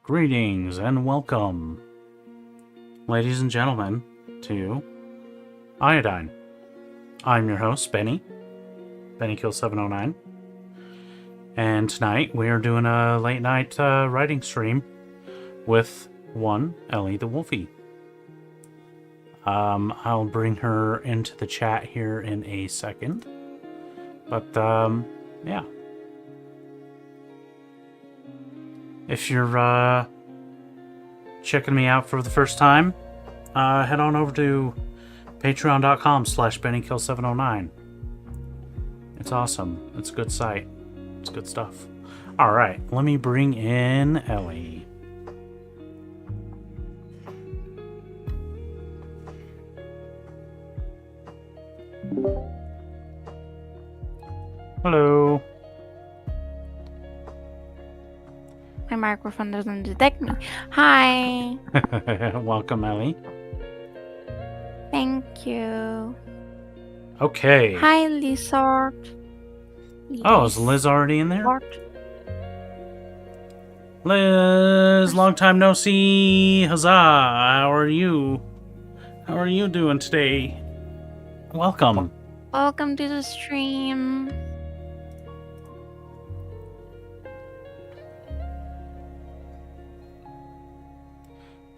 Greetings and welcome, ladies and gentlemen, to Iodine. I'm your host, Benny Kill709, and tonight we are doing a late night writing stream with one Ellie the Wolfie. I'll bring her into the chat here in a second, but yeah. If you're checking me out for the first time, head on over to patreon.com/BennyKill709. It's awesome. It's a good site. It's good stuff. Alright, let me bring in Ellie. Hello. My microphone doesn't detect me. Hi. Welcome, Ellie. Thank you. Okay. Hi, Lizard. Oh, is Liz already in there? Liz, long time no see. Huzzah! How are you? How are you doing today? Welcome. Welcome to the stream.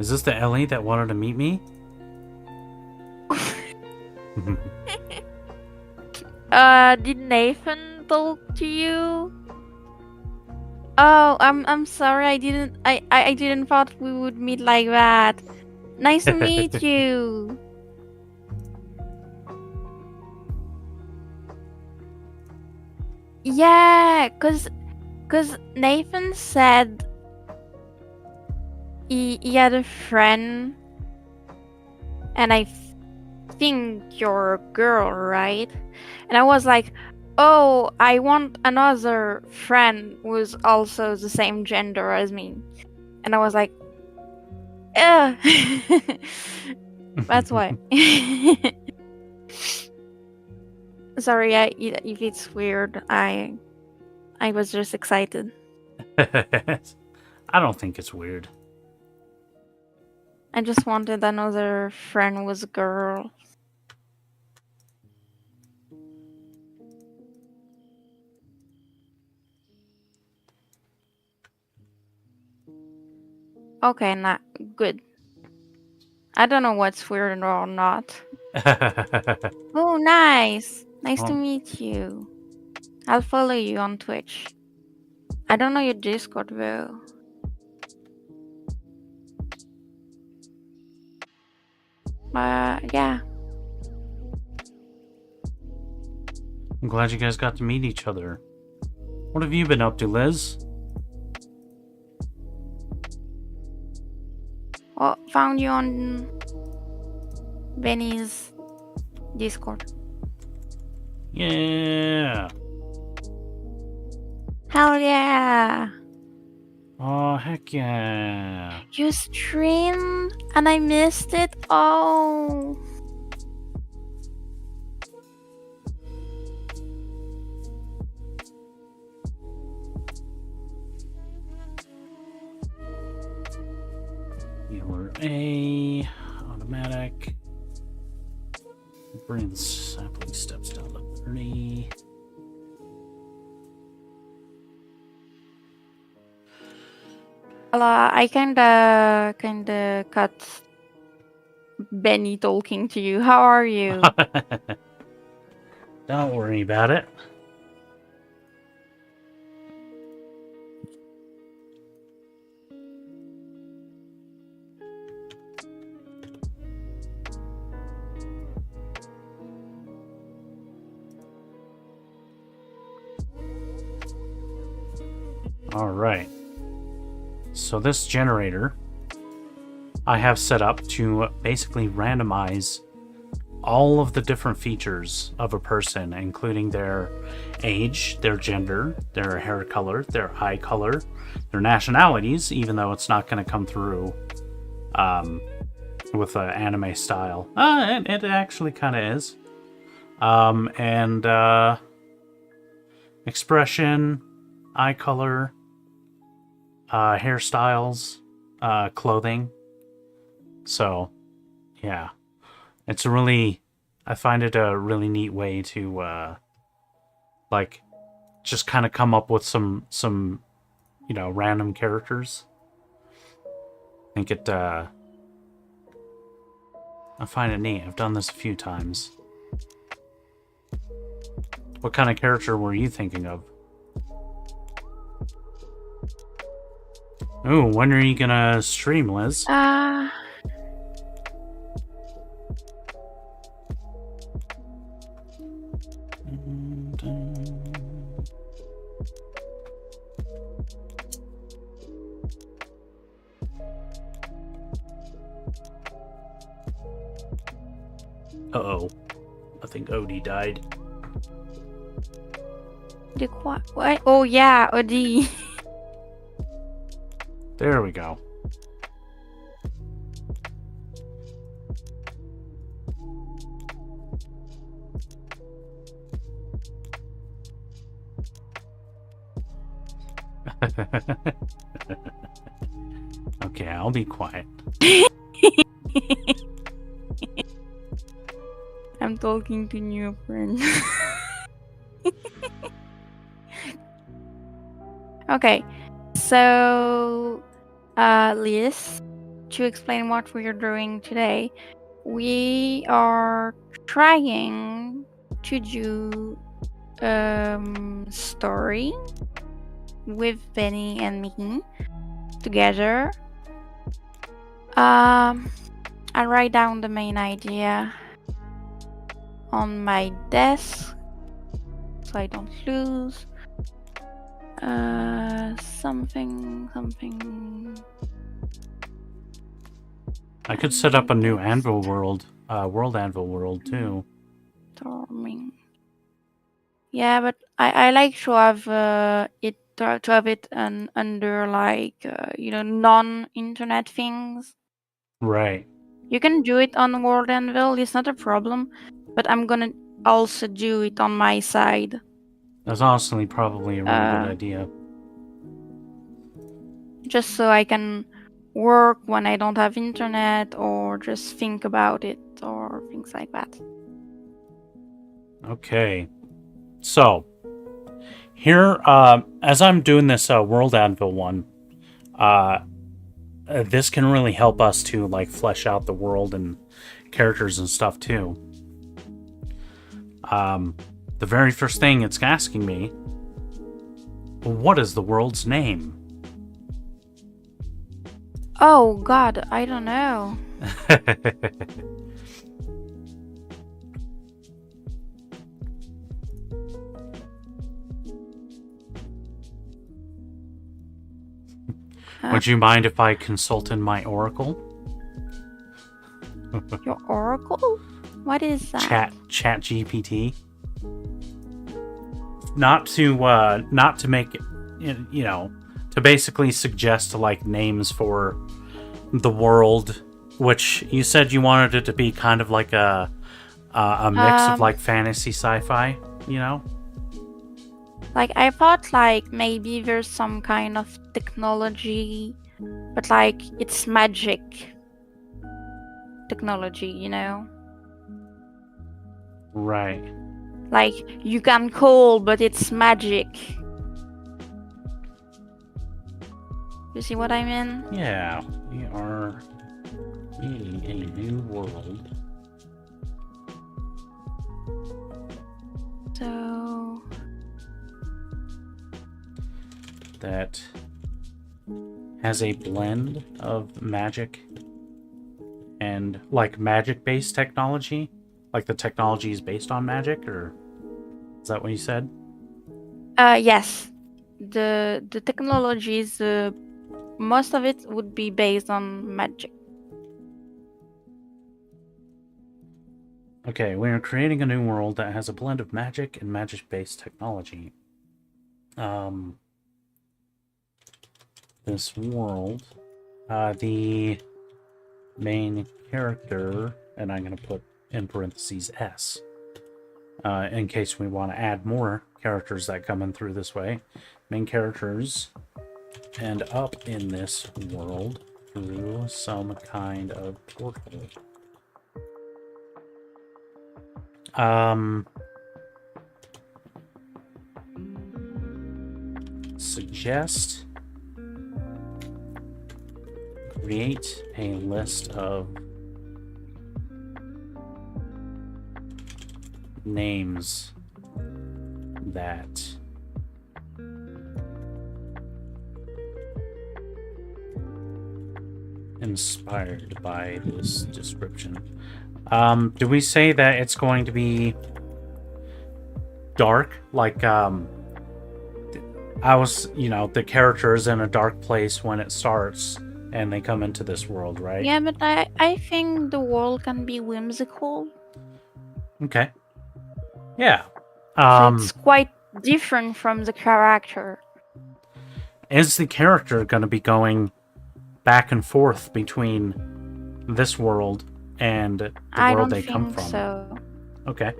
Is this the Ellie that wanted to meet me? Did Nathan talk to you? Oh, I'm sorry. I didn't thought we would meet like that. Nice to meet you. Yeah, cause Nathan said he had a friend, and I think you're a girl, right? And I was like, oh, I want another friend who's also the same gender as me. And I was like, ugh. That's why. Sorry, if it's weird, I was just excited. I don't think it's weird. I just wanted another friend who was a girl. Okay, not good. I don't know what's weird or not. Oh, nice. Nice to meet you. I'll follow you on Twitch. I don't know your Discord though. Yeah. I'm glad you guys got to meet each other. What have you been up to, Liz? Well, found you on Benny's Discord. Yeah. Hell yeah. Oh, heck yeah. You streamed and I missed it? Oh. Healer A. Automatic. Bring the sapling steps down to 30. I kinda cut Benny talking to you. How are you? Don't worry about it. Alright. So this generator I have set up to basically randomize all of the different features of a person, including their age, their gender, their hair color, their eye color, their nationalities, even though it's not going to come through with an anime style. It actually kind of is. And expression, eye color, hairstyles, clothing. So, yeah. It's a really... I find it a really neat way to, like, just kind of come up with some, you know, random characters. I think it, I find it neat. I've done this a few times. What kind of character were you thinking of? Ooh, when are you gonna stream, Liz? Uh-oh. I think Odie died. What? Oh yeah, Odie. There we go. Okay, I'll be quiet. I'm talking to new friends. Okay, so Liz, to explain what we are doing today, we are trying to do story with Benny and me together. I write down the main idea on my desk so I don't lose. Something. I could set up a new Anvil world, World Anvil world too. Storming. Yeah, but I like to have it under like you know, non-internet things. Right. You can do it on World Anvil, it's not a problem, but I'm gonna also do it on my side. That's honestly probably a really good idea. Just so I can work when I don't have internet, or just think about it, or things like that. Okay. So, here, as I'm doing this World Anvil one, this can really help us to, like, flesh out the world and characters and stuff, too. The very first thing it's asking me, what is the world's name? Oh god, I don't know. Would you mind if I consulted my oracle? Your oracle? What is that? Chat GPT. Not to make it, you know, to basically suggest like names for the world, which you said you wanted it to be kind of like a mix of like fantasy sci-fi, you know? Like, I thought like maybe there's some kind of technology, but like it's magic technology, you know? Right. Like, you can call, but it's magic. You see what I mean? Yeah, we are in a new world. So... that has a blend of magic and like magic-based technology. Like the technology is based on magic, or is that what you said? Yes. The technologies, most of it would be based on magic. Okay, we are creating a new world that has a blend of magic and magic-based technology. This world, the main character, and I'm going to put in parentheses S, in case we want to add more characters that come in through this way. Main characters end up in this world through some kind of portal. Suggest create a list of names that inspired by this description. Do we say that it's going to be dark? Like, the character is in a dark place when it starts and they come into this world, right? Yeah, but I think the world can be whimsical. Okay. Yeah. So it's quite different from the character. Is the character going to be going back and forth between this world and the world they come from? I don't think so. Okay.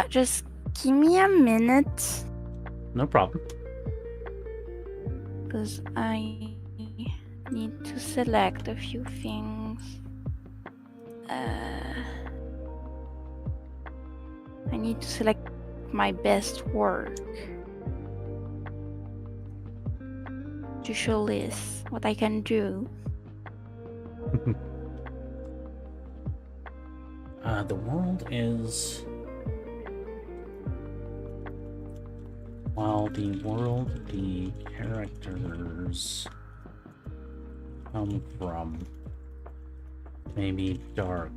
Just give me a minute, No problem. because I need to select a few things. I need to select my best work to show this what I can do. The world is... While the world the characters come from may be dark,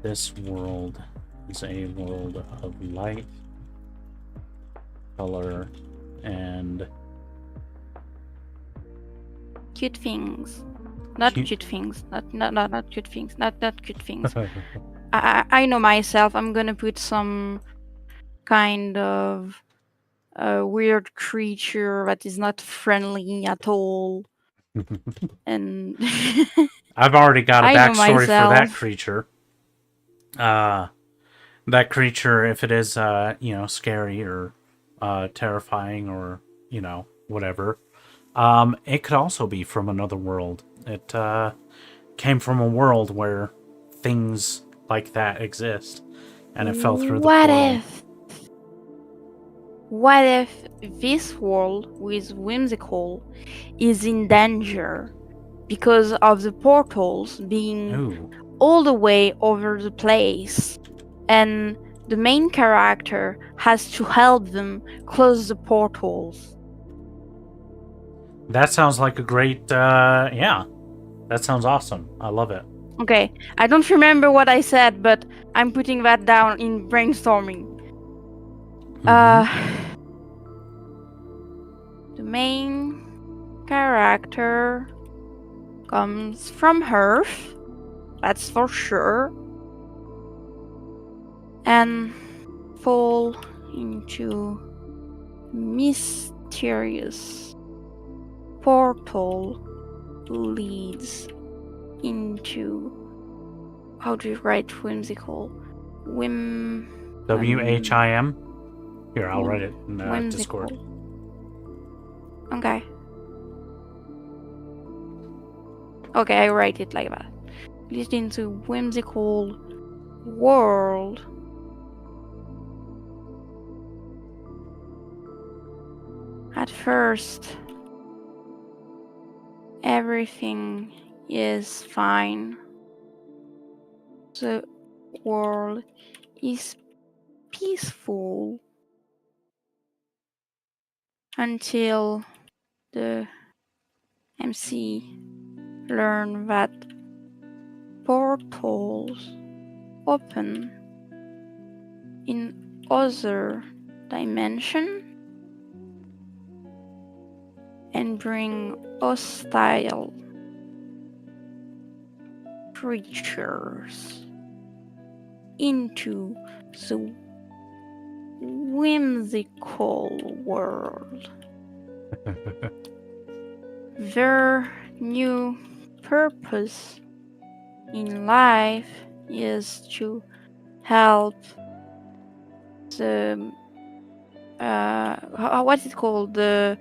this world is a world of light, color, and Cute things. Not Cute- cute things. Not cute things. Not cute things. I know myself. I'm gonna put some kind of a weird creature that is not friendly at all. And I've already got a I know backstory for that myself. creature. That creature, if it is, scary or terrifying or, whatever, it could also be from another world. It came from a world where things like that exist, and it fell through the portal. What if this world with whimsical is in danger because of the portals being Ooh. all the way over the place, and the main character has to help them close the portals? That sounds like a great, yeah. That sounds awesome. I love it. Okay, I don't remember what I said, but I'm putting that down in brainstorming. The main character comes from Earth, that's for sure, and fall into mysterious portal leads into, how do you write whimsical? WHIM? Here, I'll write it in whimsical. Discord. Okay. Okay, I write it like that. Leads into whimsical world. At first, everything is fine. The world is peaceful until the MC learn that portals open in other dimension and bring hostile creatures into the whimsical world. Their new purpose in life is to help the what's it called, the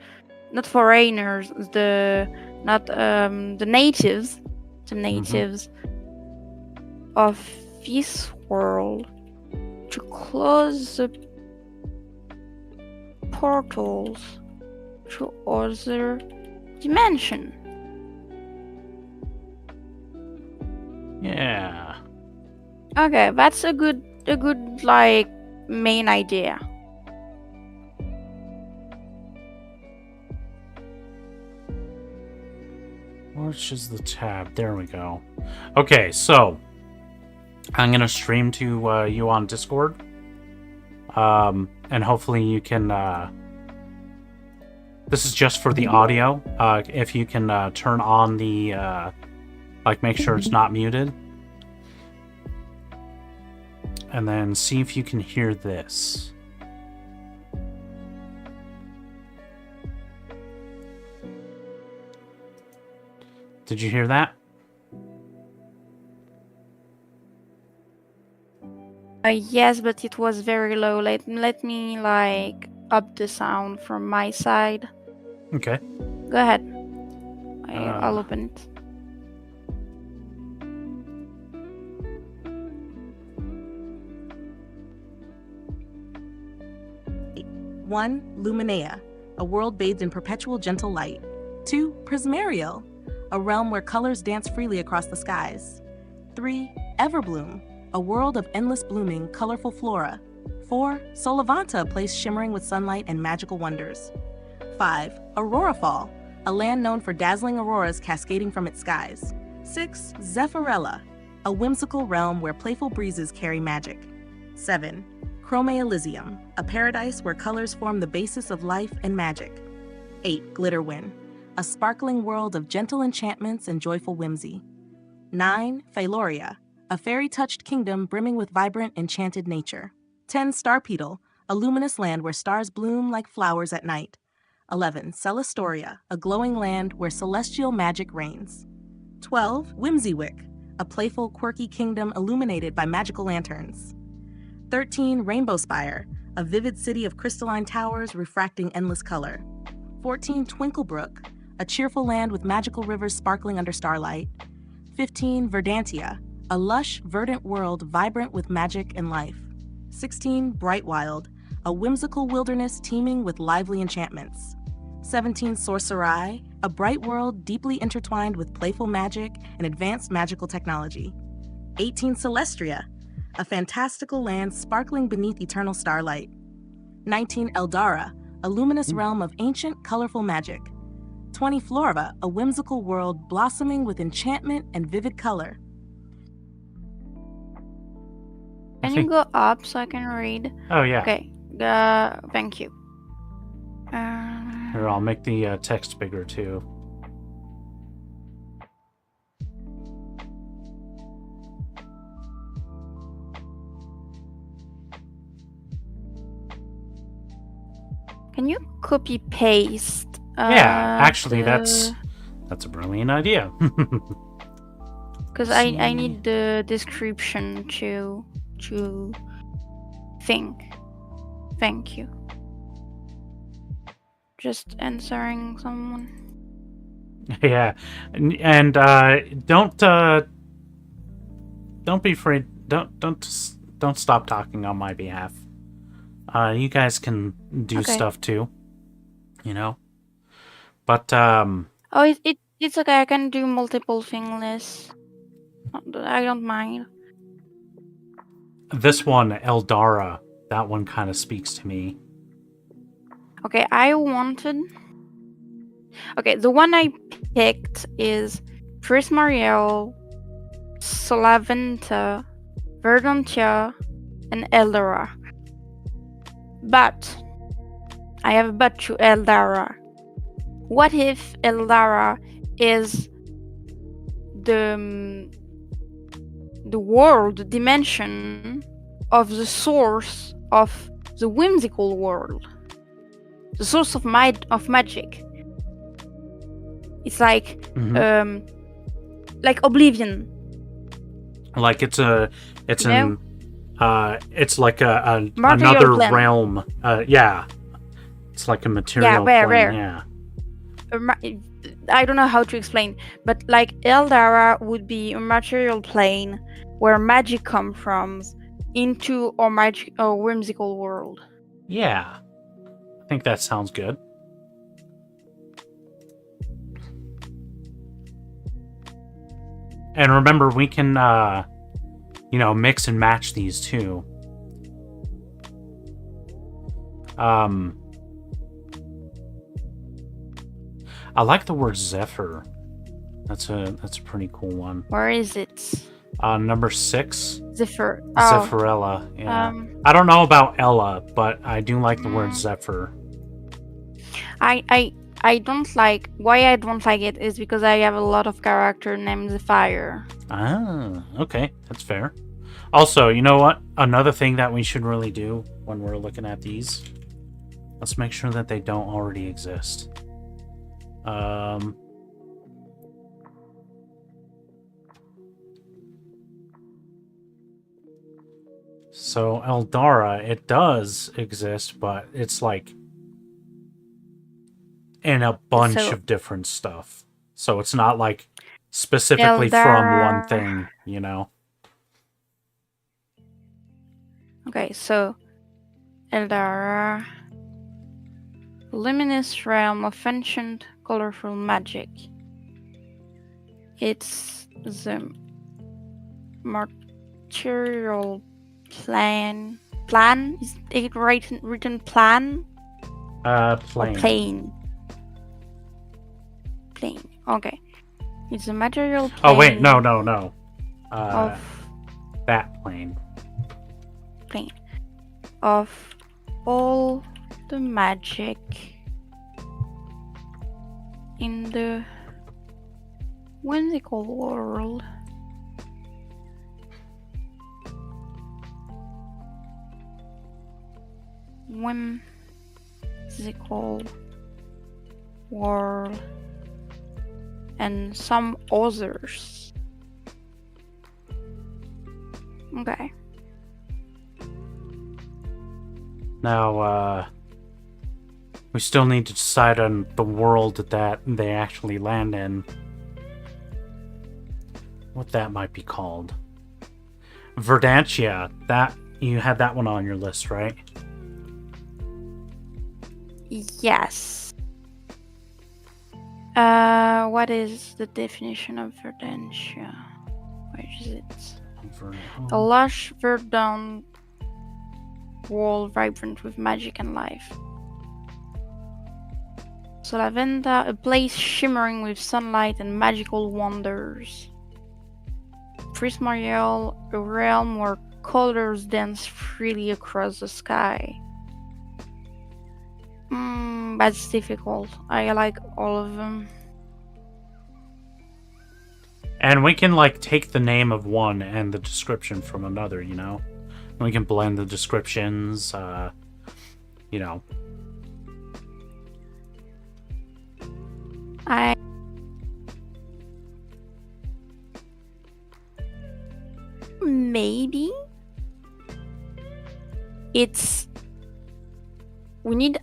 not foreigners, the not the natives, the natives of this world, to close the portals to other dimension. Yeah. Okay, that's a good like main idea. Which is the tab? There we go. Okay, so I'm gonna stream to you on Discord, and hopefully you can. This is just for the audio. If you can turn on the make sure it's not muted, and then see if you can hear this. Did you hear that? Yes, but it was very low. Let me like up the sound from my side. Okay. Go ahead. I'll open it. One, Luminea, a world bathed in perpetual gentle light. 2, Prismariel, a realm where colors dance freely across the skies. 3, Everbloom, a world of endless blooming, colorful flora. 4, Solavanta, a place shimmering with sunlight and magical wonders. 5, Aurora Fall, a land known for dazzling auroras cascading from its skies. 6, Zephyrella, a whimsical realm where playful breezes carry magic. 7, Chrome Elysium, a paradise where colors form the basis of life and magic. 8, Glitterwind, a sparkling world of gentle enchantments and joyful whimsy. 9, Phaloria, a fairy-touched kingdom brimming with vibrant, enchanted nature. 10, Starpetal, a luminous land where stars bloom like flowers at night. 11, Celastoria, a glowing land where celestial magic reigns. 12, Whimsywick, a playful, quirky kingdom illuminated by magical lanterns. 13, Rainbow Spire, a vivid city of crystalline towers refracting endless color. 14, Twinklebrook, a cheerful land with magical rivers sparkling under starlight. 15, Verdantia, a lush, verdant world vibrant with magic and life. 16, Brightwild, a whimsical wilderness teeming with lively enchantments. 17, Sorcerai, a bright world deeply intertwined with playful magic and advanced magical technology. 18, Celestria, a fantastical land sparkling beneath eternal starlight. 19, Eldara, a luminous realm of ancient, colorful magic. 20, Florva, a whimsical world blossoming with enchantment and vivid color. Can you go up so I can read? Oh, yeah. Okay. Thank you. Here, I'll make the text bigger, too. Can you copy paste? Yeah, actually, that's a brilliant idea. Because I need the description to think. Thank you. Just answering someone. Yeah, and don't be afraid. Don't stop talking on my behalf. You guys can do stuff too, you know. But oh, it's okay. I can do multiple thing lists. I don't mind. This one, Eldara, that one kind of speaks to me. Okay, okay, the one I picked is Prismariel, Solavanta, Verdantia, and Eldara. But I have a but to Eldara. What if Eldara is the world, the dimension of the source of the whimsical world, the source of magic? It's like like Oblivion. Like it's it's No. it's like a Material another plane. realm. Yeah, it's like a material where- plane. where? Yeah. I don't know how to explain, but like Eldara would be a material plane where magic comes from into our magic or whimsical world. Yeah. I think that sounds good. And remember, we can, mix and match these too. I like the word Zephyr. That's a pretty cool one. Where is it? Number 6. Zephyr. Zephyrella. Yeah. I don't know about Ella, but I do like the word Zephyr. I don't like why I don't like it is because I have a lot of character named Zephyr. Ah, okay, that's fair. Also, you know what? Another thing that we should really do when we're looking at these, let's make sure that they don't already exist. So Eldara, it does exist, but it's like in a bunch of different stuff. So it's not like specifically from one thing, you know? Okay, so Eldara, luminous realm of ancient, colorful magic. It's the material plan. Is it written plan? Plane. Plane. Okay. It's a material plane. Oh wait, no. Of that plane. Plane of all the magic in the whimsical world. Whimsical world and some others. Okay. Now, we still need to decide on the world that they actually land in. What that might be called. Verdantia, that you had that one on your list, right? Yes. What is the definition of Verdantia? Where is it? A lush, verdant world vibrant with magic and life. So Lavenda, a place shimmering with sunlight and magical wonders. Prismariel, a realm where colors dance freely across the sky. That's difficult. I like all of them. And we can, like, take the name of one and the description from another, you know? We can blend the descriptions, you know. Maybe it's we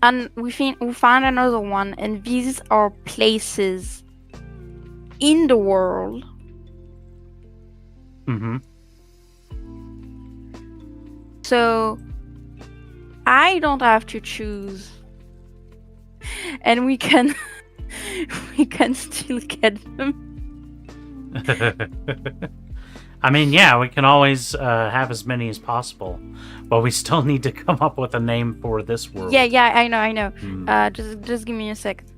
find another one, and these are places in the world. So I don't have to choose, and we can still get them. I mean, yeah, we can always have as many as possible, but we still need to come up with a name for this world. Yeah, I know. Just give me a second.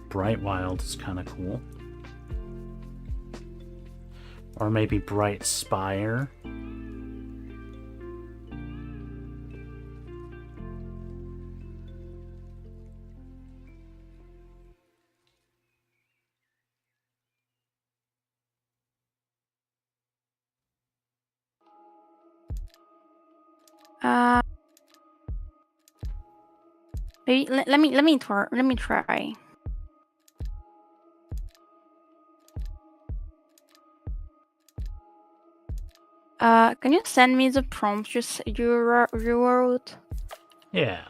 Bright Wild is kind of cool. Or maybe Bright Spire. Maybe, let me try. Can you send me the prompt you wrote? Yeah.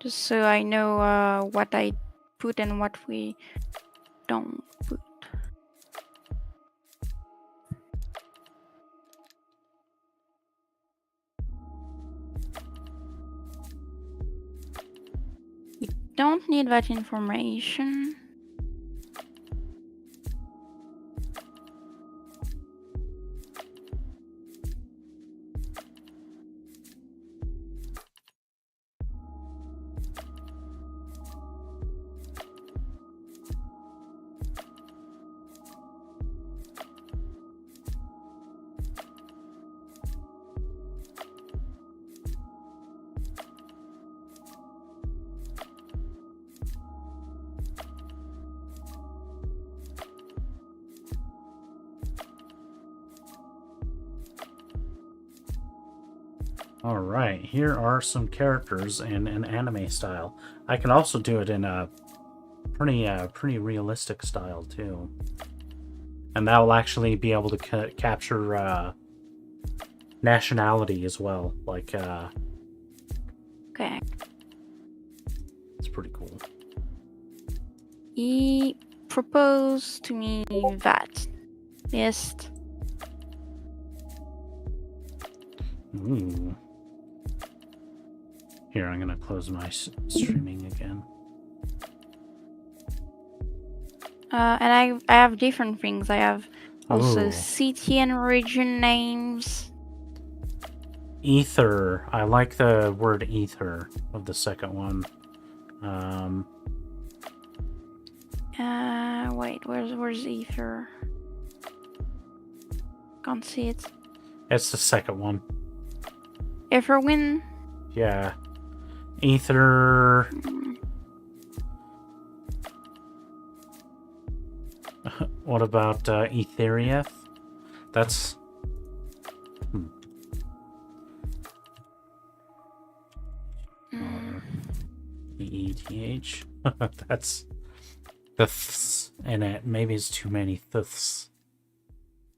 Just so I know what I put and what we don't put. We don't need that information. All right, here are some characters in an anime style. I can also do it in a pretty realistic style too, and that will actually be able to capture nationality as well. Like, Okay. it's pretty cool. He proposed to me that. Yes. Ooh. Here, I'm gonna close my streaming again. And I have different things. I have also Ooh. city and region names. Ether. I like the word ether of the second one. Wait, where's ether? Can't see it. It's the second one. Everwin. Yeah. Ether. What about Etherieth? That's... E-E-T-H? That's... the ths in it. Maybe it's too many ths.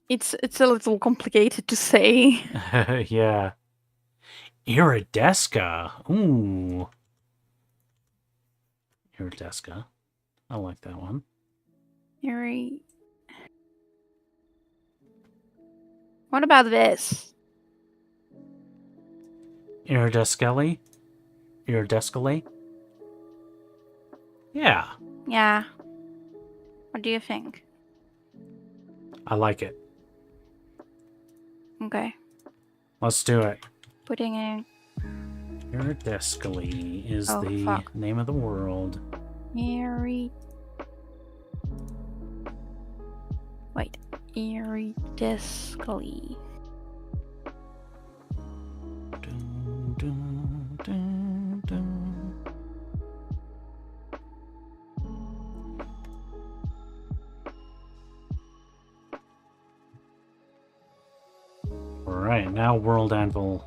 It's a little complicated to say. Yeah. Iridesca. Ooh. Iridesca. I like that one. What about this? Iridescally? Iridescally? Yeah. Yeah. What do you think? I like it. Okay. Let's do it. Putting in. Iridescally is the fuck. name of the world. Iridescally. Dun, dun, dun, dun. Alright, now World Anvil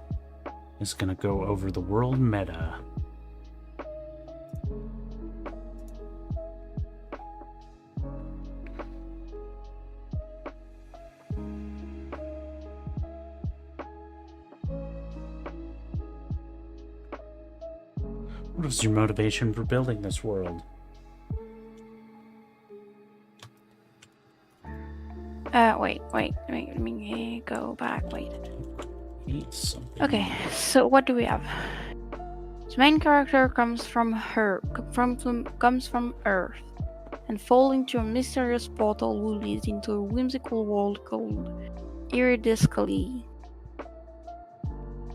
is gonna go over the world meta. What is your motivation for building this world? Wait, let me go back, wait. Eat something. Okay, so what do we have? The main character comes from Earth, and falls into a mysterious portal who leads into a whimsical world called Iridescally.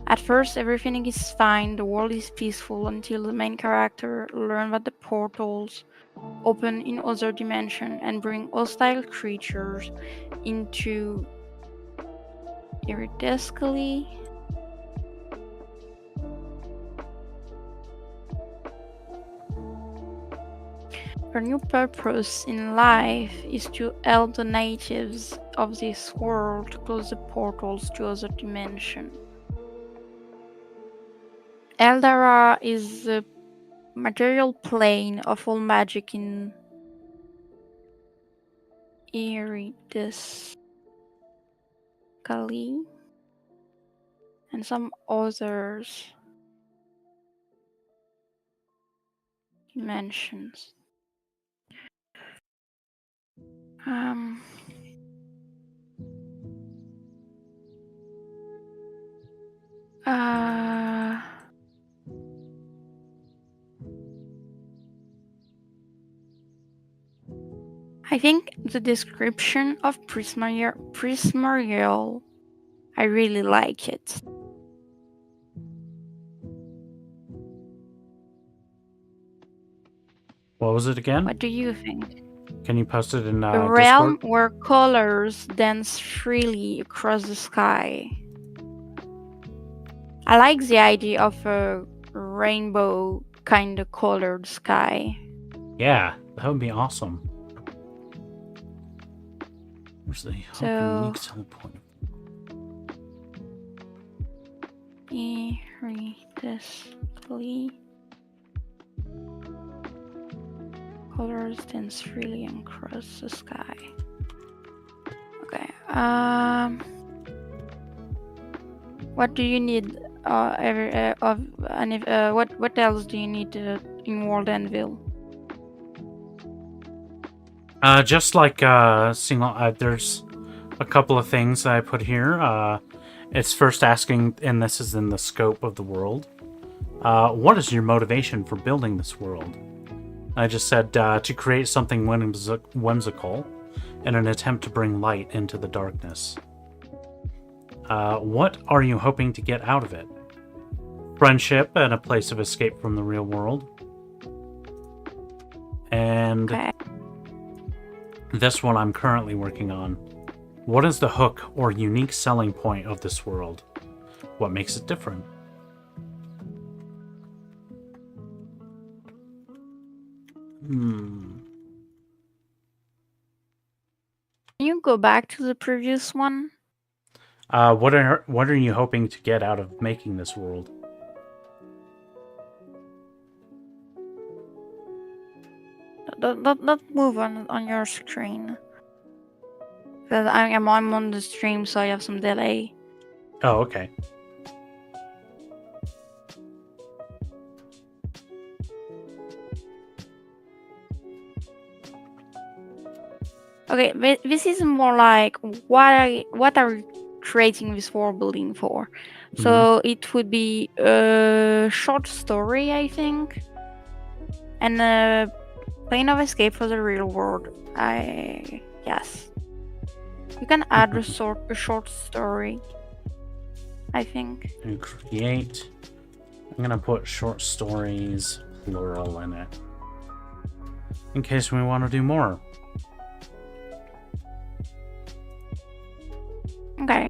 At first, everything is fine, the world is peaceful until the main character learns that the portals open in other dimensions and bring hostile creatures into Iridescally. Her new purpose in life is to help the natives of this world to close the portals to other dimensions. Eldara is the material plane of all magic in iridescently, and some others dimensions. Um. Uh. I think the description of Prismariel, I really like it. What was it again? What do you think? Can you post it in A Discord? realm where colors dance freely across the sky. I like the idea of a rainbow kind of colored sky. Yeah, that would be awesome. Where's the unique selling point? Iridescently. Colors dance freely across the sky. Okay. What do you need? What else do you need in World Anvil? Just like single. There's a couple of things that I put here. It's first asking, and this is in the scope of the world. What is your motivation for building this world? I just said to create something whimsical in an attempt to bring light into the darkness. What are you hoping to get out of it? Friendship and a place of escape from the real world. And this one I'm currently working on. What is the hook or unique selling point of this world? What makes it different? Can you go back to the previous one? What are you hoping to get out of making this world? Don't move on your screen. Because I'm on the stream, so I have some delay. Oh, okay. Okay, this is more like what are we creating this world building for? So it would be a short story, I think, and a plane of escape for the real world. Yes, you can add a short story, I think. And create. I'm gonna put short stories plural in it, in case we want to do more. Okay.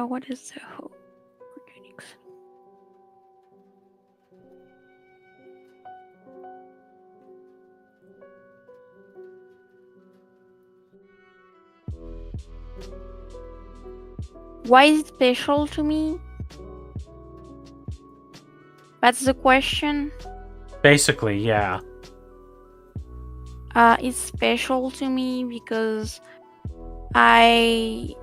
What is the organics? Why is it special to me? That's the question. Basically, yeah. It's special to me because I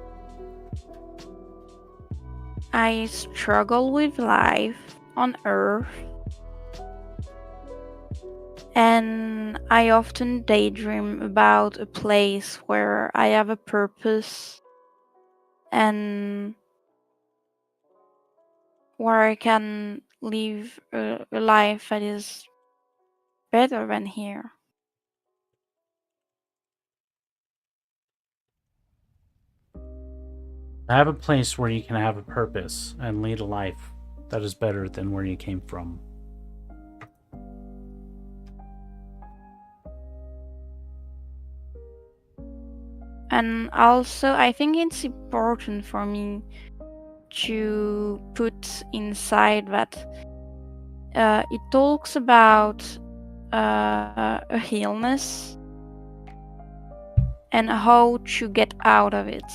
struggle with life on Earth, and I often daydream about a place where I have a purpose and where I can live a life that is better than here. Have a place where you can have a purpose and lead a life that is better than where you came from. And also, I think it's important for me to put inside that it talks about a illness and how to get out of it.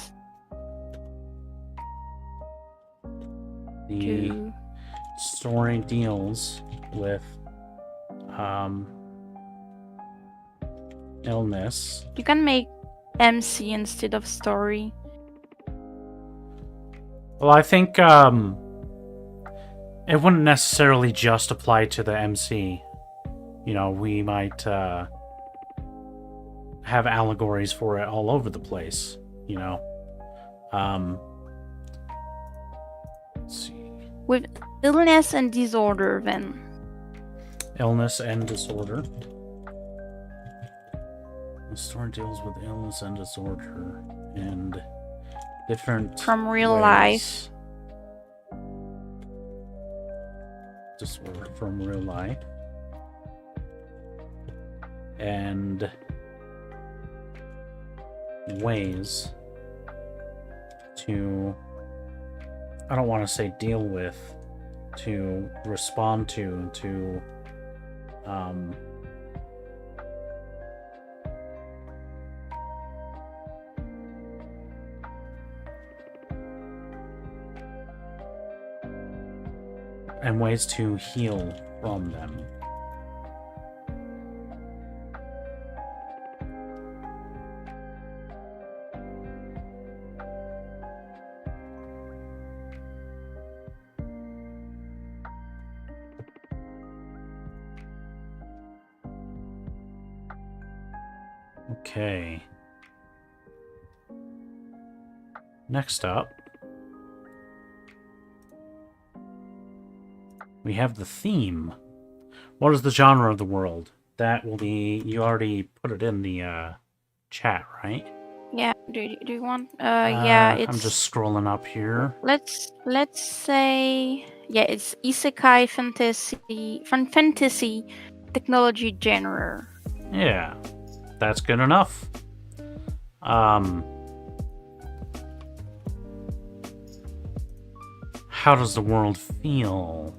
The story deals with illness. You can make MC instead of story. Well, I think it wouldn't necessarily just apply to the MC. You know, we might have allegories for it all over the place, you know. Let's see. With illness and disorder, then. Illness and disorder. The story deals with illness and disorder and different From real ways. life. Disorder from real life. And ways to, I don't want to say deal with, to respond to and ways to heal from them. Okay. Next up, we have the theme. What is the genre of the world? That will be, you already put it in the chat, right? Yeah. Do you want? Yeah. It's. I'm just scrolling up here. Let's say, yeah, it's isekai fantasy technology genre. Yeah, that's good enough. How does the world feel?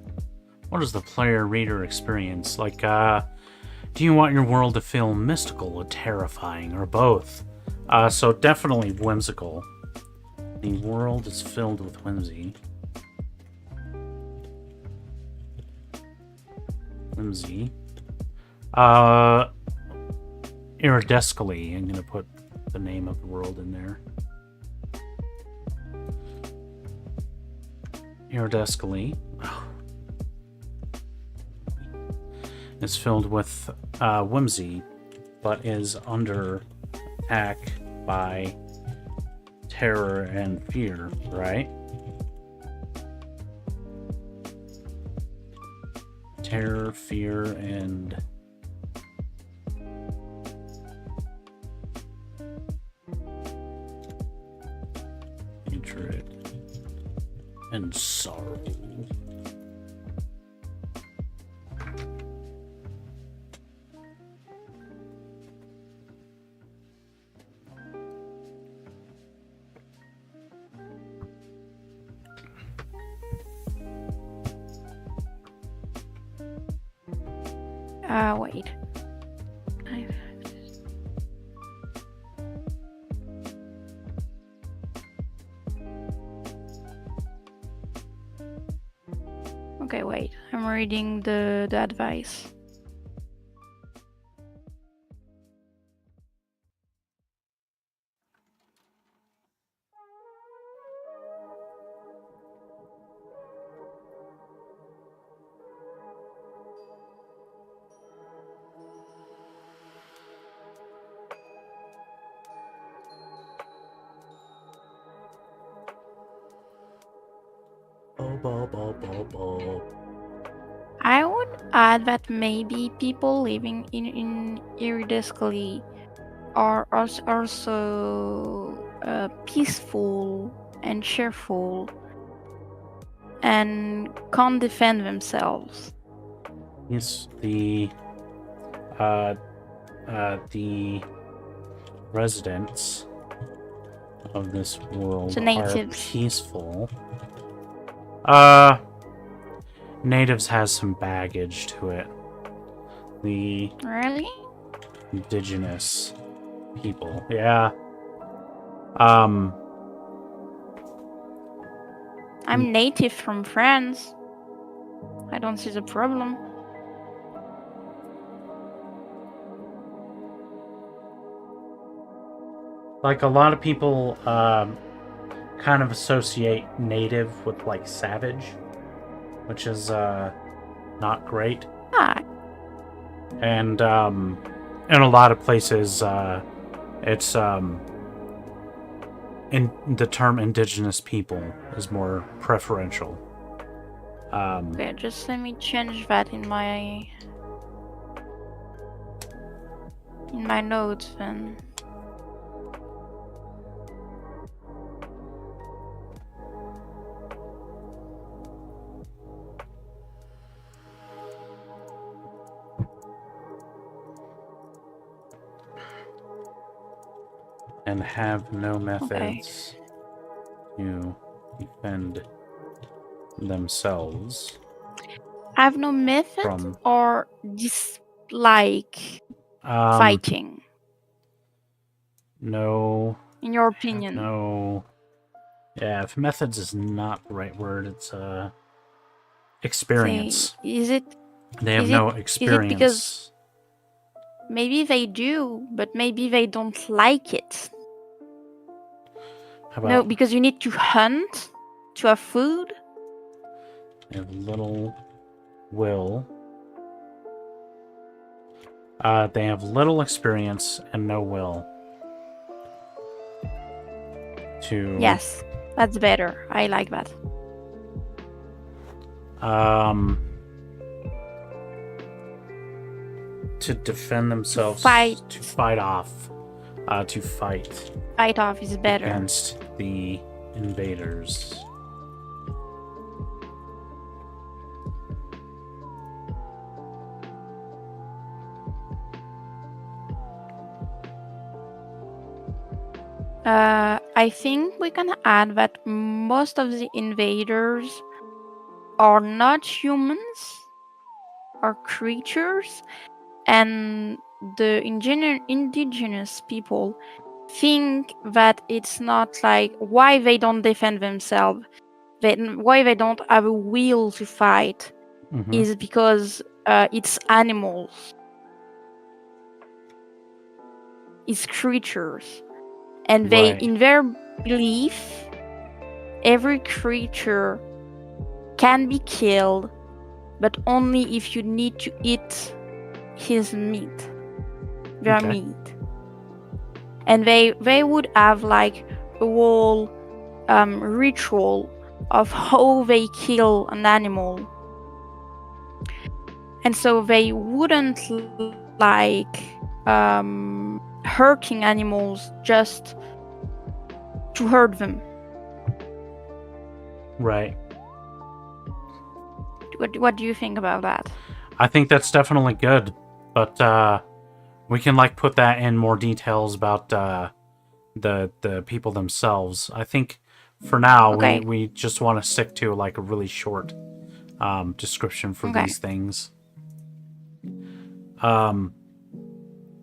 What is the player-reader experience? Like, do you want your world to feel mystical or terrifying, or both? So definitely whimsical. The world is filled with whimsy. Whimsy. Iridescally. I'm gonna put the name of the world in there. Iridescally. Is filled with whimsy, but is under attack by terror and fear, right? Terror, fear, and hatred and sorrow. Wait. Okay, wait. I'm reading the advice. I would add that maybe people living in Iridescally are also peaceful and cheerful and can't defend themselves. Yes, the residents of this world The are natives. peaceful. Natives has some baggage to it. The Really? indigenous people, yeah. I'm native from France. I don't see the problem. like a lot of people kind of associate native with like savage, which is not great. Ah, And in a lot of places, it's in the term indigenous people is more preferential. okay, just let me change that in my notes then. And have no methods to defend themselves. Have no method From- or dislike fighting, No. in your opinion? No. Yeah, if methods is not the right word, it's experience. Is it They have is no it experience. because maybe they do, but maybe they don't like it? How about No, because you need to hunt to have food. they have little will? They have little experience and no will. To Yes, that's better. I like that. To defend themselves, fight. to fight off, to fight Fight off is better. against the invaders. I think we can add that most of the invaders are not humans, are creatures, and the indigenous people think that it's not like why they don't defend themselves, why they don't have a will to fight, Mhm. is because it's animals, it's creatures. And they, Right. in their belief, every creature can be killed, but only if you need to eat his meat, their Okay. meat. And they would have like a whole ritual of how they kill an animal. And so they wouldn't like hurting animals just to hurt them. Right. What do you think about that? I think that's definitely good, but we can like put that in more details about the people themselves. I think for now Okay. we just want to stick to like a really short description for Okay. these things.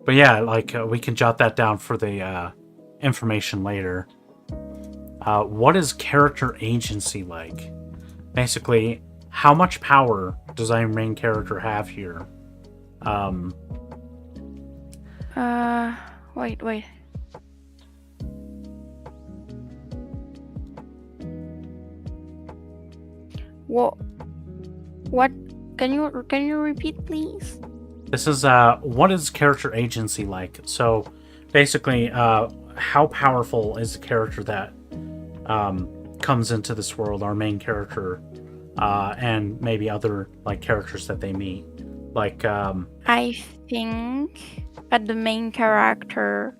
But yeah, like we can jot that down for the information later. What is character agency like? Basically, how much power does our main character have here? Wait. What? Can you repeat, please? This is what is character agency like? So basically, how powerful is the character that comes into this world, our main character, and maybe other like characters that they meet? Like I think that the main character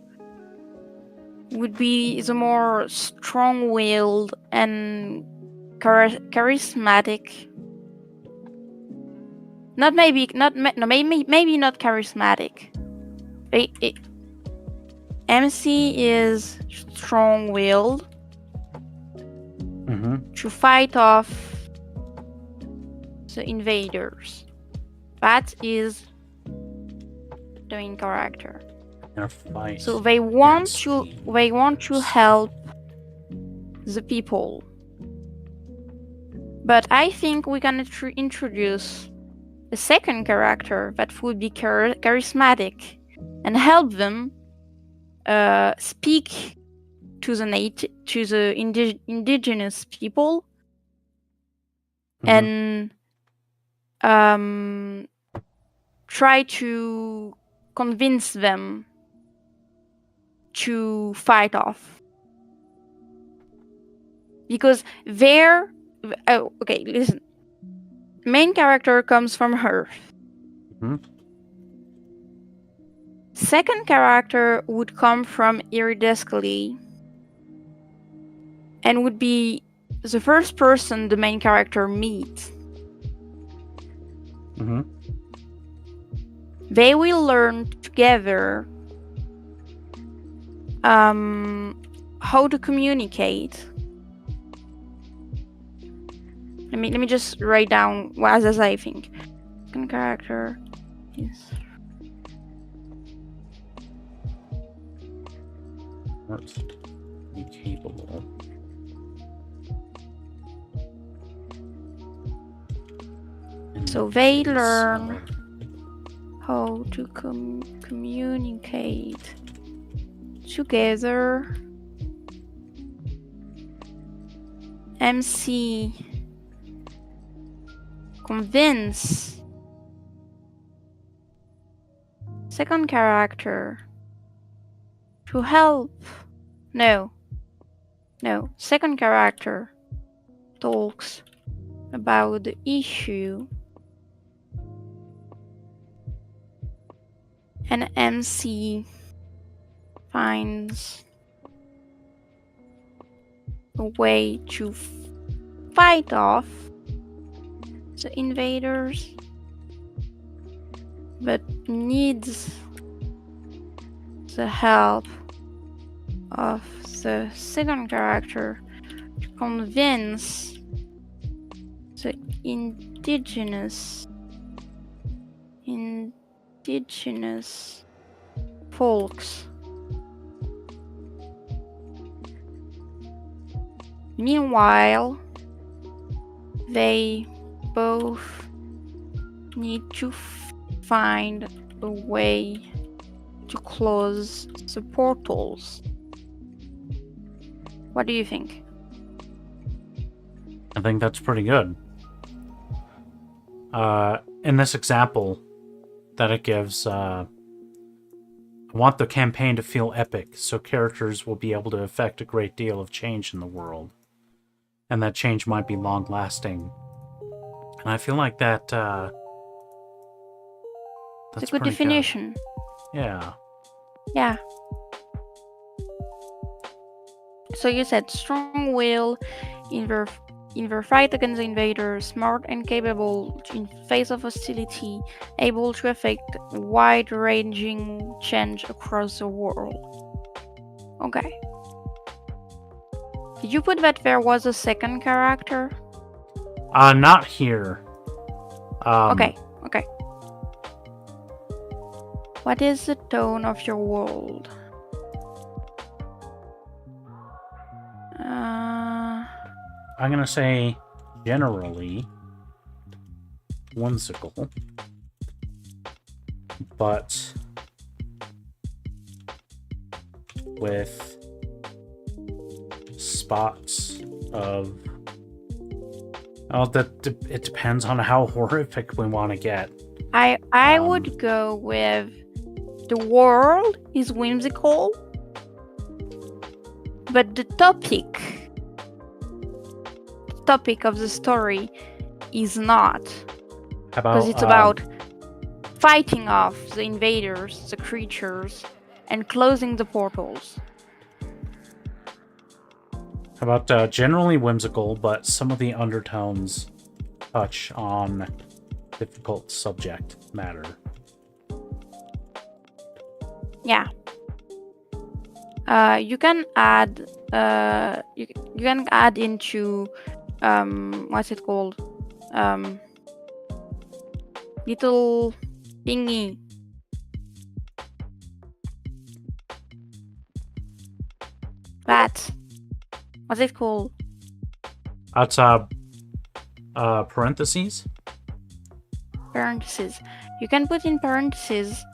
would be the more strong-willed and charismatic. Maybe not charismatic. MC is strong-willed to fight off the invaders. That is the main character. fight. So they want against to the help the people. But I think we can introduce a second character that would be charismatic and help them speak to the indigenous people, Mhm. and try to convince them to fight off, because okay, listen. Main character comes from Earth. Mhm. Second character would come from Iridescally and would be the first person the main character meets. Mhm. They will learn together how to communicate. Let me just write down as I think. Second character is Let's be capable. So they learn how to communicate together. MC convince second character to help. No. Second character talks about the issue, and MC finds a way to fight off the invaders, but needs the help of the second character to convince the indigenous folks. Meanwhile, they both need to find a way to close the portals. What do you think? I think that's pretty good. In this example that it gives, I want the campaign to feel epic, so characters will be able to affect a great deal of change in the world. And that change might be long-lasting. And I feel like that's It's a good pretty definition. Good. Yeah. Yeah. So you said strong will in their fight against the invaders, smart and capable in face of hostility, able to affect wide-ranging change across the world. Okay. Did you put that there was a second character? Not here. Okay. What is the tone of your world? I'm gonna say generally whimsical, but with spots of it depends on how horrific we want to get. I would go with the world is whimsical, but the topic of the story is not, because it's about fighting off the invaders, the creatures, and closing the portals. How about generally whimsical, but some of the undertones touch on difficult subject matter. Yeah. You can add you can add into what's it called? Little thingy. That. What's it called? That's parentheses. Parentheses. You can put in parentheses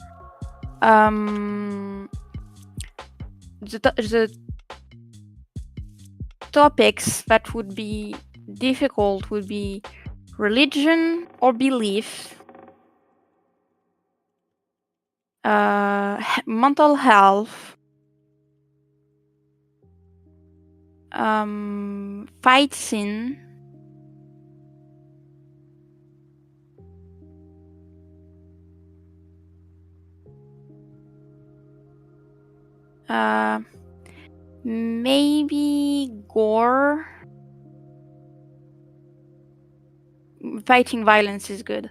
topics that would be difficult would be religion or belief, mental health, fight scene, maybe gore. Fighting violence is good.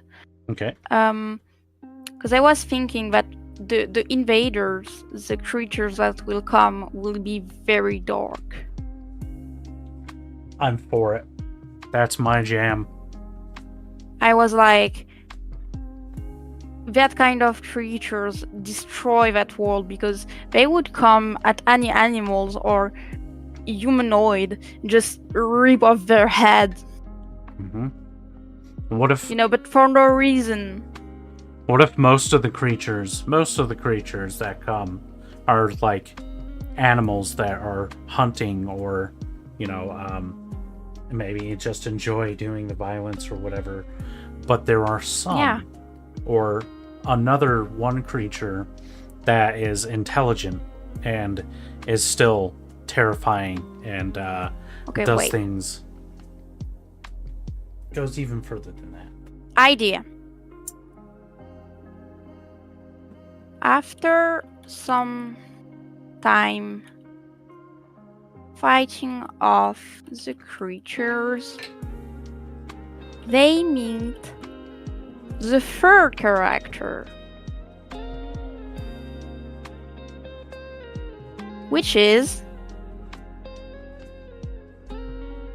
Okay. Because I was thinking that the invaders, the creatures that will come, will be very dark. I'm for it. That's my jam. I was like, that kind of creatures destroy that world because they would come at any animals or humanoid, just rip off their head. Mm-hmm. What if but for no reason? What if most of the creatures that come are like animals that are hunting or, maybe just enjoy doing the violence or whatever, but there are some or another one creature that is intelligent and is still terrifying and does things, goes even further than that. Idea. After some time fighting off the creatures, they meet the third character, which is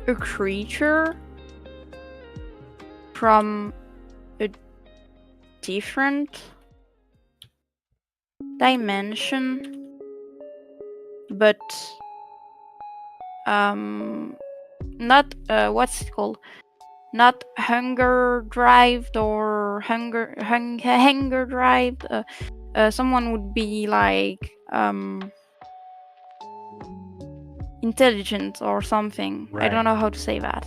a creature from a different dimension, but not what's it called? Not hunger drived or hunger drived. Someone would be like intelligent or something. Right. I don't know how to say that.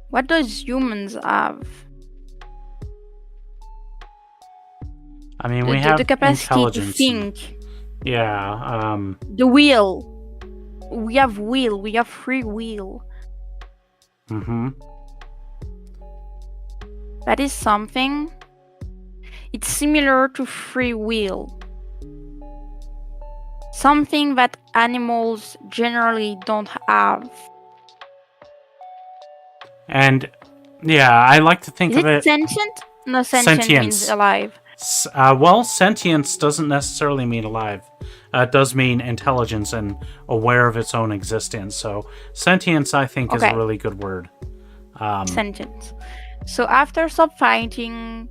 What does humans have? I mean, we have the capacity to intelligence. think. Yeah. The will. We have will. We have free will. Mm-hmm. That is something. It's similar to free will. Something that animals generally don't have. And yeah, I like to think Is of it. Sentient? No, sentient means alive. Well, sentience doesn't necessarily mean alive. It does mean intelligence and aware of its own existence. So sentience, I think, is a really good word. Sentient. So after some fighting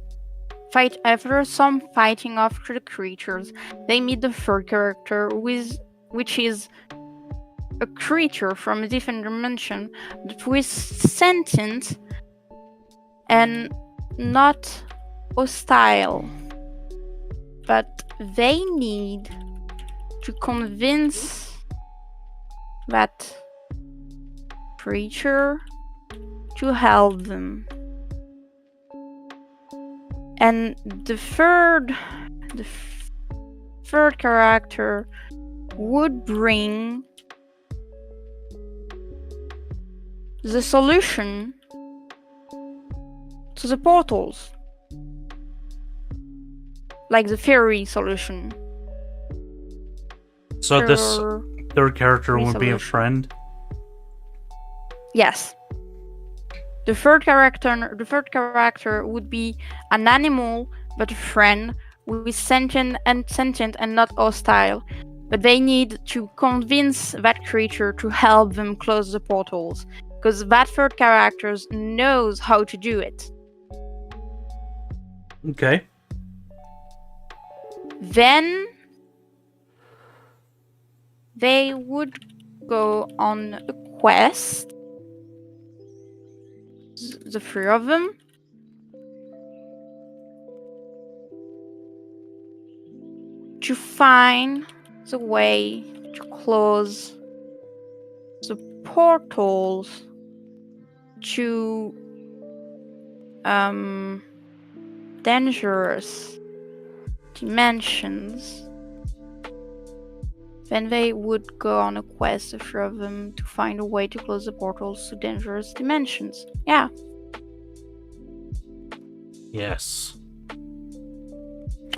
off the creatures, they meet the third character, which is a creature from a different dimension, but who is sentient and not hostile. But they need to convince that creature to help them. And the third character would bring the solution to the portals, like the fairy solution. So this third character would be a friend? Yes. The third character would be an animal, but a friend who is sentient and not hostile. But they need to convince that creature to help them close the portals, because that third character knows how to do it. Okay. Then they would go on a quest, the three of them, to find the way to close the portals to dangerous dimensions. Then they would go on a quest, the three of them, to find a way to close the portals to dangerous dimensions. Yeah. Yes.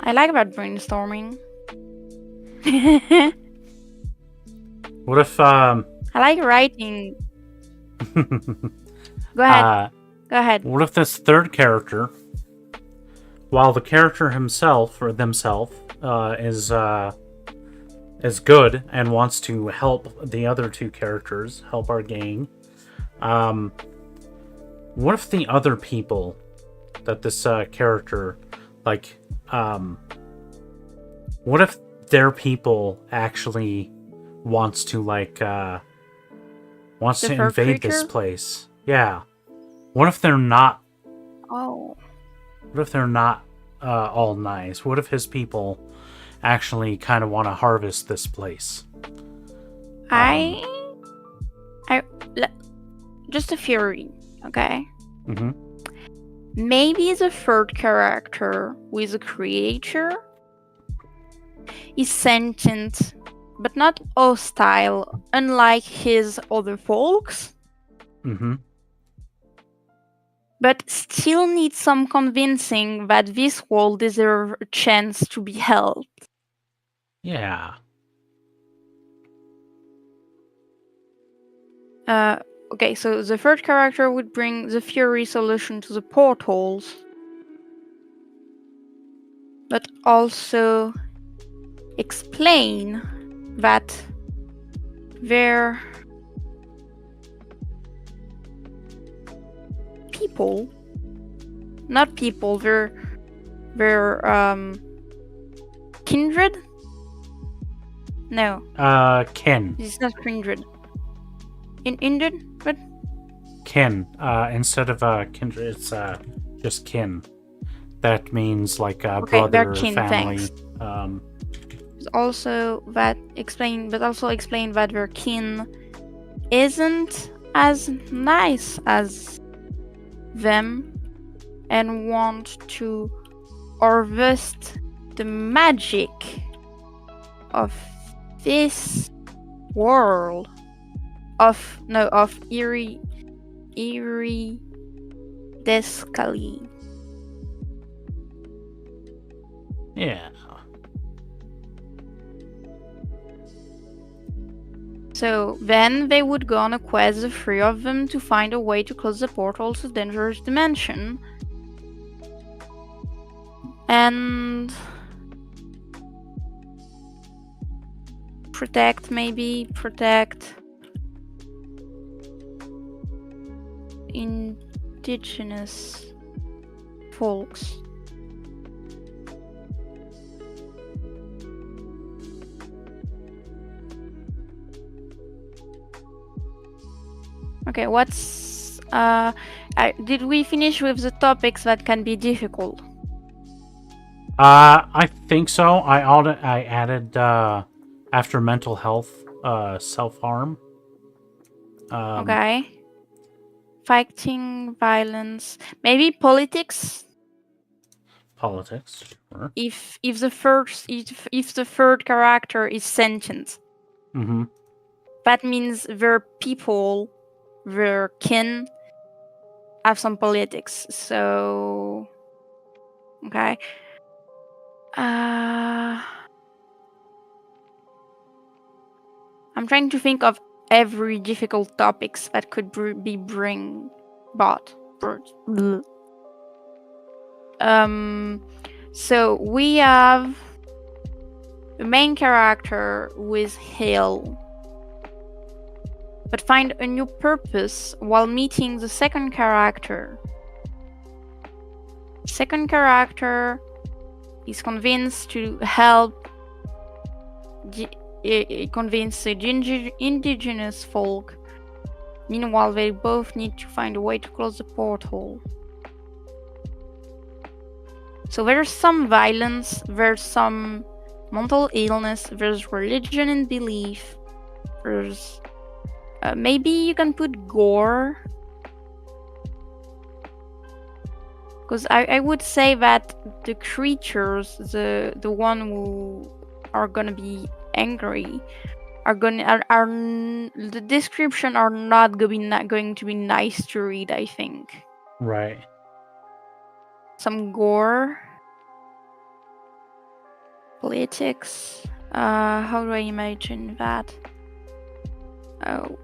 I like that brainstorming. What if I like writing. Go ahead. Go ahead. What if this third character, while the character himself or themselves is good and wants to help the other two characters, help our gang, what if the other people that this character, like, what if their people actually wants to, like, wants to invade this place? Yeah. What if they're not? Oh. What if they're not all nice? What if his people actually kind of want to harvest this place? Just a theory, okay? Mm-hmm. Maybe the third character, who is a creator, is sentient, but not hostile, unlike his other folks. Mm-hmm. But still needs some convincing that this world deserves a chance to be helped. Yeah. Okay, so the third character would bring the Fury solution to the portals, but also explain that their people, not people, they're kindred? No. Kin. It's not kindred. Indred? What? Kin. Instead of kindred, it's just kin. That means like brother, kin, family. thanks. Also explain that their kin isn't as nice as them and want to harvest the magic of this world of Iri Descali. Yeah. So then they would go on a quest, the three of them, to find a way to close the portal to dangerous dimension. And protect indigenous folks. Okay, did we finish with the topics that can be difficult? I think so. I added after mental health, self-harm. Okay. Fighting violence, maybe politics. Politics. Sure. If the third character is sentient, Mm-hmm. that means their people, their kin, have some politics. So, okay. I'm trying to think of every difficult topics that could be brought. So we have the main character who is Hill, but find a new purpose while meeting the second character. Second character is convinced to help convince the indigenous folk. Meanwhile, they both need to find a way to close the portal. So there's some violence, there's some mental illness, there's religion and belief, there's maybe you can put gore, because I would say that the creatures, the one who are gonna be angry, the description are not going to be nice to read, I think. Right. Some gore. Politics. How do I imagine that? Oh,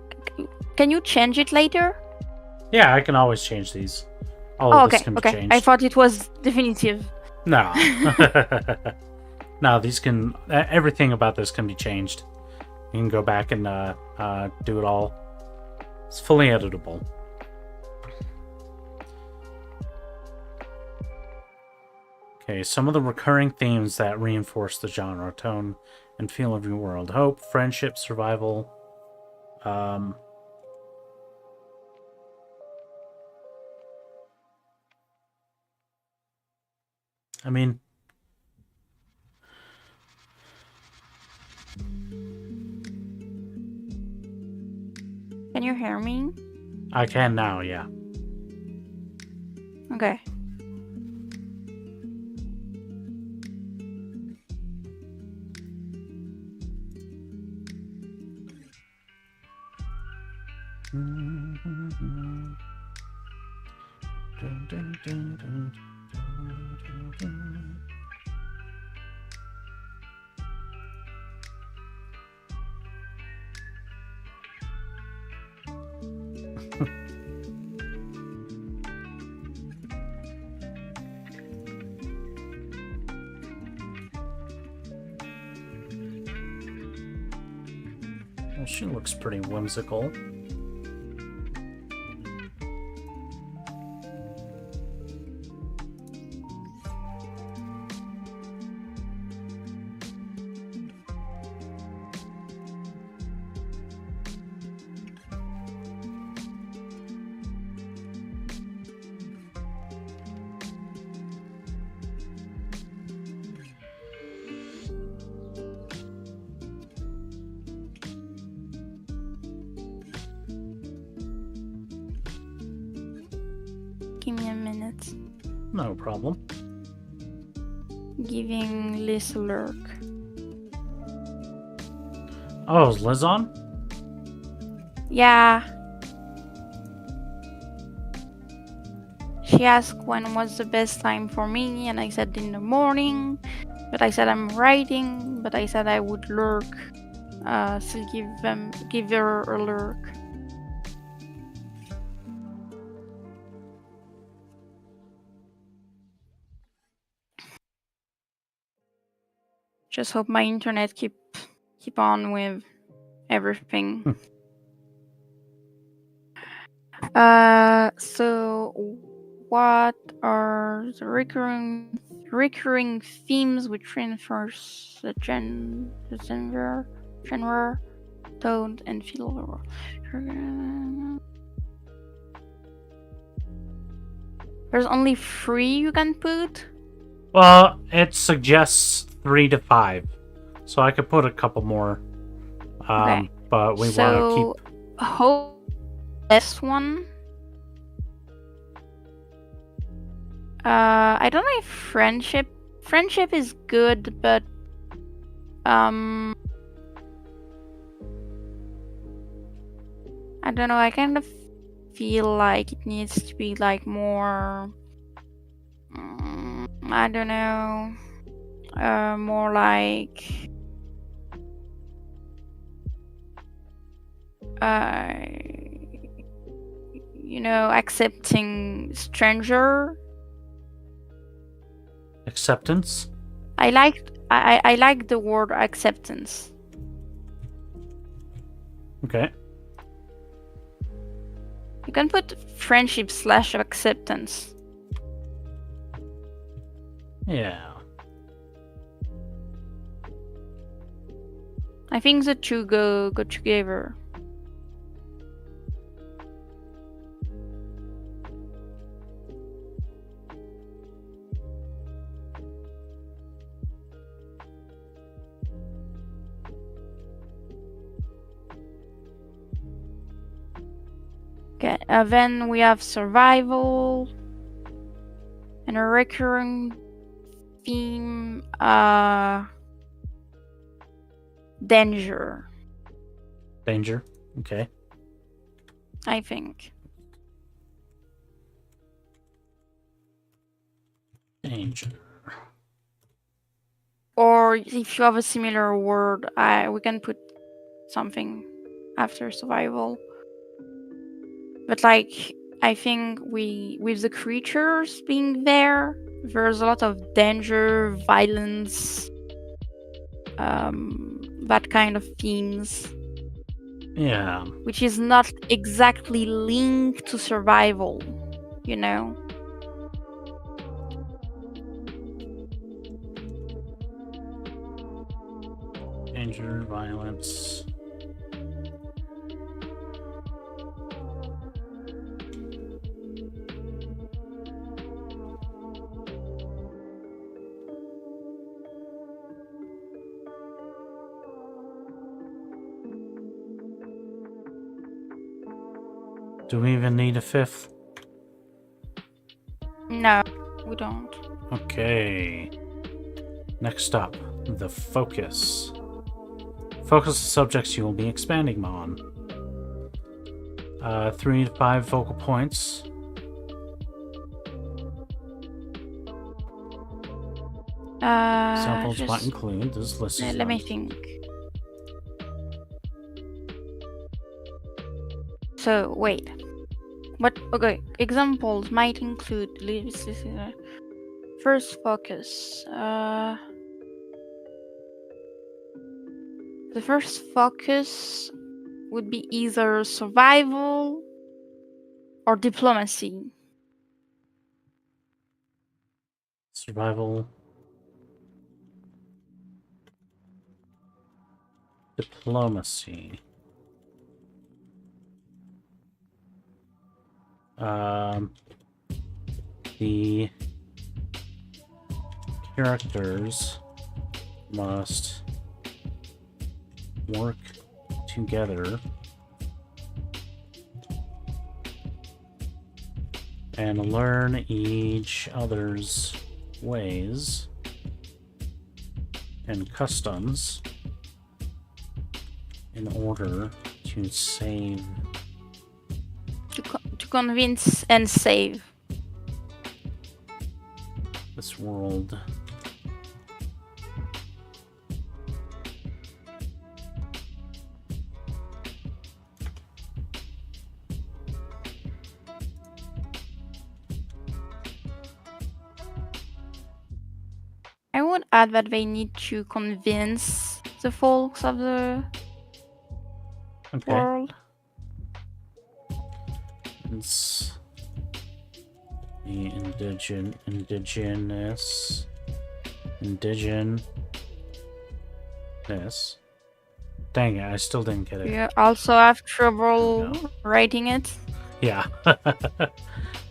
can you change it later? Yeah, I can always change these. All Oh, of this okay, can be okay. changed. I thought it was definitive. No. No, these can... everything about this can be changed. You can go back and do it all. It's fully editable. Okay, some of the recurring themes that reinforce the genre, tone, and feel of your world. Hope, friendship, survival. I mean... Can you hear me? I can now, yeah. Okay. Well, she looks pretty whimsical. Give me a minute. No problem. Giving Liz a lurk. Oh, is Liz on? Yeah. She asked when was the best time for me, and I said in the morning. But I said I'm writing, but I said I would lurk. Still give her a lurk. Just hope my internet keep on with everything. So what are the recurring themes which reinforce the genre, tone, and feel? There's only 3 you can put. Well, it suggests 3 to 5, so I could put a couple more. Okay. But we want to keep. Hope this one. I don't know if friendship is good, but I don't know. I kind of feel like it needs to be like more. I don't know. More like. Accepting stranger. Acceptance? I like the word acceptance. Okay. You can put friendship / acceptance. Yeah. I think the two go together. Okay, then we have survival and a recurring theme, danger, Danger. Okay. I think. Danger. Or if you have a similar word, we can put something after survival. But like, I think with the creatures being there, there's a lot of danger, violence, that kind of themes, Yeah. which is not exactly linked to survival, you know? Danger, violence. Do we even need a fifth? No, we don't. Okay. Next up, the focus. Focus the subjects you will be expanding on. 3 to 5 focal points. Samples might Just, include this list. let me think. So, wait. What? Okay, examples might include first focus. The first focus would be either survival or diplomacy. Survival. Diplomacy. The characters must work together and learn each other's ways and customs in order to save, To convince and save. this world. I would add that they need to convince the folks of the Okay. world. It's the indigenous. Dang it, I still didn't get it. You also have trouble No. writing it. Yeah.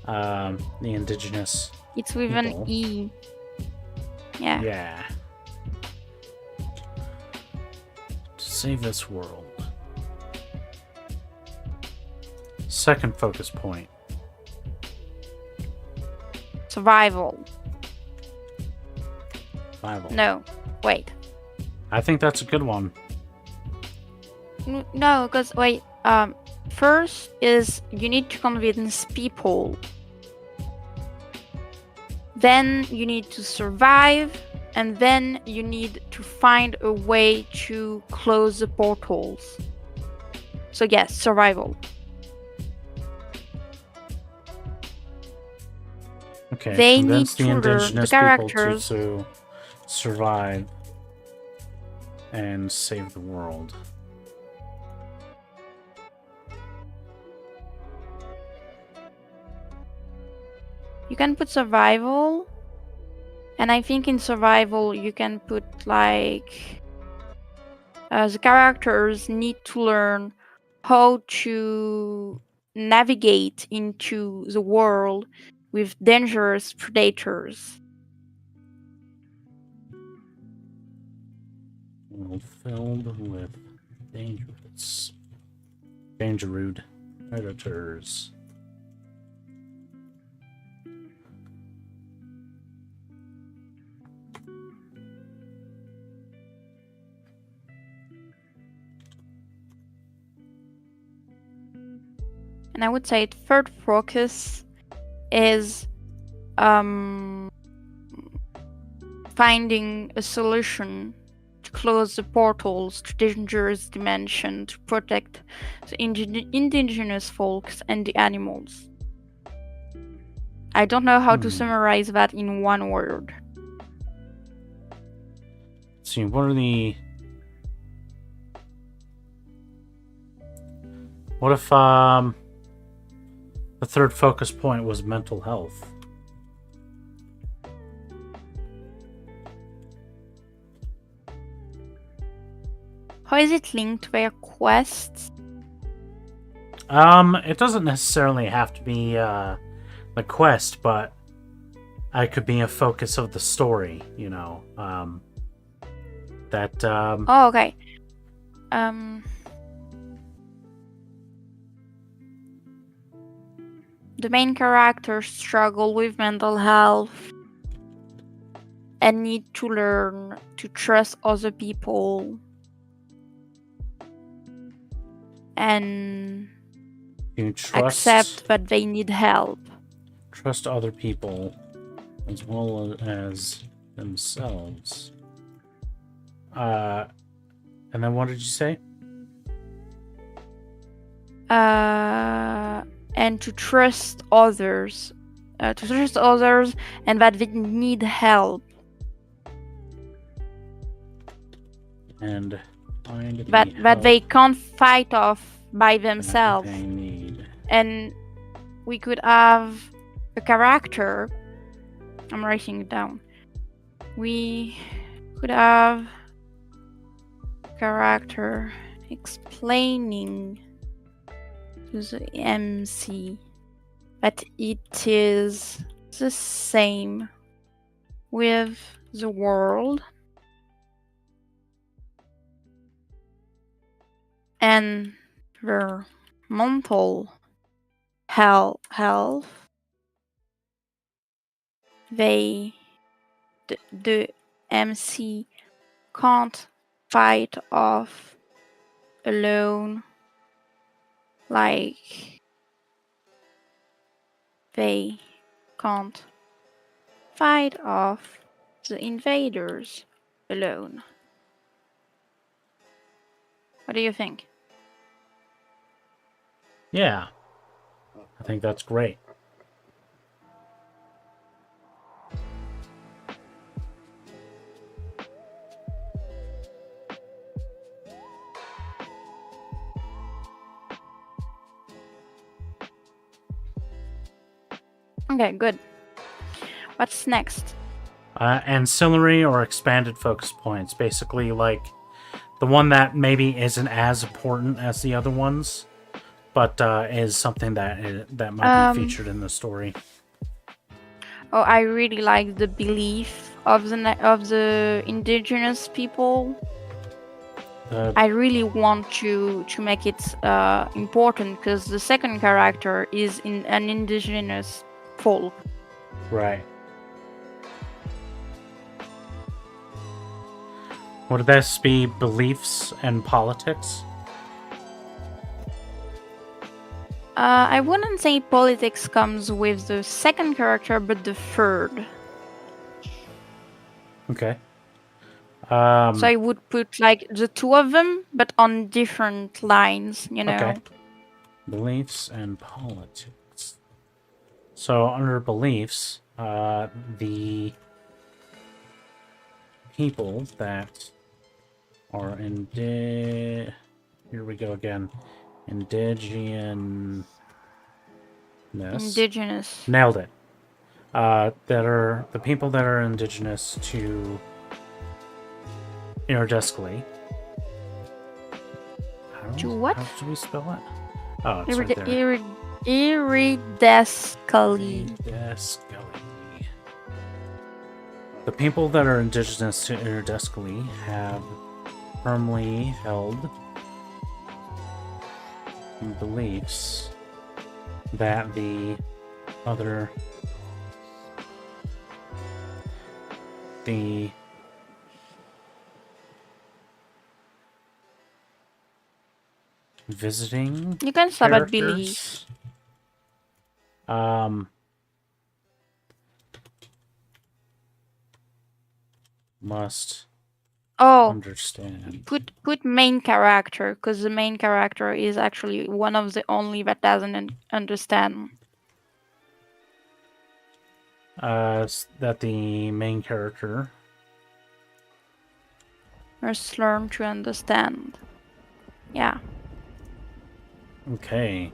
The indigenous. It's with People. an E. Yeah. Yeah. To save this world. Second focus point. Survival. Survival. No. Wait. I think that's a good one. No, because wait. First is you need to convince people. Then you need to survive, and then you need to find a way to close the portals. So yes, survival. Okay. They Convince need the to learn the indigenous characters. people to survive and save the world. You can put survival, and I think in survival you can put like the characters need to learn how to navigate into the world with dangerous predators. World filled with dangerude. Predators. And I would say third focus is finding a solution to close the portals to dangerous dimension to protect the indigenous folks and the animals. I don't know how to summarize that in one word. Let's see, what are the... What if, the third focus point was mental health? How is it linked to their quests? It doesn't necessarily have to be, the quest, but it could be a focus of the story, you know, Oh, okay. The main characters struggle with mental health and need to learn to trust other people and you trust, accept that they need help. Trust other people as well as themselves. And then what did you say? And to trust others. And that they need help. And find that they can't fight off by themselves. They need. And we could have a character. I'm writing it down. We could have a character explaining to the MC that it is the same with the world and their mental health. The MC can't fight off alone, like they can't fight off the invaders alone. What do you think? Yeah, I think that's great. Okay, good. What's next? Ancillary or expanded focus points. Basically, like the one that maybe isn't as important as the other ones, but is something that might be featured in the story. Oh, I really like the belief of the indigenous people. I really want to make it important because the second character is an indigenous folk. Right. Would this be beliefs and politics? I wouldn't say politics comes with the second character, but the third. Okay. So I would put like the two of them, but on different lines, you know. Okay. Beliefs and politics. So under beliefs, the people that are here we go again. Indigenous. Nailed it. That are the people that are indigenous to Iridescally. To what? How do we spell it? Oh, it's right there. Iridescally. The people that are indigenous to Iridescally have firmly held beliefs that the other... the... visiting You can stop at believe. characters, must understand. Put main character, because the main character is actually one of the only that doesn't understand. That the main character must learn to understand. Yeah. Okay.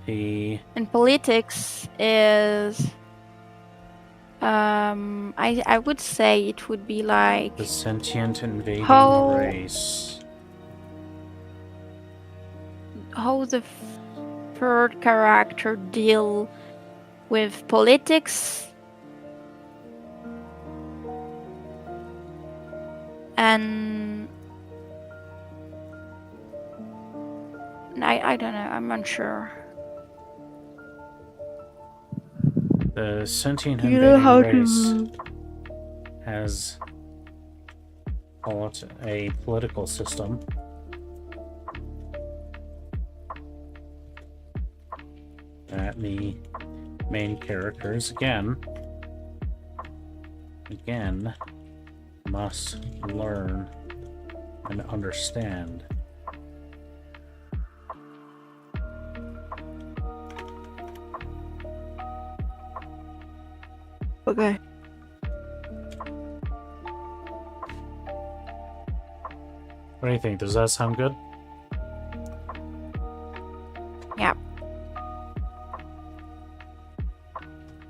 And politics is I would say it would be like the sentient invading race. How the third character deal with politics and I don't know, I'm unsure. The sentient invading race has a political system that the main characters again must learn and understand. Okay. What do you think? Does that sound good? Yeah.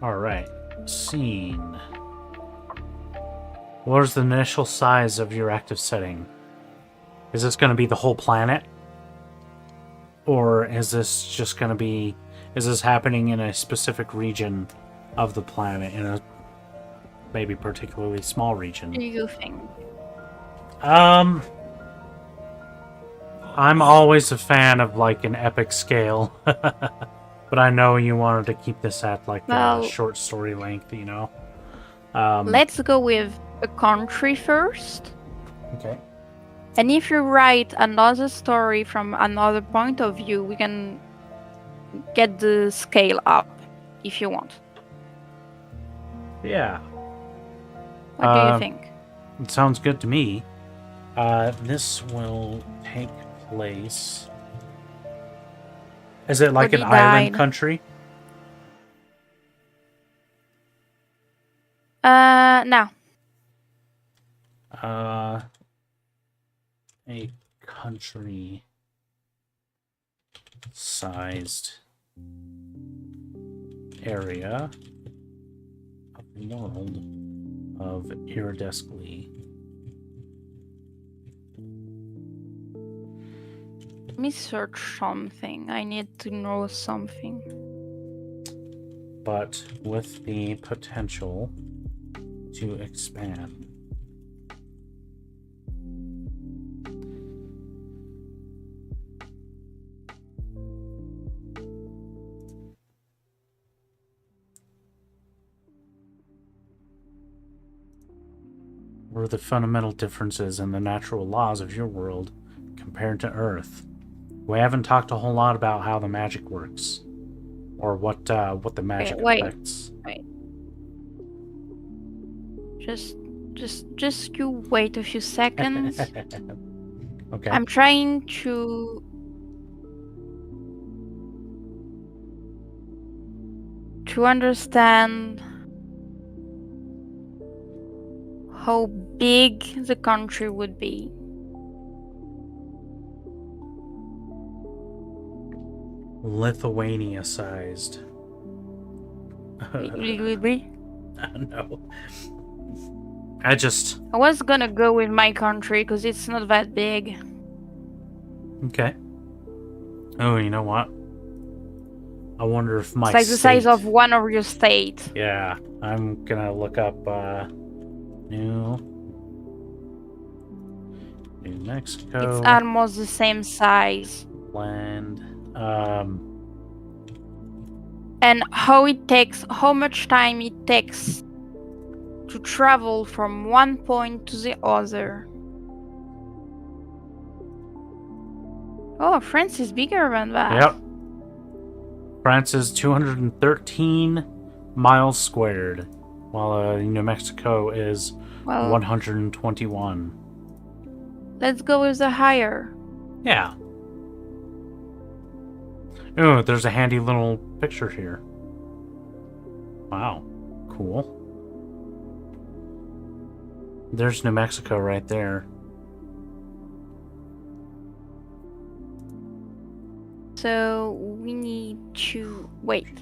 All right. Scene. What is the initial size of your active setting? Is this going to be the whole planet? Or is this just going to be... is this happening in a specific region of the planet, in a maybe particularly small region? What do you think? I'm always a fan of like an epic scale, but I know you wanted to keep this at like a short story length, you know. Let's go with a country first. Okay. And if you write another story from another point of view, we can get the scale up if you want. Yeah. What do you think? It sounds good to me. This will take place... Is it like an island country? No. A country sized area of the world of Iridescally. Let me search something. I need to know something. But with the potential to expand. What are the fundamental differences in the natural laws of your world compared to Earth? We haven't talked a whole lot about how the magic works, or what the magic affects. Wait. Just you wait a few seconds. Okay. I'm trying to understand how big the country would be. Lithuania-sized. It will be? No. I was gonna go with my country because it's not that big. Okay. Oh, you know what? I wonder if my It's like the size of one of your states. Yeah, I'm gonna look up new New Mexico. It's almost the same size. Land. And how much time it takes to travel from one point to the other. Oh, France is bigger than that. Yep. France is 213 miles squared, while New Mexico is Well, 121. let's go with the higher. Yeah. Oh, there's a handy little picture here. Wow. Cool. There's New Mexico right there. So we need to wait.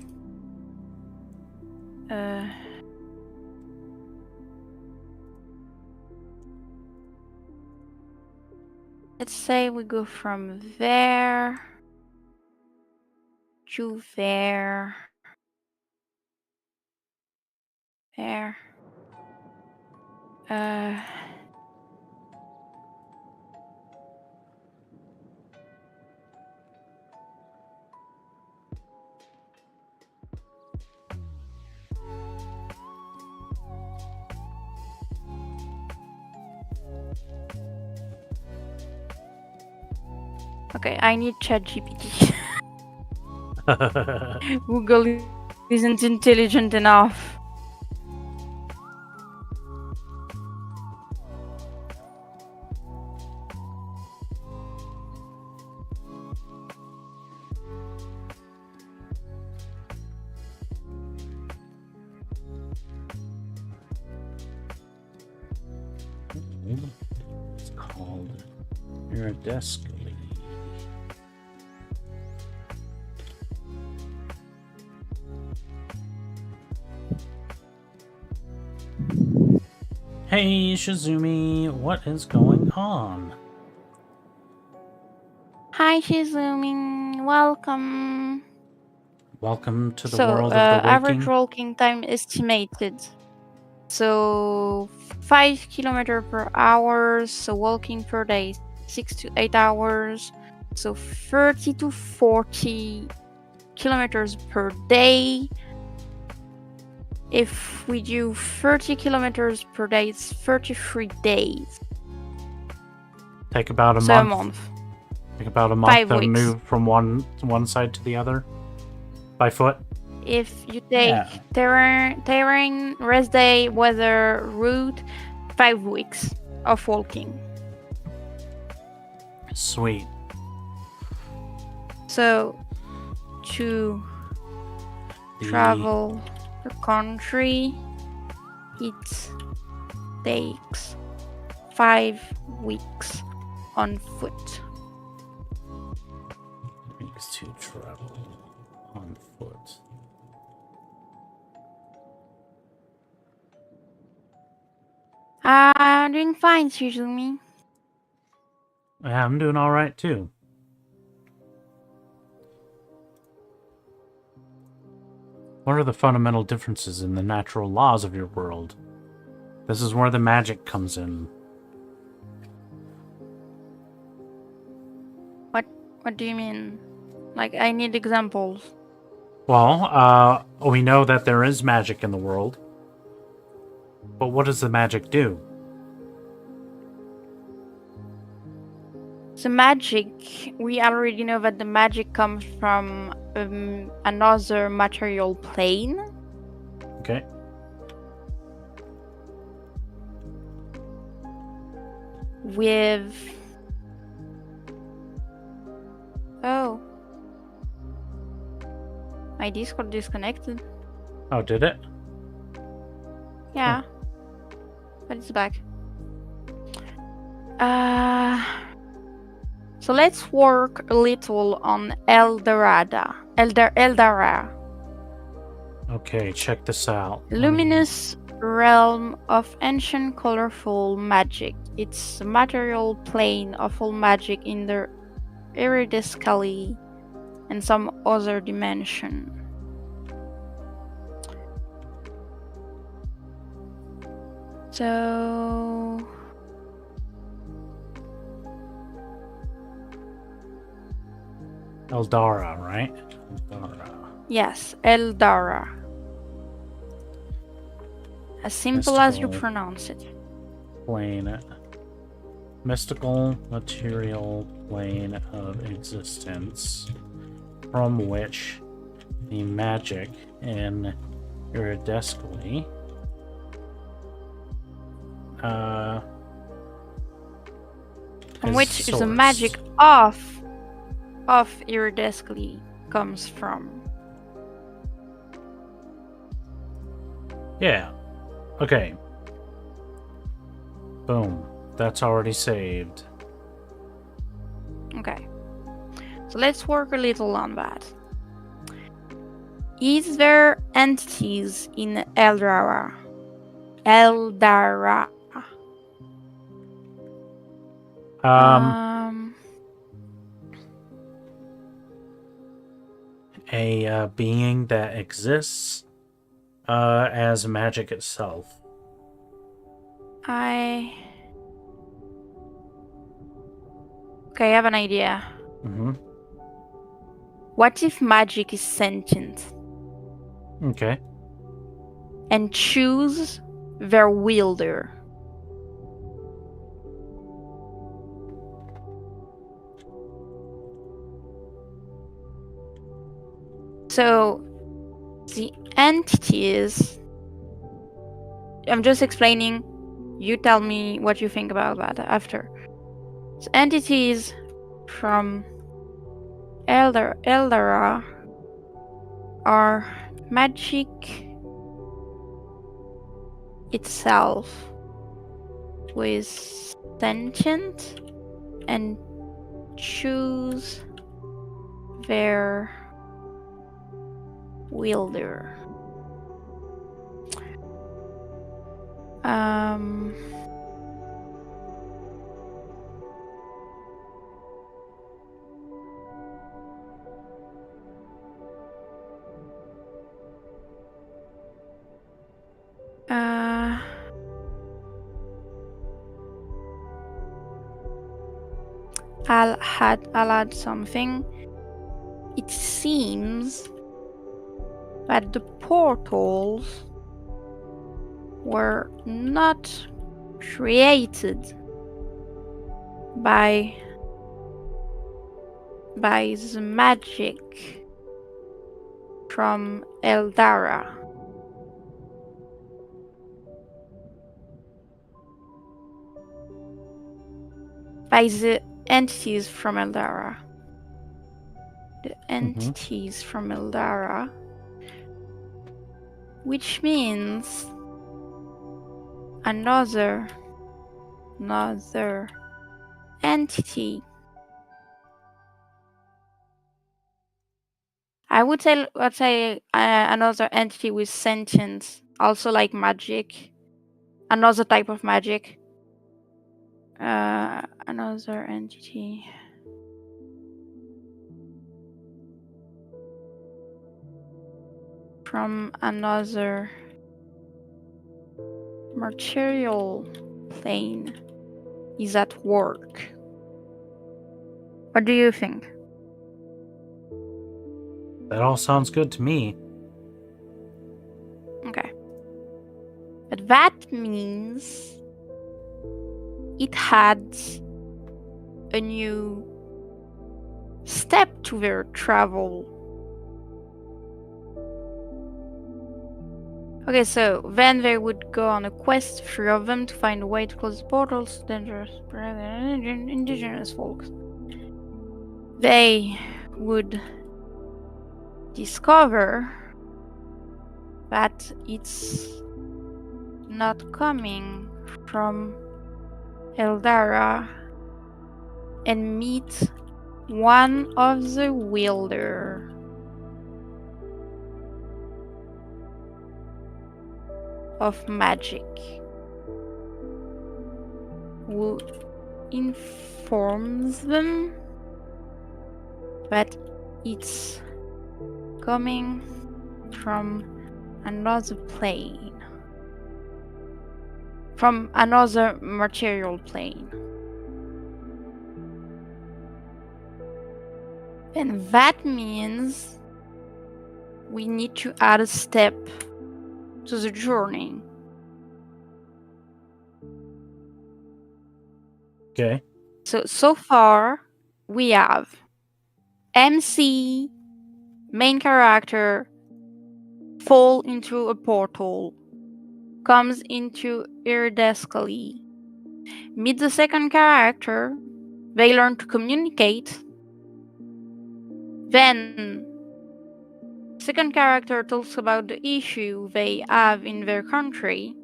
Let's say we go from there to there. There. Okay, I need ChatGPT. Google isn't intelligent enough. It's called You're a Desk Lady. Hey Shizumi, what is going on? Hi, Shizumi. Welcome. Welcome to the world of the average waking. walking time estimated. So 5 kilometers per hour. So walking per day 6 to 8 hours. So 30 to 40 kilometers per day. If we do 30 kilometers per day, it's 33 days. Take about a So a month. month. Take about a month 5 to weeks. move from one side to the other by foot. If you take Yeah. terrain, rest day, weather, route, 5 weeks of walking. Sweet. So to travel the country, it takes 5 weeks on foot. Weeks to travel on foot. I'm doing fine, Shizumi. Yeah, I'm doing all right too. What are the fundamental differences in the natural laws of your world? This is where the magic comes in. What do you mean? Like, I need examples. Well, we know that there is magic in the world. But what does the magic do? The magic, we already know that the magic comes from another material plane. Okay. With... Oh. My Discord disconnected. Oh, did it? Yeah. But it's back. So let's work a little on Eldorada. Okay, check this out. Luminous realm of ancient colorful magic. It's the material plane of all magic in the iridescally and some other dimension. So Eldara, right? Eldara. Yes, Eldara. As simple as you Mystical pronounce it. plane. Mystical material plane of existence from which the magic in iridescently From which is the magic of iridescently comes from. Yeah. Okay. Boom. That's already saved. Okay. So let's work a little on that. Is there entities in Eldara? Eldara. A being that exists as magic itself. Okay, I have an idea. Mm-hmm. What if magic is sentient Okay. and choose their wielder? So the entities, I'm just explaining, you tell me what you think about that after. So entities from Eldara are magic itself with sentient and choose their wielder. I'll add something. It seems that the portals were not created by the magic from Eldara. By the entities from Eldara. The entities from Eldara. Which means another entity. I would say, let's say, another entity with sentience, also like magic, another type of magic. Another entity. From another material plane is at work. What do you think? That all sounds good to me. Okay. But that means it adds a new step to their travel. Okay, so then they would go on a quest, 3 of them, to find a way to close the portals to dangerous indigenous folks. They would discover that it's not coming from Eldara and meet one of the wielder of magic who informs them that it's coming from another plane, from another material plane. And that means we need to add a step to the journey. Okay. So far, we have MC, main character, fall into a portal, comes into Iridescally, meet the second character, they learn to communicate, then second character talks about the issue they have in their country,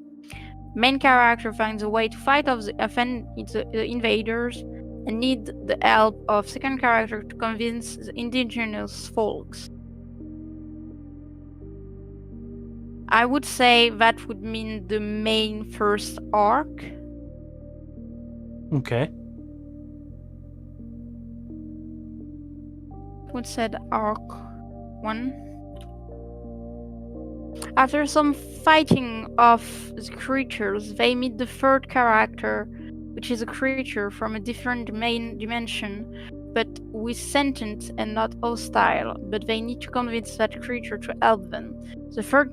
main character finds a way to fight off the invaders and need the help of second character to convince the indigenous folks. I would say that would mean the main first arc. Okay. Would said arc 1. After some fighting of the creatures, they meet the third character, which is a creature from a different dimension, but with sentient and not hostile, but they need to convince that creature to help them. The third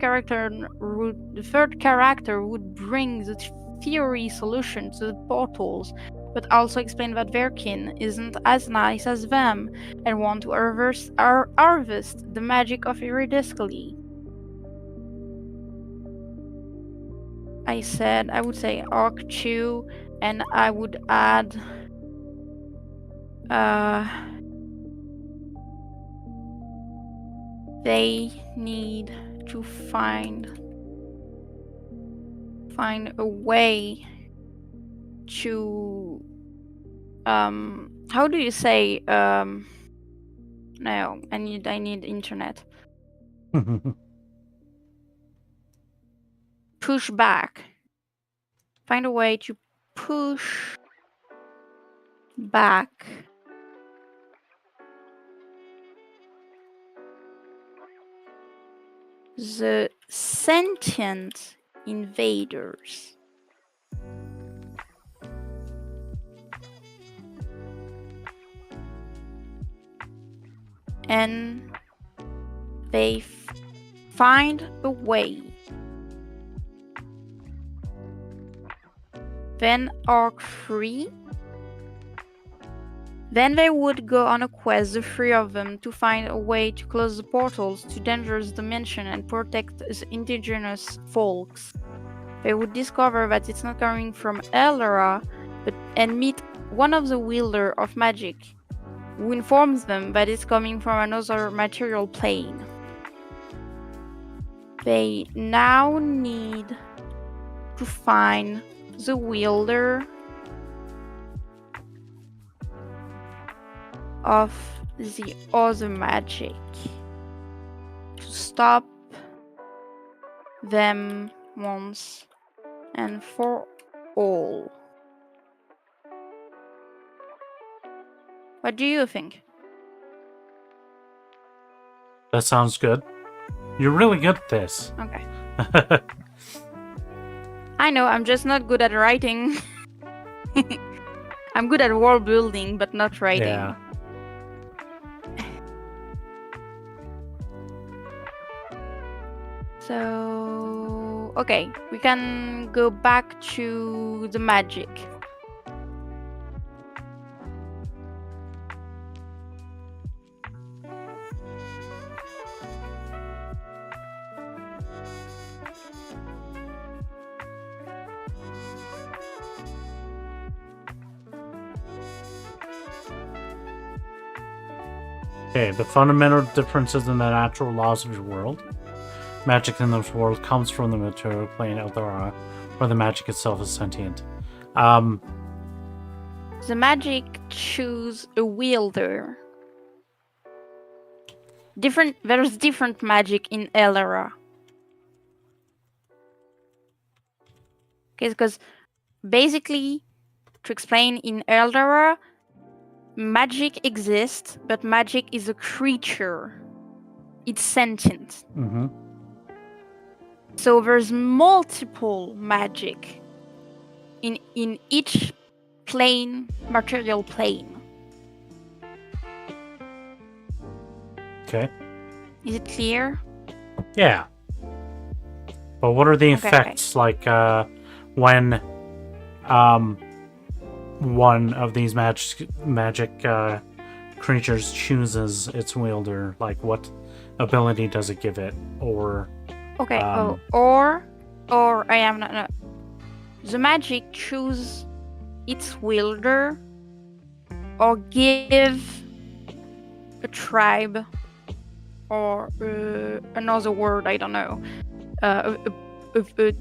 character would bring the theory solution to the portals, but also explain that their kin isn't as nice as them and want to harvest the magic of Iridescally. I would say arc 2, and I would add they need to find a way to how do you say no, I need internet. Push back. Find a way to push back the sentient invaders. And they find a way. Then arc 3. Then they would go on a quest, the three of them, to find a way to close the portals to dangerous dimension and protect the indigenous folks. They would discover that it's not coming from Eldera, and meet one of the wielder of magic, who informs them that it's coming from another material plane. They now need to find the wielder of the other magic to stop them once and for all. What do you think? That sounds good. You're really good at this. Okay. I know, I'm just not good at writing. I'm good at world building, but not writing. Yeah. So, okay, we can go back to the magic. Okay, the fundamental differences in the natural laws of your world. Magic in this world comes from the material plane Eldera, where the magic itself is sentient. The magic choose a wielder. There's different magic in Eldera. Okay, because basically, to explain, in Eldera, magic exists, but magic is a creature. It's sentient. Mm-hmm. So there's multiple magic in each plane, material plane. Okay. Is it clear? Yeah. But what are the Okay. effects like when one of these magic creatures chooses its wielder? Like, what ability does it give it? Or Okay. Um, or I am not. No. The magic choose its wielder, or give a tribe, or another word, I don't know, a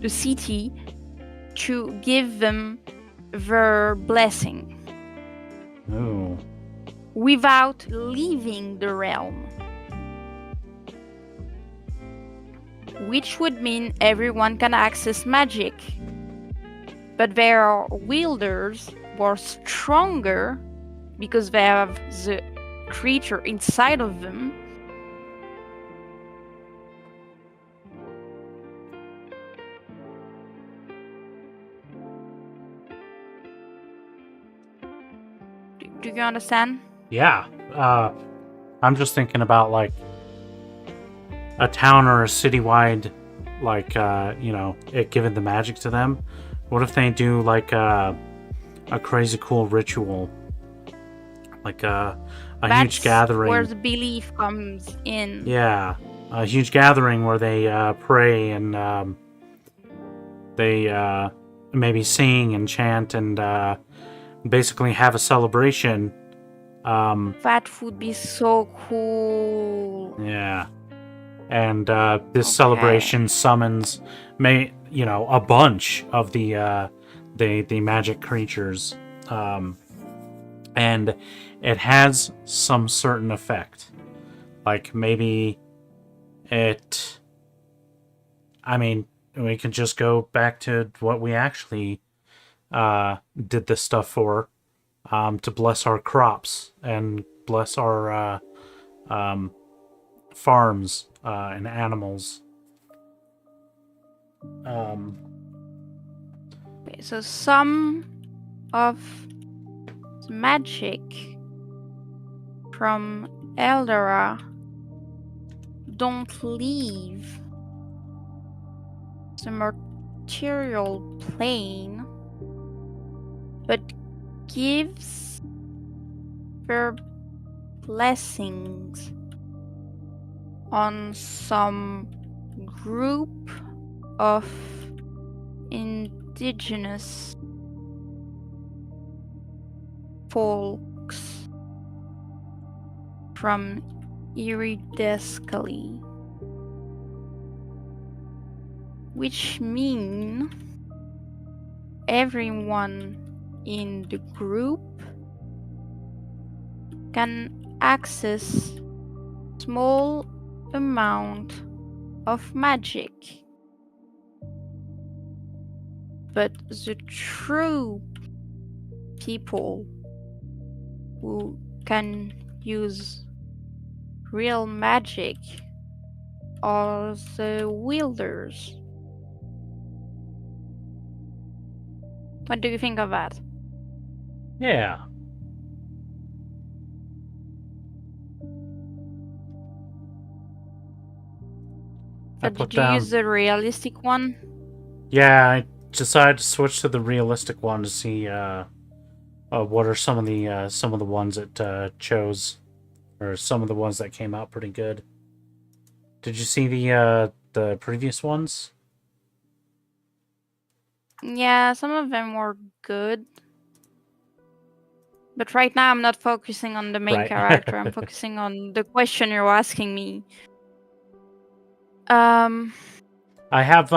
city, to give them their blessing ooh, without leaving the realm. Which would mean everyone can access magic. But their wielders were stronger because they have the creature inside of them. Do you understand? yeah. I'm just thinking about like a town or a citywide, like it giving the magic to them. What if they do like a crazy cool ritual, like a That's huge gathering? where the belief comes in. Yeah, a huge gathering where they pray and they maybe sing and chant and basically have a celebration. That would be so cool. Yeah, and this Okay. celebration summons a bunch of the magic creatures, and it has some certain effect. Like maybe it. I mean, we can just go back to what we actually did this stuff for, to bless our crops and bless our farms and animals. Okay, so some of the magic from Eldera don't leave the material plane, but gives their blessings on some group of indigenous folks from Iridescally, which mean everyone in the group can access small amount of magic, but the true people who can use real magic are the wielders. What do you think of that? Yeah. So did you use the realistic one? Yeah, I decided to switch to the realistic one to see what are some of the ones it chose, or some of the ones that came out pretty good. Did you see the previous ones? Yeah, some of them were good. But right now I'm not focusing on the main character. I'm focusing on the question you're asking me. I have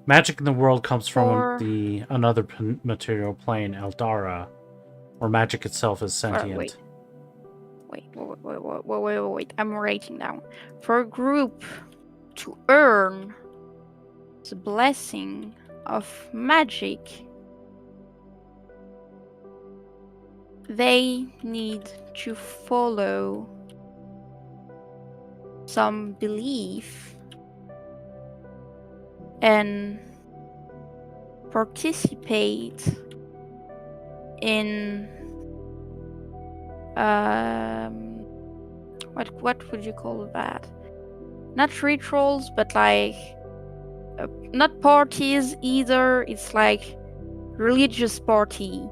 magic in the world comes from another material plane, Eldara, where magic itself is sentient. Wait. I'm writing down. For a group to earn the blessing of magic, they need to follow some belief and participate in what would you call that? Not rituals, but like not parties either. It's like religious party.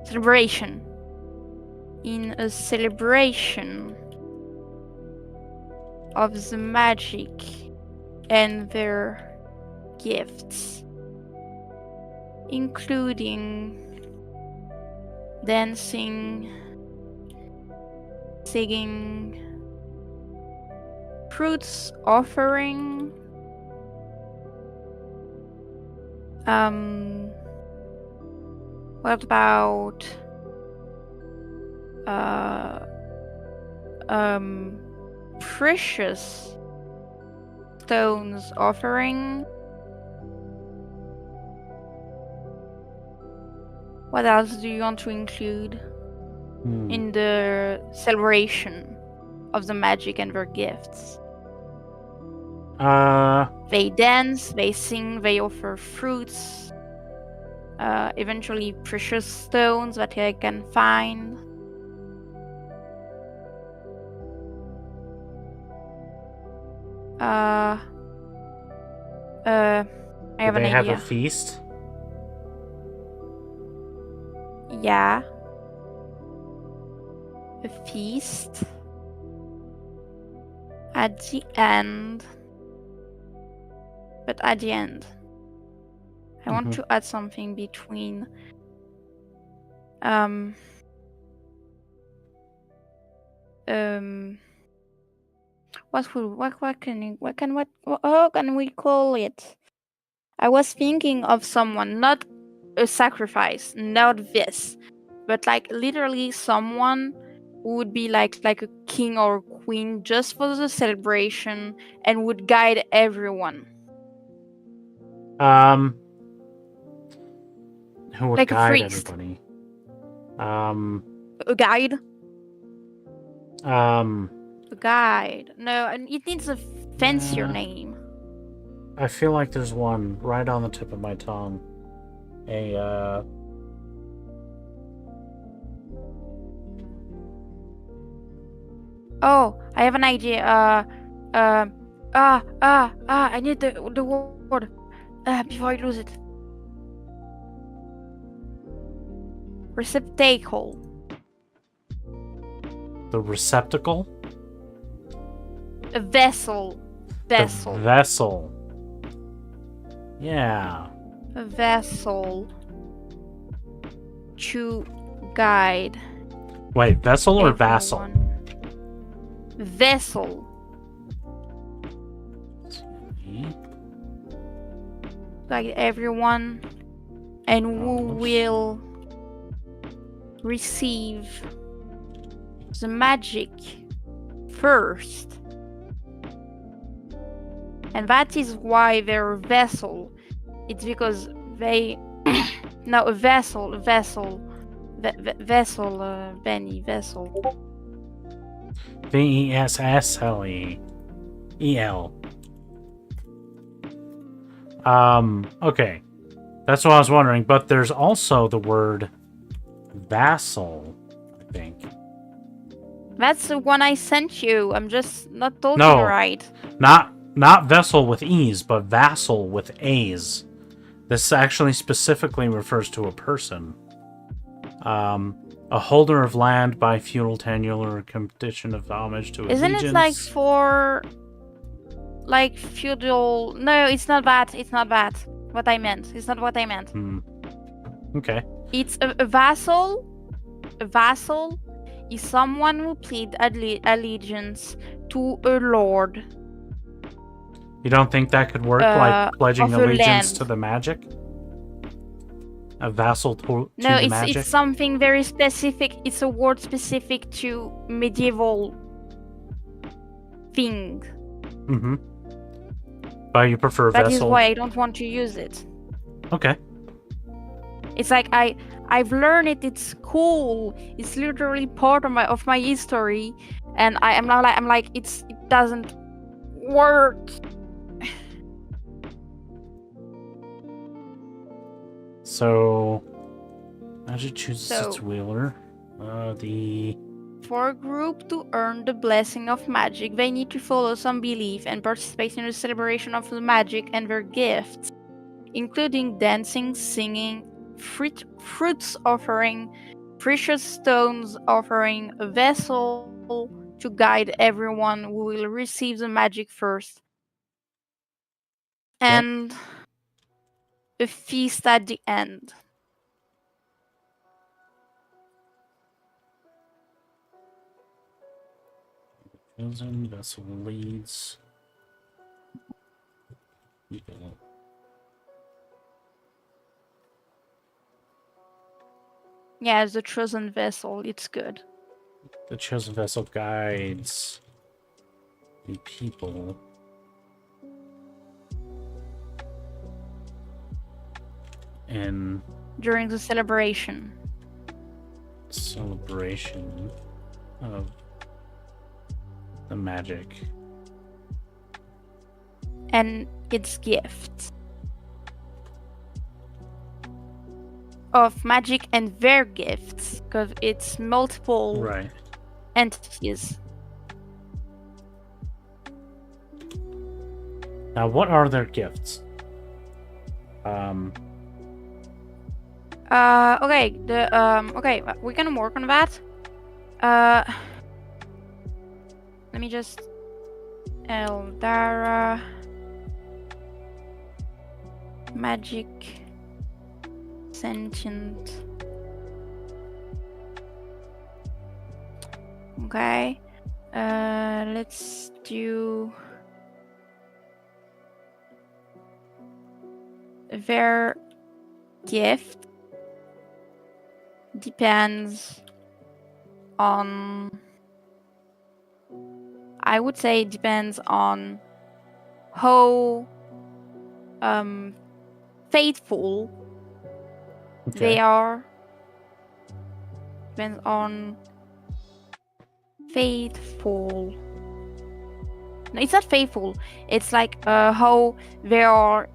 Celebration. In a celebration of the magic and their gifts, including dancing, singing, fruits offering, what about precious stones offering? What else do you want to include in the celebration of the magic and their gifts? They dance, they sing, they offer fruits, eventually precious stones that they can find. I have an idea. They have a feast? Yeah. A feast. At the end. But at the end. I want to add something between how can we call it? I was thinking of someone, not a sacrifice, not this, but like literally someone who would be like a king or queen just for the celebration and would guide everyone. Who would like a guide priest. everybody? A guide? A guide. No, and it needs a fancier name. I feel like there's one right on the tip of my tongue. Oh, I have an idea. I need the word before I lose it. Receptacle. The receptacle? A vessel. The vessel. Yeah. A vessel to guide. Wait, vessel or vassal? Vessel. Guide everyone, and who will receive the magic first. And that is why they're a vessel. It's because they... no, a vessel, Benny, vessel. V-E-S-S-L-E-E-L. Okay. That's what I was wondering, but there's also the word vassal, I think. That's the one I sent you. I'm just not talking right. Not vessel with E's, but vassal with A's. This actually specifically refers to a person. A holder of land by feudal tenure or condition of homage to allegiance. Isn't it like for... like feudal... No, it's not that. It's not that. What I meant. It's not what I meant. Okay. It's a vassal. A vassal is someone who plead allegiance to a lord. You don't think that could work, like pledging allegiance to the magic? A vassal to the magic? No, it's something very specific. It's a word specific to medieval thing. Mm-hmm. But you prefer vessel? That is why I don't want to use it. Okay. It's like I've learned it. It's cool. It's literally part of my history, and I'm like it doesn't work. So Magic chooses So- its wielder. For a group to earn the blessing of magic, they need to follow some belief and participate in the celebration of the magic and their gifts, including dancing, singing, fruits offering, precious stones offering, a vessel to guide everyone who will receive the magic first, and a feast at the end. chosen vessel leads people. Yeah, as the chosen vessel, it's good. The chosen vessel guides the people. In During the celebration. celebration of the magic. And its gifts. Of magic and their gifts, because it's multiple Right. entities. Now, what are their gifts? Okay, okay, we can work on that. Let me just Eldara magic sentient. Okay. Let's do their gift depends on, I would say it depends on how faithful they are. Depends on faithful. No, it's not faithful. It's like how they are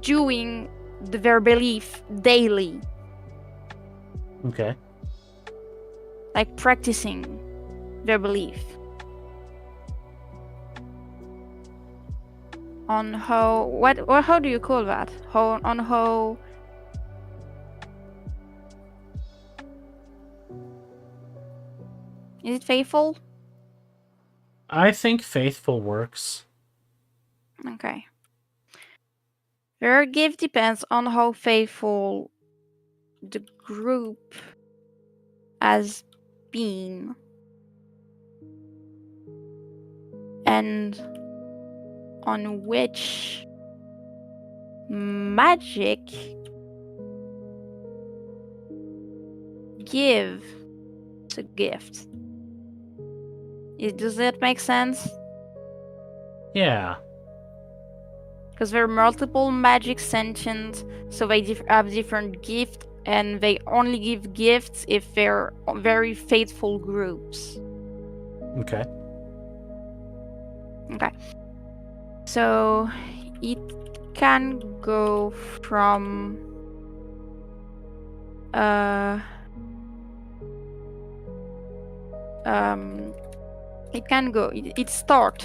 doing their belief daily. Okay. Like practicing their belief. On how how do you call that? How is it faithful? I think faithful works. Okay. Their gift depends on how faithful the group has been. And on which magic give the gift. Does that make sense? Yeah. Because there are multiple magic sentients, so they have different gifts, and they only give gifts if they're very faithful groups. Okay. Okay. So it can go from it start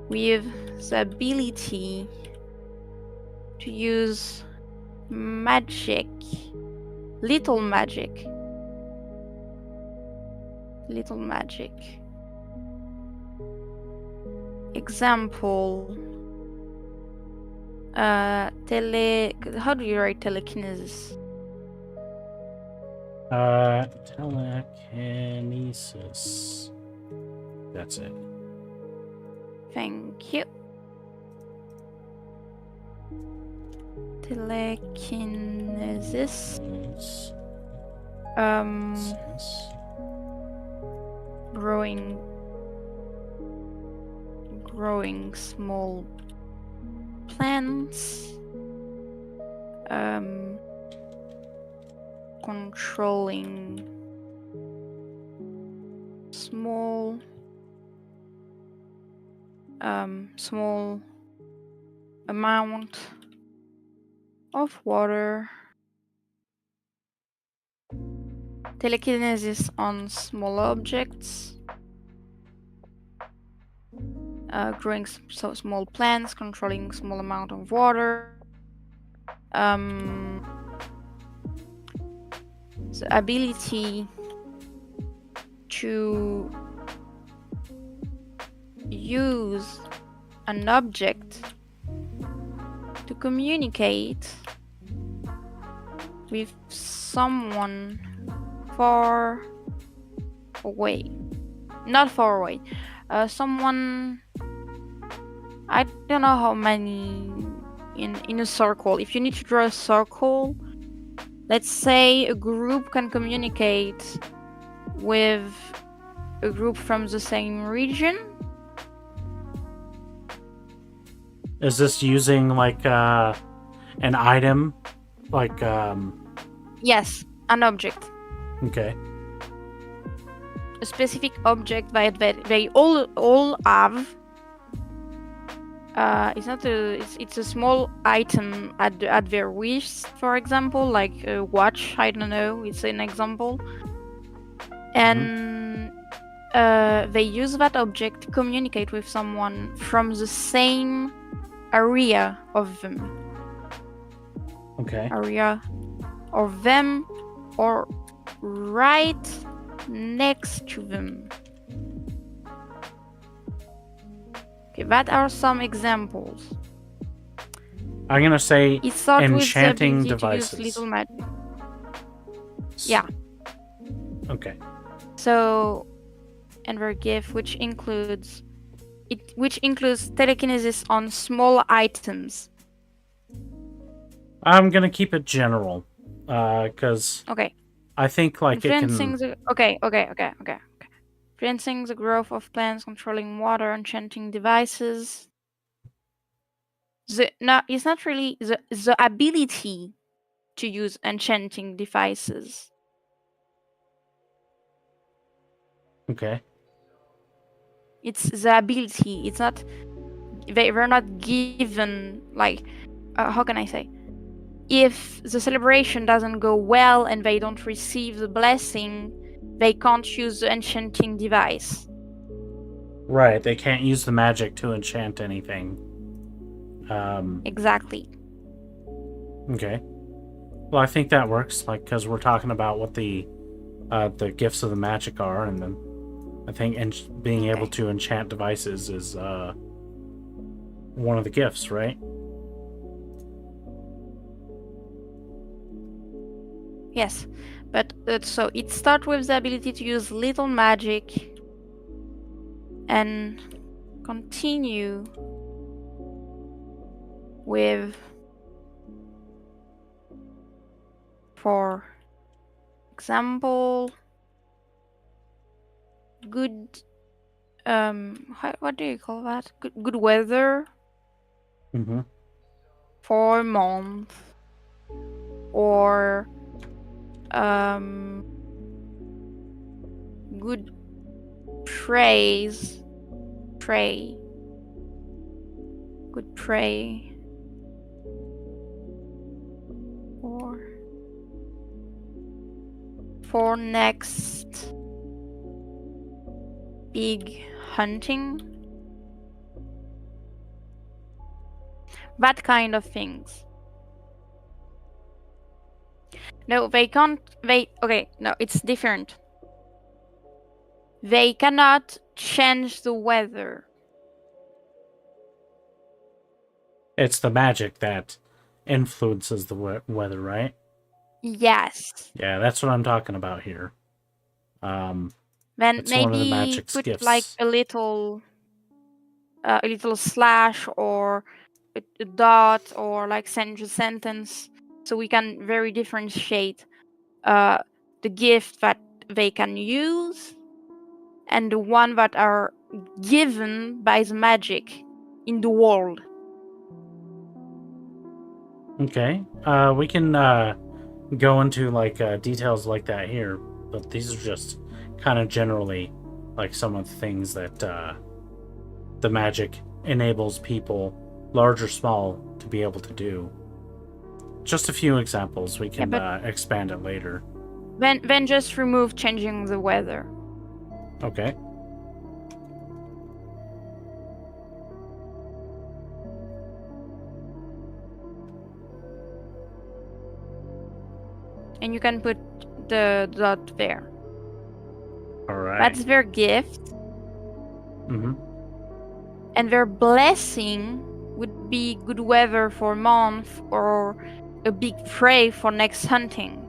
with the ability to use magic, little magic. Example, how do you write telekinesis? Telekinesis. That's it. Thank you. Telekinesis. Yes. Growing small plants. Controlling small amount of water. Telekinesis on small objects. Growing so small plants, controlling small amount of water. The ability to use an object to communicate with someone far away. Not far away. Someone, I don't know how many in a circle. If you need to draw a circle, let's say a group can communicate with a group from the same region. Is this using like an item? Like Yes, an object. okay. A specific object that they all have. It's a small item at their wrist, for example, like a watch. I don't know. It's an example, and they use that object to communicate with someone from the same area of them. Okay. Area of them, or right next to them. Okay, that are some examples. I'm gonna say It starts with the enchanting ability to devices. use little magic. Yeah. Okay. So, and their gift, which includes telekinesis on small items. I'm gonna keep it general, because Okay. I think like it Influencing can. the okay. Influencing the growth of plants, controlling water, enchanting devices. It's not really the ability to use enchanting devices. Okay. It's the ability. It's not. They were not given like. How can I say? If the celebration doesn't go well and they don't receive the blessing, they can't use the enchanting device. Right. They can't use the magic to enchant anything. Exactly. Okay. Well, I think that works. Like, because we're talking about what the gifts of the magic are, and then I think being able to enchant devices is one of the gifts, right? Yes, but so it starts with the ability to use little magic and continue with, for example, good what do you call that? Good weather Mm-hmm. for a month, or good good pray for next big hunting, that kind of things. No, they can't. No, it's different. They cannot change the weather. It's the magic that influences the weather, right? Yes. Yeah, that's what I'm talking about here. Then it's one of the maybe magic's put gifts. like a little slash or a dot, or like send a sentence, so we can very differentiate the gift that they can use and the one that are given by the magic in the world. Okay. We can go into like details like that here, but these are just kind of generally like some of the things that the magic enables people, large or small, to be able to do. just a few examples. We can but- expand it later. Then just remove changing the weather. Okay. And you can put the dot there. All right. That's their gift. Mm-hmm. And their blessing would be good weather for a month or a big prey for next hunting.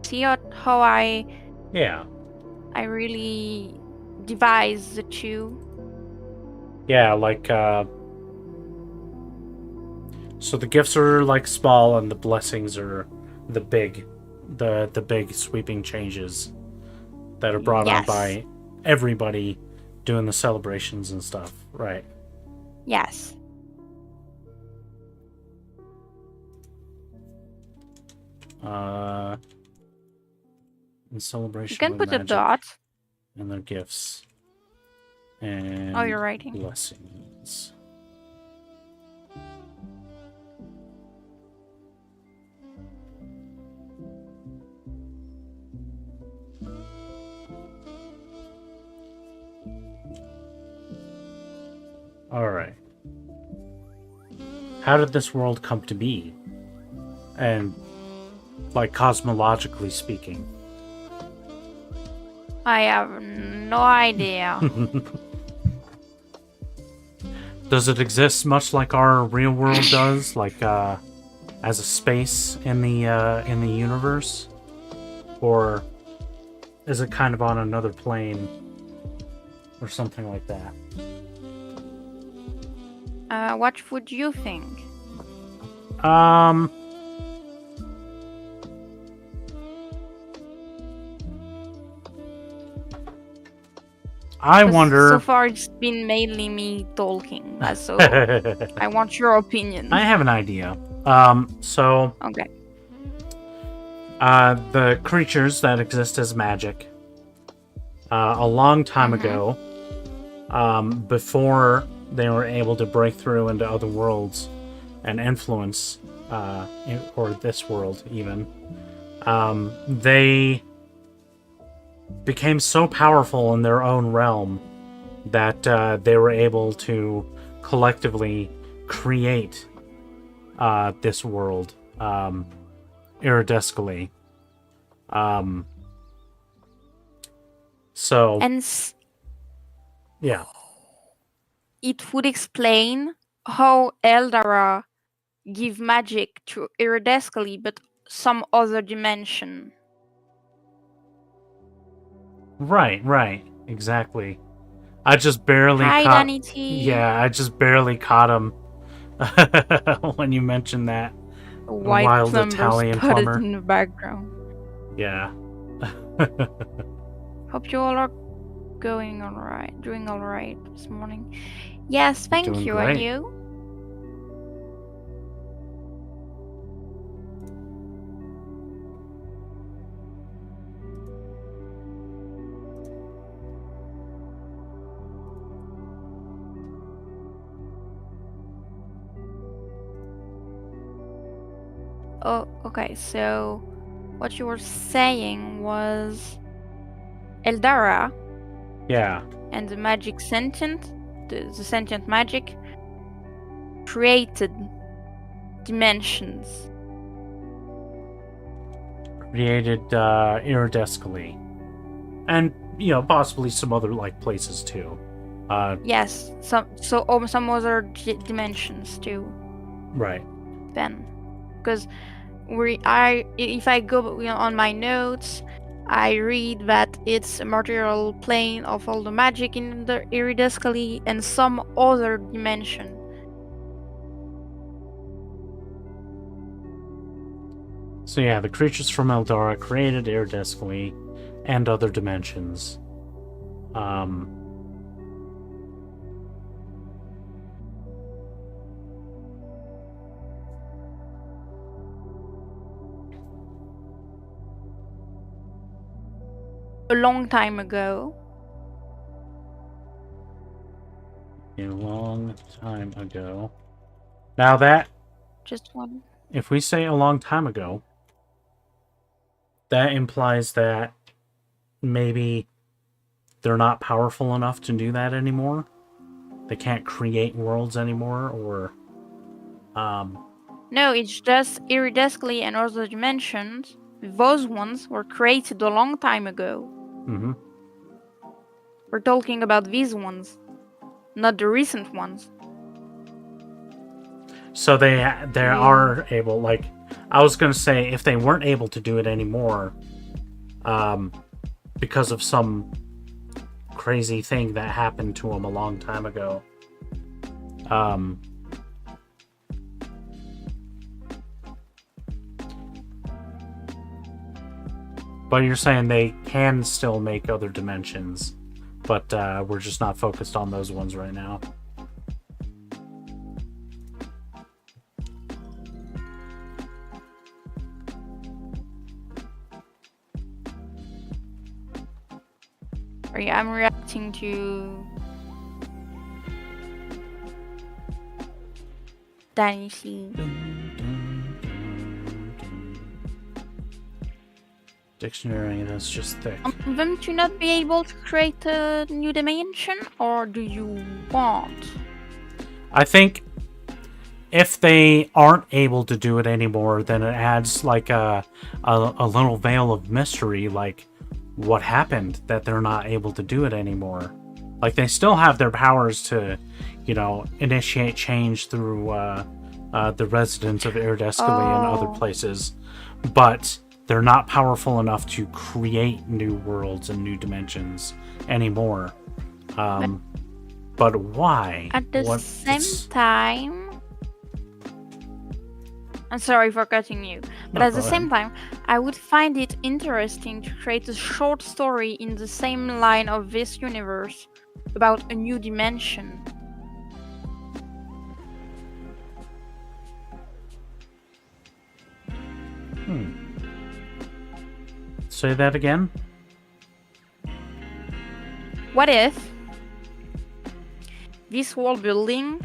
See how I really devise the two? Yeah, like, so the gifts are like small and the blessings are the big sweeping changes that are brought on Yes. by everybody doing the celebrations and stuff. Right. Yes. In celebration You can with put a magic dot. and their gifts. And Oh, you're writing. blessings. All right. How did this world come to be? And, like, cosmologically speaking. I have no idea. Does it exist much like our real world does, like as a space in the universe, or is it kind of on another plane, or something like that? What would you think? I wonder. So far, it's been mainly me talking, so I want your opinion. I have an idea. So Okay. the creatures that exist as magic, a long time ago, before they were able to break through into other worlds and influence, or this world even, they became so powerful in their own realm that they were able to collectively create this world iridescently. So And yeah, it would explain how Eldara give magic to iridescently, but some other dimension. right, exactly. I just barely Hi, caught. Danity. Yeah, I just barely caught him when you mentioned that. A white wild plumber Italian spotted plumber. in the background. Yeah. Hope you all are doing all right this morning. Yes, thank Doing you. great. And you? Oh, okay. So, what you were saying was Eldara Yeah. and the magic sentient, the sentient magic, created dimensions. Created iridescently. And, possibly some other like places too. Yes, some other dimensions too. Right. Then, because if I go on my notes, I read that it's a material plane of all the magic in the iridescently and some other dimension. So yeah, the creatures from Eldara created iridescently and other dimensions. A long time ago. a long time ago. Now that, Just one. if we say a long time ago, that implies that maybe they're not powerful enough to do that anymore. They can't create worlds anymore, or No, it's just iridescently and other dimensions. Those ones were created a long time ago. mhm. We're talking about these ones, not the recent ones. So they are able. Like, I was gonna say, if they weren't able to do it anymore, because of some crazy thing that happened to them a long time ago, but you're saying they can still make other dimensions, but we're just not focused on those ones right now. Sorry, I'm reacting to Danny C. Dictionary, that's just thick. Them to not be able to create a new dimension, or do you want? I think if they aren't able to do it anymore, then it adds like a little veil of mystery, like what happened that they're not able to do it anymore. Like, they still have their powers to, initiate change through the residents of Iridescally and other places, but they're not powerful enough to create new worlds and new dimensions anymore. But why? At the same time, I'm sorry for cutting you, but at the same time, I would find it interesting to create a short story in the same line of this universe about a new dimension. Say that again? What if this world building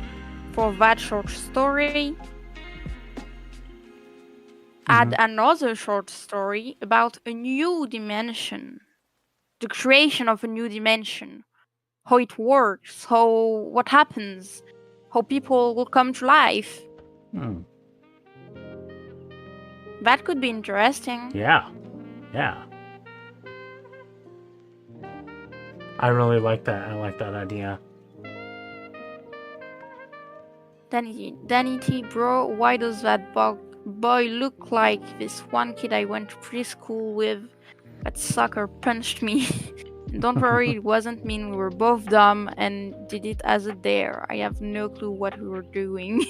for that short story add another short story about a new dimension, the creation of a new dimension, how it works, what happens, how people will come to life. That could be interesting. Yeah. I really like that. I like that idea. Danny T, bro, why does that boy look like this one kid I went to preschool with? That sucker punched me. Don't worry, it wasn't mean. We were both dumb and did it as a dare. I have no clue what we were doing.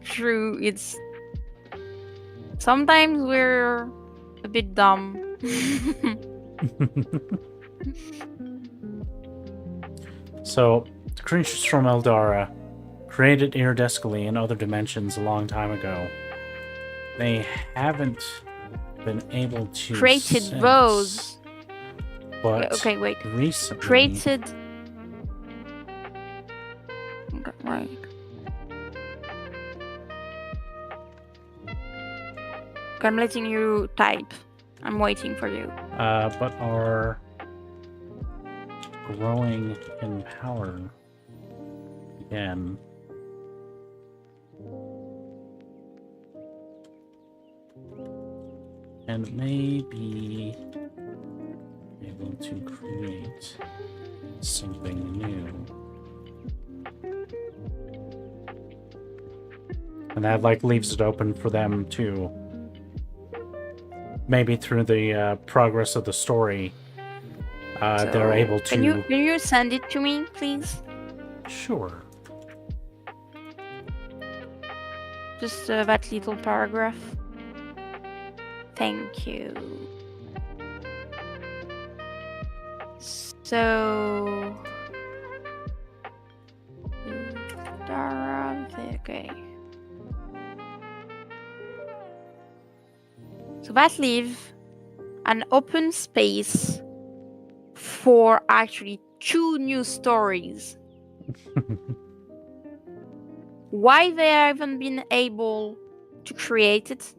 True, it's... Sometimes we're a bit dumb. So, the creatures from Eldara created Iridescally in other dimensions a long time ago. They haven't been able to created since, those. but Okay, wait. recently Created. Okay, right. Okay, I'm letting you type. I'm waiting for you. but are growing in power again. And may be able to create something new. And that like leaves it open for them to maybe through the progress of the story, they're able to. Can you send it to me, please? Sure. Just that little paragraph. Thank you. So, okay. So that leaves an open space for actually 2 new stories. Why they haven't been able to create it,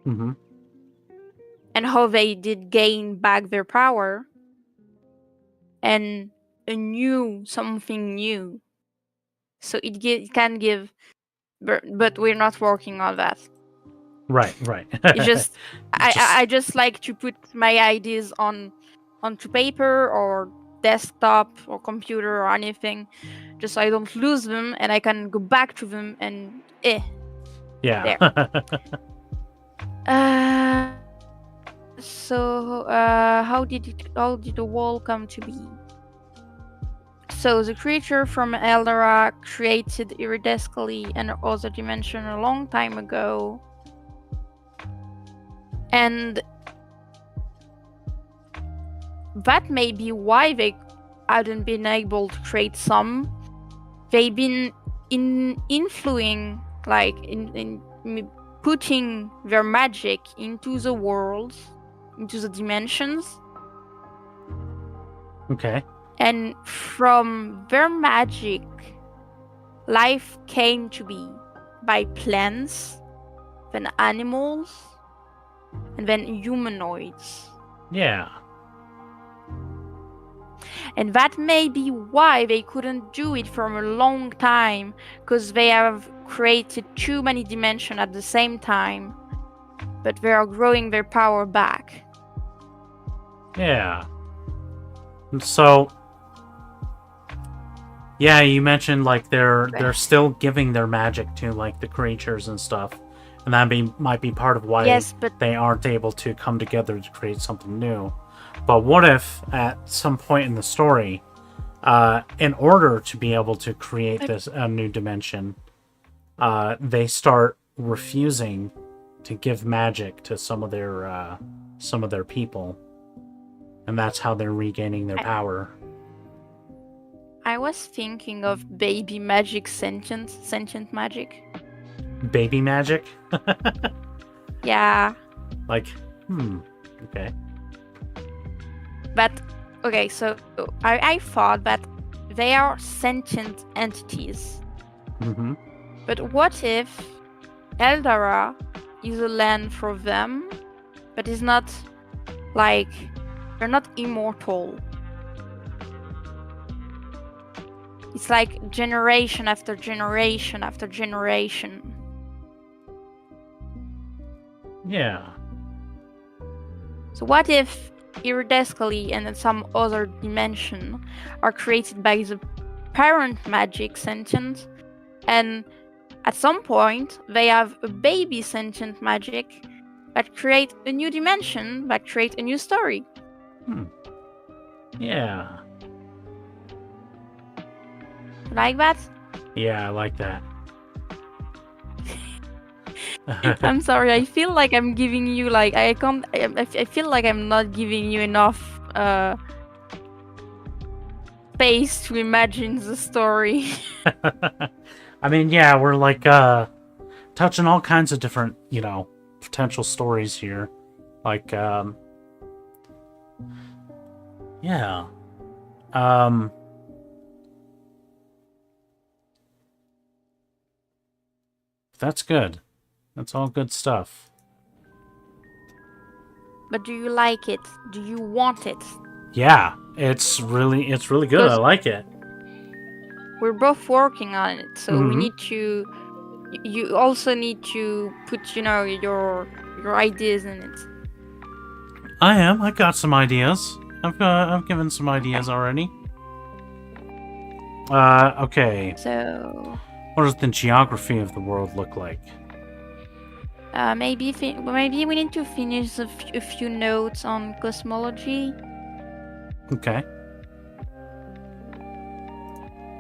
Mm-hmm. and how they did gain back their power, and something new. So it can give, but we're not working on that. Right. It's just I just like to put my ideas onto paper or desktop or computer or anything, just so I don't lose them and I can go back to them and yeah. So how did the wall come to be? So the creature from Eldera created iridescently an other dimension a long time ago, and that may be why they hadn't been able to create some. They've been influencing, like in putting their magic into the worlds, into the dimensions. Okay. And from their magic, life came to be by plants, then animals, and then humanoids. Yeah. And that may be why they couldn't do it for a long time, because they have created too many dimensions at the same time, but they are growing their power back. Yeah. So, yeah, you mentioned like they're still giving their magic to like the creatures and stuff, and that might be part of why Yes, but they aren't able to come together to create something new. But what if at some point in the story, in order to be able to create this new dimension, they start refusing to give magic to some of their people, and that's how they're regaining their power. I was thinking of baby magic, sentient magic. Baby magic? Yeah. Like, okay. But, okay, so I thought that they are sentient entities. Mm-hmm. But what if Eldera is a land for them, but is not, like, they're not immortal. It's like generation after generation after generation. Yeah. So what if iridescently and in some other dimension are created by the parent magic sentient, and at some point they have a baby sentient magic that create a new dimension, that create a new story. Yeah. Like that? Yeah, I like that. I'm sorry, I feel like I'm giving you like I feel like I'm not giving you enough space to imagine the story. I mean, yeah, we're like touching all kinds of different, potential stories here. Like yeah. That's good. That's all good stuff. But do you like it? Do you want it? Yeah, it's really good. I like it. We're both working on it, so we need to. You also need to put, your ideas in it. I got some ideas. I've given some ideas already. Okay. So. What does the geography of the world look like? Maybe we need to finish a few notes on cosmology. Okay.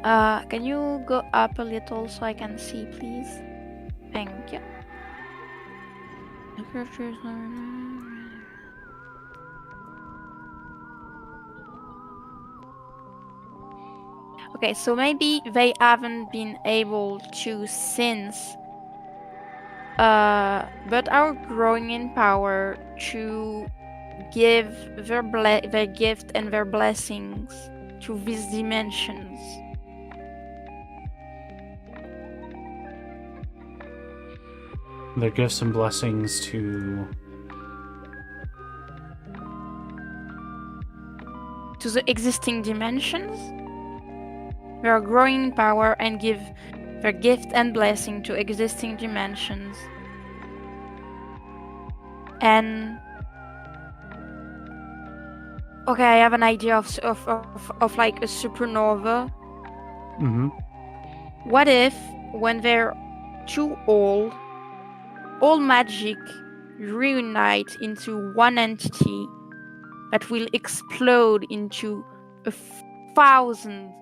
Can you go up a little so I can see, please? Thank you. Okay, so maybe they haven't been able to since, but are growing in power to give their gift and their blessings to these dimensions. Their gifts and blessings to the existing dimensions. They are growing in power and give their gift and blessing to existing dimensions. And okay, I have an idea of like a supernova. Mm-hmm. What if when they're too old, all magic reunite into one entity that will explode into 1,000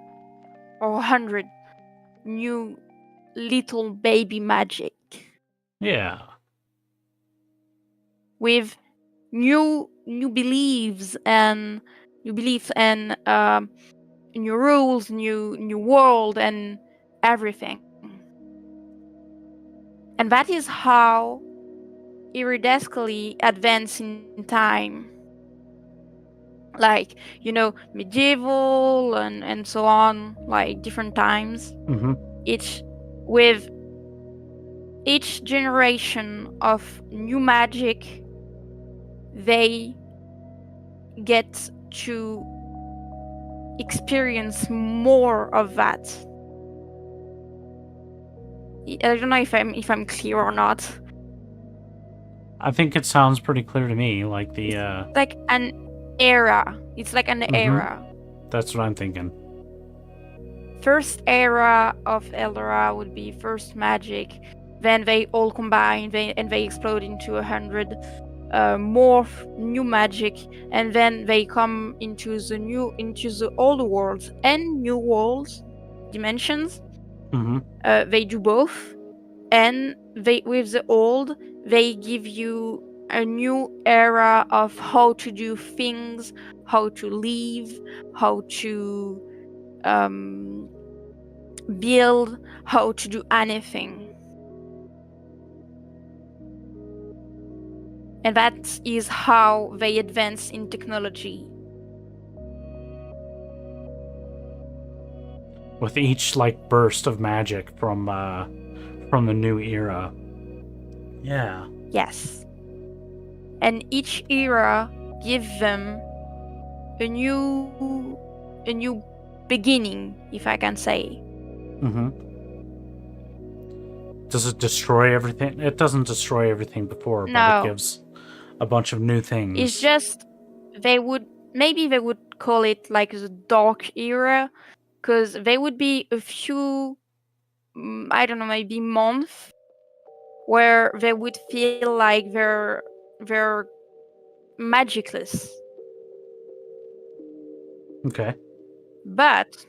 or 100 new little baby magic Yeah. with new beliefs and new rules, new world and everything. And that is how iridescally advance in time. Like, medieval and so on, like different times. Mm-hmm. With each generation of new magic, they get to experience more of that. I don't know if I'm clear or not. I think it sounds pretty clear to me, like the Like an era. It's like an era. That's what I'm thinking. First era of Eldora would be first magic. Then they all combine and they explode into 100 more new magic, and then they come into the old worlds and new worlds, dimensions. They do both, and with the old, they give you a new era of how to do things, how to live, how to build, how to do anything. And that is how they advance in technology. With each like burst of magic from the new era. Yeah. Yes. And each era gives them a new beginning, if I can say. Does it destroy everything? It doesn't destroy everything before, No. but it gives a bunch of new things. It's just they would call it like the dark era, because there would be a few, I don't know, maybe months where they would feel like they're magicless. Okay. But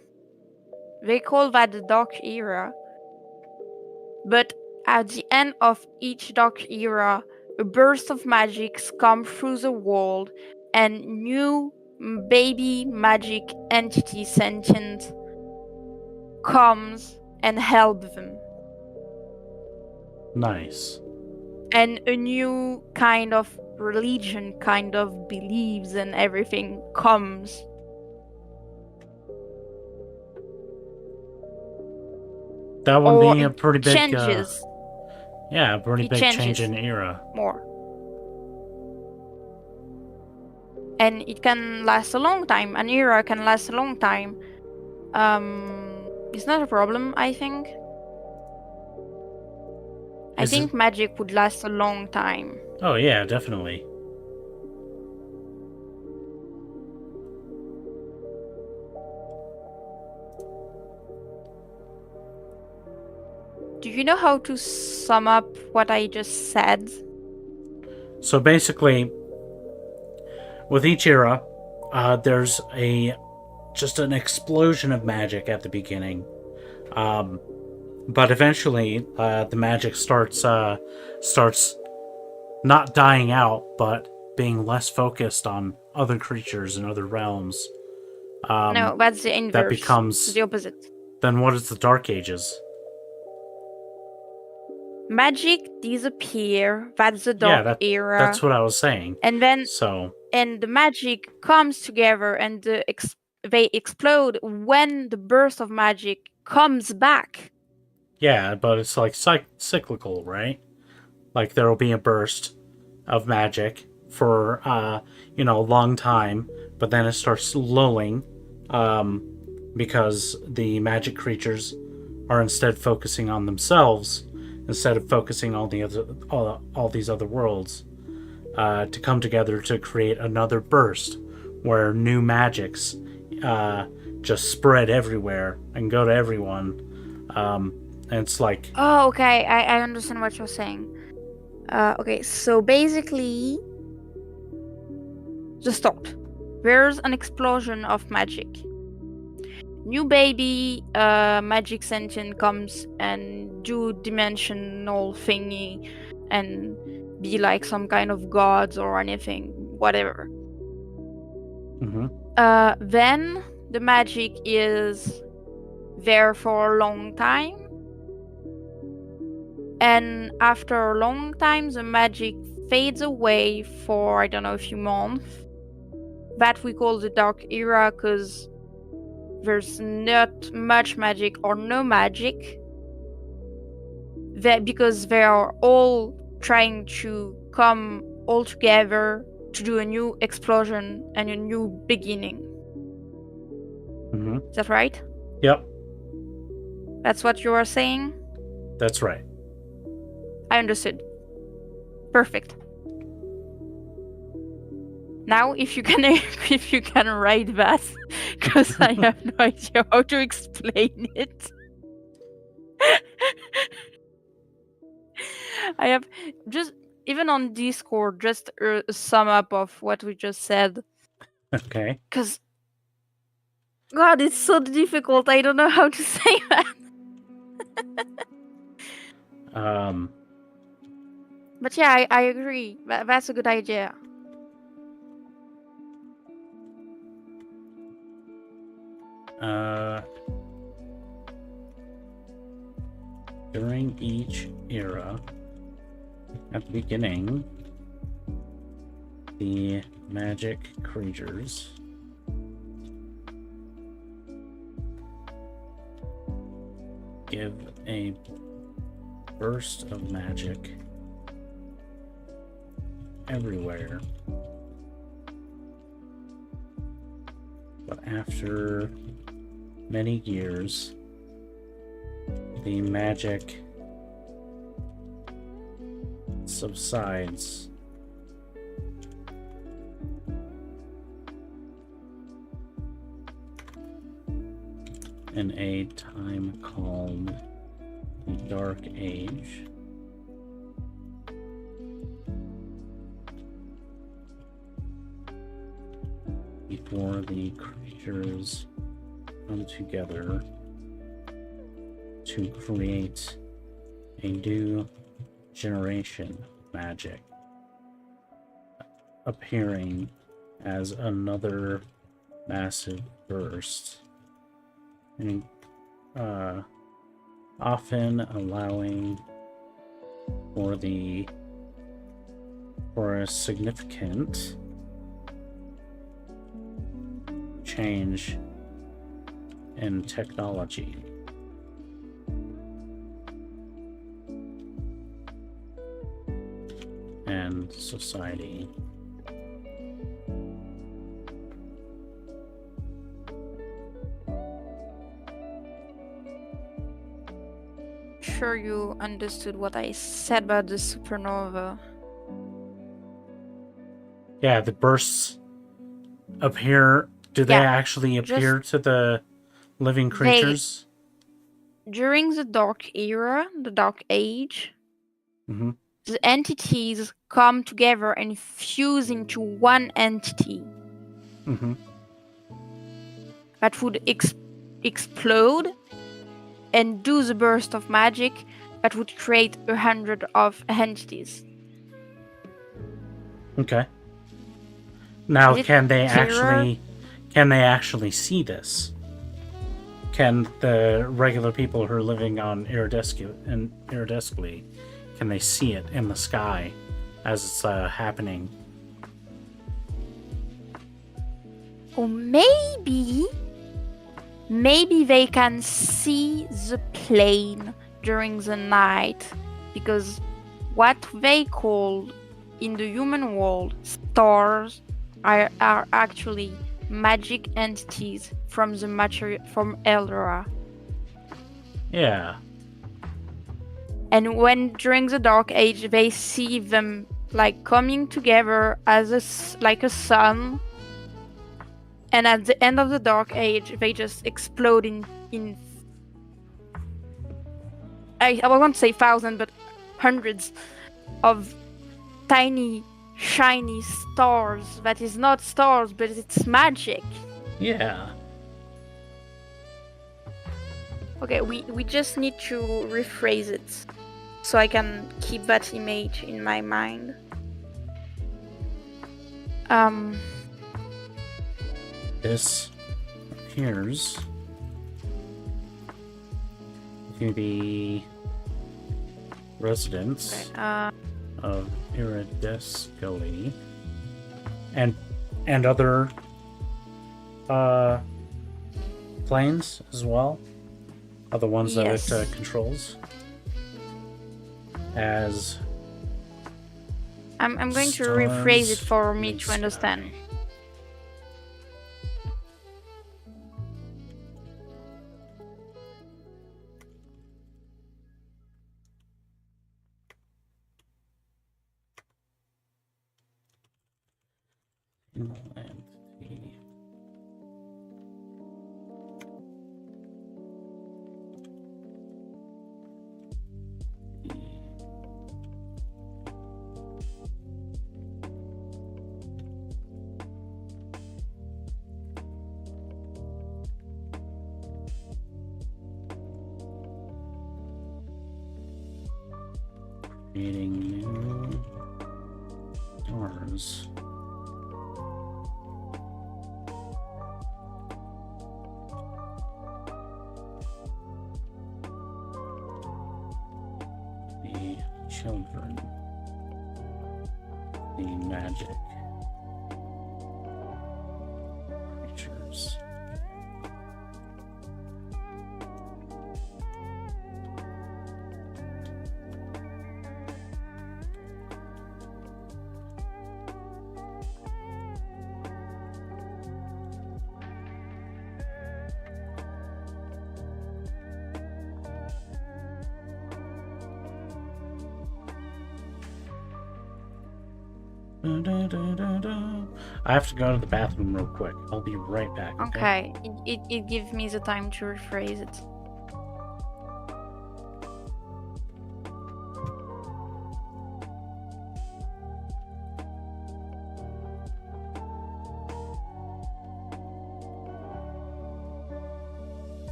they call that the dark era. But at the end of each dark era, a burst of magics come through the world, and new baby magic entity sentient comes and help them. Nice. And a new kind of religion, kind of beliefs and everything comes. That would be a pretty big changes. A pretty big change in era. More. And it can last a long time. An era can last a long time. It's not a problem, I think. I think magic would last a long time. Oh yeah, definitely. Do you know how to sum up what I just said? So basically, with each era, there's just an explosion of magic at the beginning. But eventually, the magic starts not dying out, but being less focused on other creatures and other realms. No, that's the inverse. That becomes the opposite. Then what is the Dark Ages? Magic disappear. That's the dark era. That's what I was saying. And then the magic comes together, and the they explode when the burst of magic comes back. Yeah, but it's like cyclical, right? Like there will be a burst of magic for a long time, but then it starts lulling because the magic creatures are instead focusing on themselves instead of focusing on all these other worlds to come together to create another burst where new magics just spread everywhere and go to everyone. And it's like, Oh, okay. I understand what you're saying. Okay, so basically, the start. There's an explosion of magic. New baby magic sentient comes and do dimensional thingy and be like some kind of gods or anything, whatever. mhm. Then the magic is there for a long time. And after a long time, the magic fades away for, I don't know, a few months. That we call the Dark Era because there's not much magic or no magic. Because they are all trying to come all together to do a new explosion and a new beginning. Mhm. Is that right? Yep, That's what you are saying? that's right. I understood. Perfect. Now, if you can write that, because I have no idea how to explain it. I have just even on Discord just a sum up of what we just said. Okay. Because God, it's so difficult. I don't know how to say that. But yeah, I agree. That's a good idea. During each era, at the beginning, the magic creatures give a burst of magic everywhere. But after many years, the magic subsides. In a time called the Dark Age. Before the creatures come together to create a new generation of magic, appearing as another massive burst, and often allowing for a significant change in technology. And society. Sure you understood what I said about the supernova. Yeah, the bursts appear. Do they Yeah, actually appear to the living creatures? During the Dark Era, the Dark Age, Mm-hmm. the entities come together and fuse into one entity. Mm-hmm. That would explode and do the burst of magic that would create 100 of entities. Okay. Now, Is it can they clearer? actually see this? Can the regular people who are living on Iridesculi, can they see it in the sky as it's happening? Or maybe they can see the plane during the night, because what they call in the human world stars are actually magic entities from the material from Eldora. Yeah. And when during the Dark Age they see them like coming together as like a sun, and at the end of the Dark Age they just explode in I won't say thousands, but hundreds of tiny shiny stars that is not stars, but it's magic. Yeah. Okay, we just need to rephrase it so I can keep that image in my mind. This appears to be residents of Iridescally and other planes as well, are the ones that it controls. As I'm going to rephrase it for me in to understand. sky. Inland T. Creating new stars. The children. The magic creatures. I have to go to the bathroom real quick. I'll be right back. Okay, it gives me the time to rephrase it.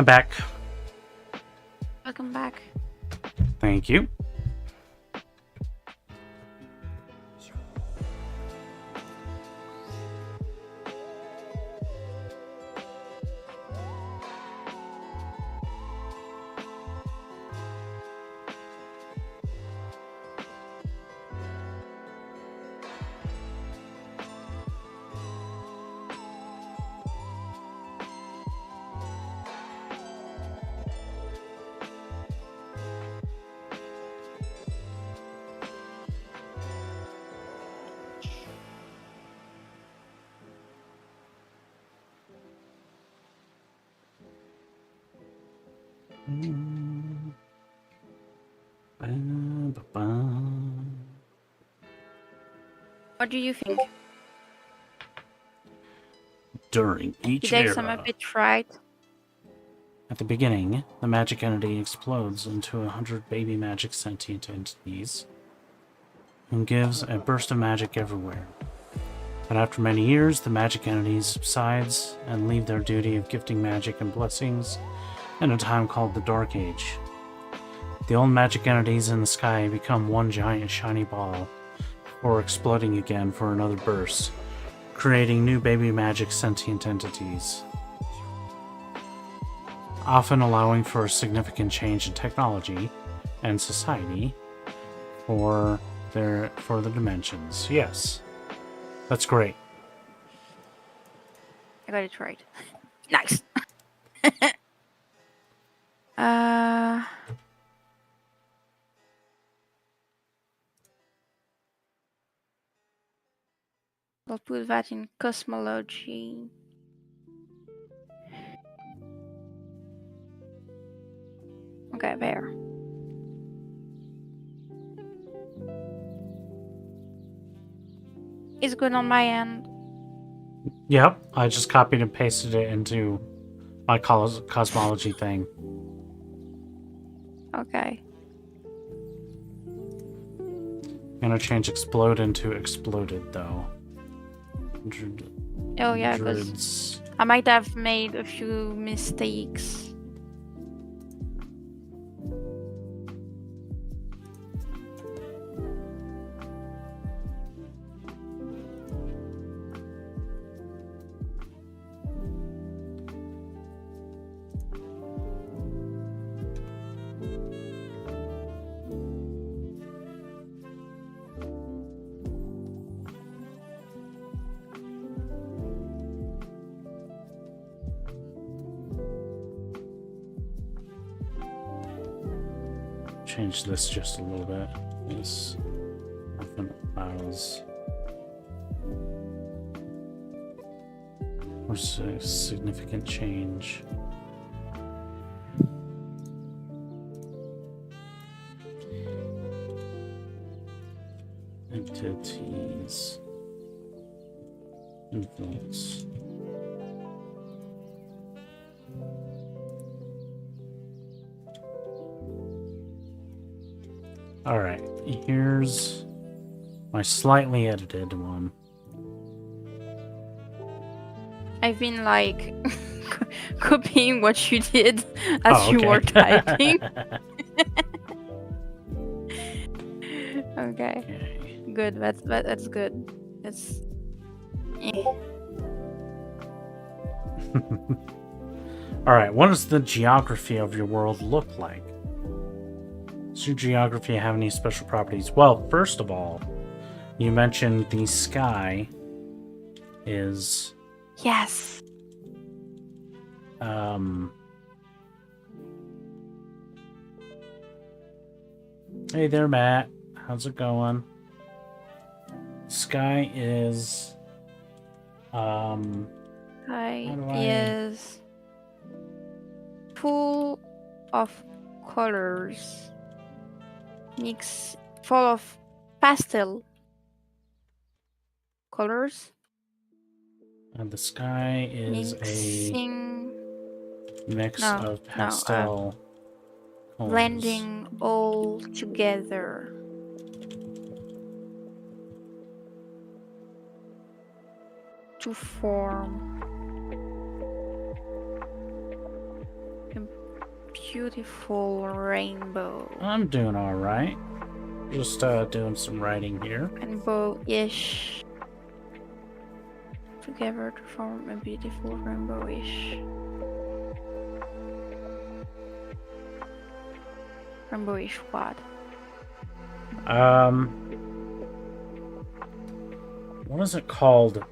I'm back. Welcome back. Thank you. What do you think? During each Did I sum era, up it right? at the beginning, the magic entity explodes into 100 baby magic sentient entities and gives a burst of magic everywhere. But after many years, the magic entities subsides and leave their duty of gifting magic and blessings in a time called the Dark Age. The old magic entities in the sky become one giant shiny ball, before exploding again for another burst, creating new baby magic sentient entities, often allowing for a significant change in technology and society for the dimensions. Yes, that's great. I got it right. Nice. uh, I'll put that in cosmology. Okay, there. It's good on my end. Yep, I just copied and pasted it into my cosmology thing. Okay. I'm gonna change explode into exploded though. Oh yeah, because Hundreds. I might have made a few mistakes. Change this just a little bit. This often allows for significant change. Entities. Influence. Alright, here's my slightly edited one. I've been like copying what you did as you were typing. Okay. Good. That's good. That's. Alright, what does the geography of your world look like? Does your geography have any special properties? Well, first of all, you mentioned the sky is... Yes. Hey there, Matt. How's it going? Sky is... Is full of colors. Full of pastel colors. And the sky is Mixing, a mix of pastel colors. blending all together. To form a beautiful rainbow. I'm doing all right. Just doing some writing here. Rainbow-ish. Together to form a beautiful rainbow-ish. Rainbow-ish what? What is it called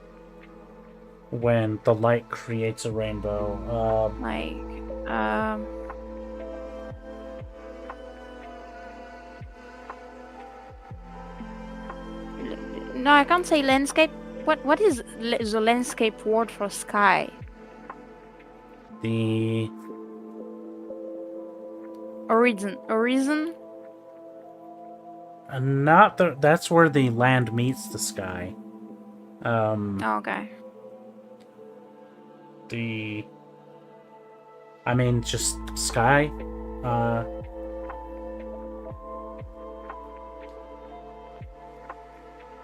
when the light creates a rainbow? No, I can't say landscape. What is the landscape word for sky? The Horizon? not the. That's where the land meets the sky. Okay. I mean, just sky.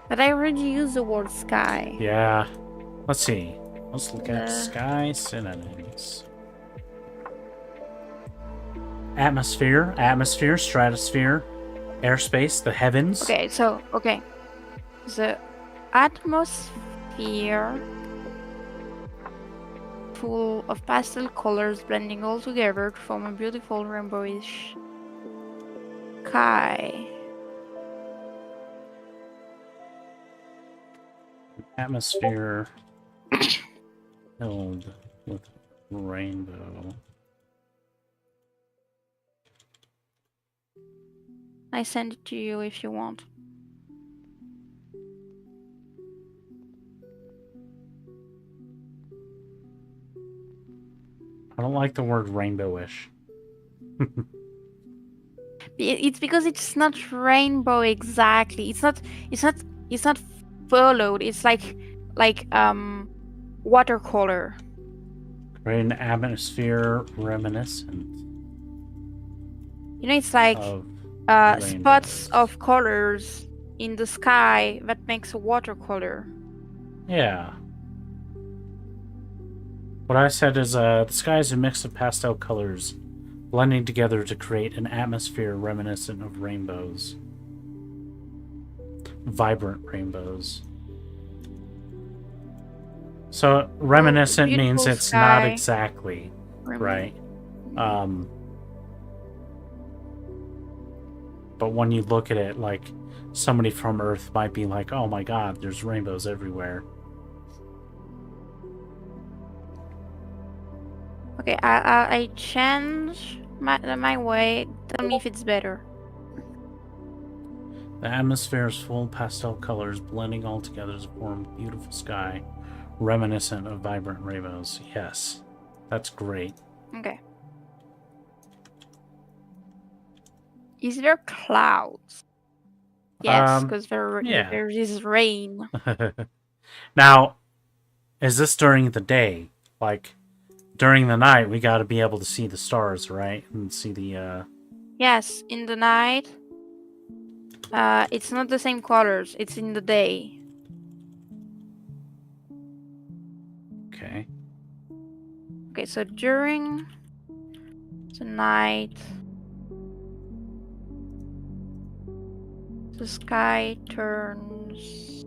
But I already used the word sky. Yeah. Let's see. Let's look at sky synonyms. Atmosphere, stratosphere, airspace, the heavens. Okay. The atmosphere full of pastel colors blending all together to form a beautiful rainbowish sky. Atmosphere filled with rainbow. I send it to you if you want. I don't like the word rainbowish. It's because it's not rainbow exactly. It's not followed. It's like watercolor. Create an atmosphere reminiscent You know, it's like of spots rainbows. of colors in the sky that makes a watercolor. Yeah. What I said is the sky is a mix of pastel colors blending together to create an atmosphere reminiscent of rainbows. Vibrant rainbows. So reminiscent means beautiful it's not sky. exactly right. But when you look at it, like, somebody from Earth might be like, oh my god, there's rainbows everywhere. Okay, I change my way. Tell me if it's better. The atmosphere is full of pastel colors blending all together to form a beautiful sky, reminiscent of vibrant rainbows. Yes, that's great. Okay. Is there clouds? Yes, because there is rain. Now, is this during the day? Like, during the night, we got to be able to see the stars, right? And see the, Yes, in the night. It's not the same colors. It's in the day. Okay. Okay, so during the night, the sky turns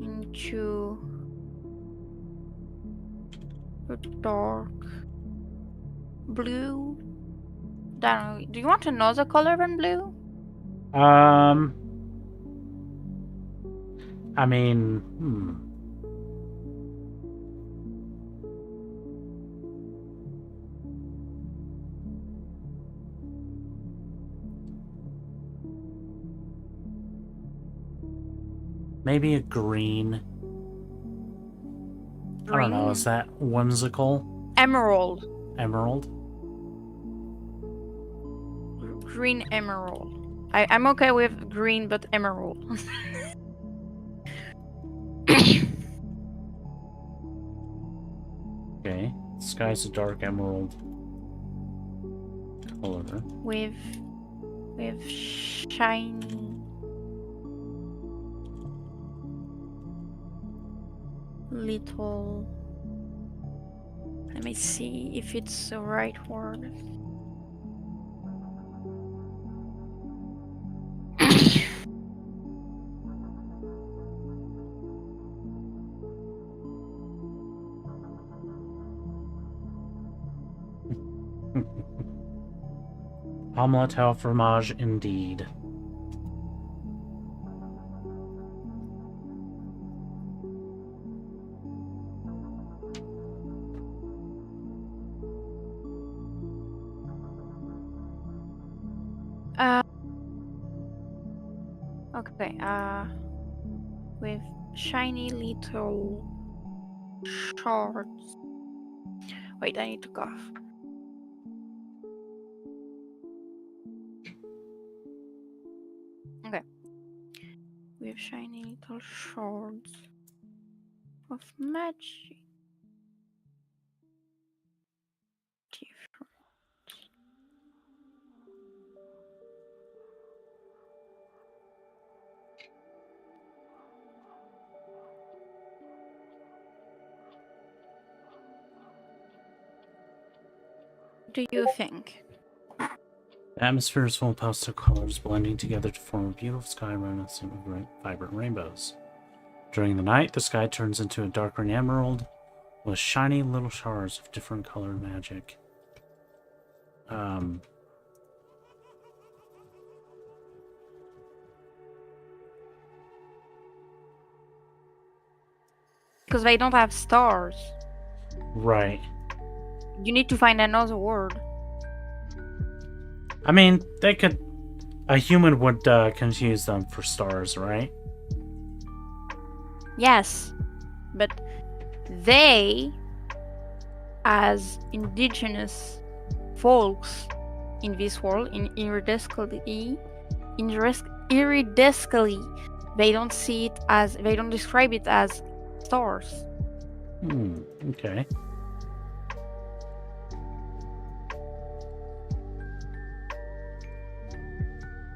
into a dark blue. Do you want another color than blue? I mean, maybe a green. I don't know, is that whimsical? Emerald. Emerald? Green emerald. I'm okay with green, but emerald. Okay. The sky's a dark emerald color. with shiny little Let me see if it's the right word. Omelette au fromage, indeed. Okay, with shiny little shards. Wait, I need to cough. Okay. With shiny little shards of magic. Different. Do you think? The atmosphere is full of pastel colors blending together to form a beautiful sky reminiscent of vibrant rainbows. During the night, the sky turns into a dark green emerald with shiny little shards of different colored magic. Because they don't have stars. Right. You need to find another word. I mean, they could... A human would confuse them for stars, right? Yes, but they, as indigenous folks in this world, iridescently, they don't see it as, they don't describe it as stars. Okay.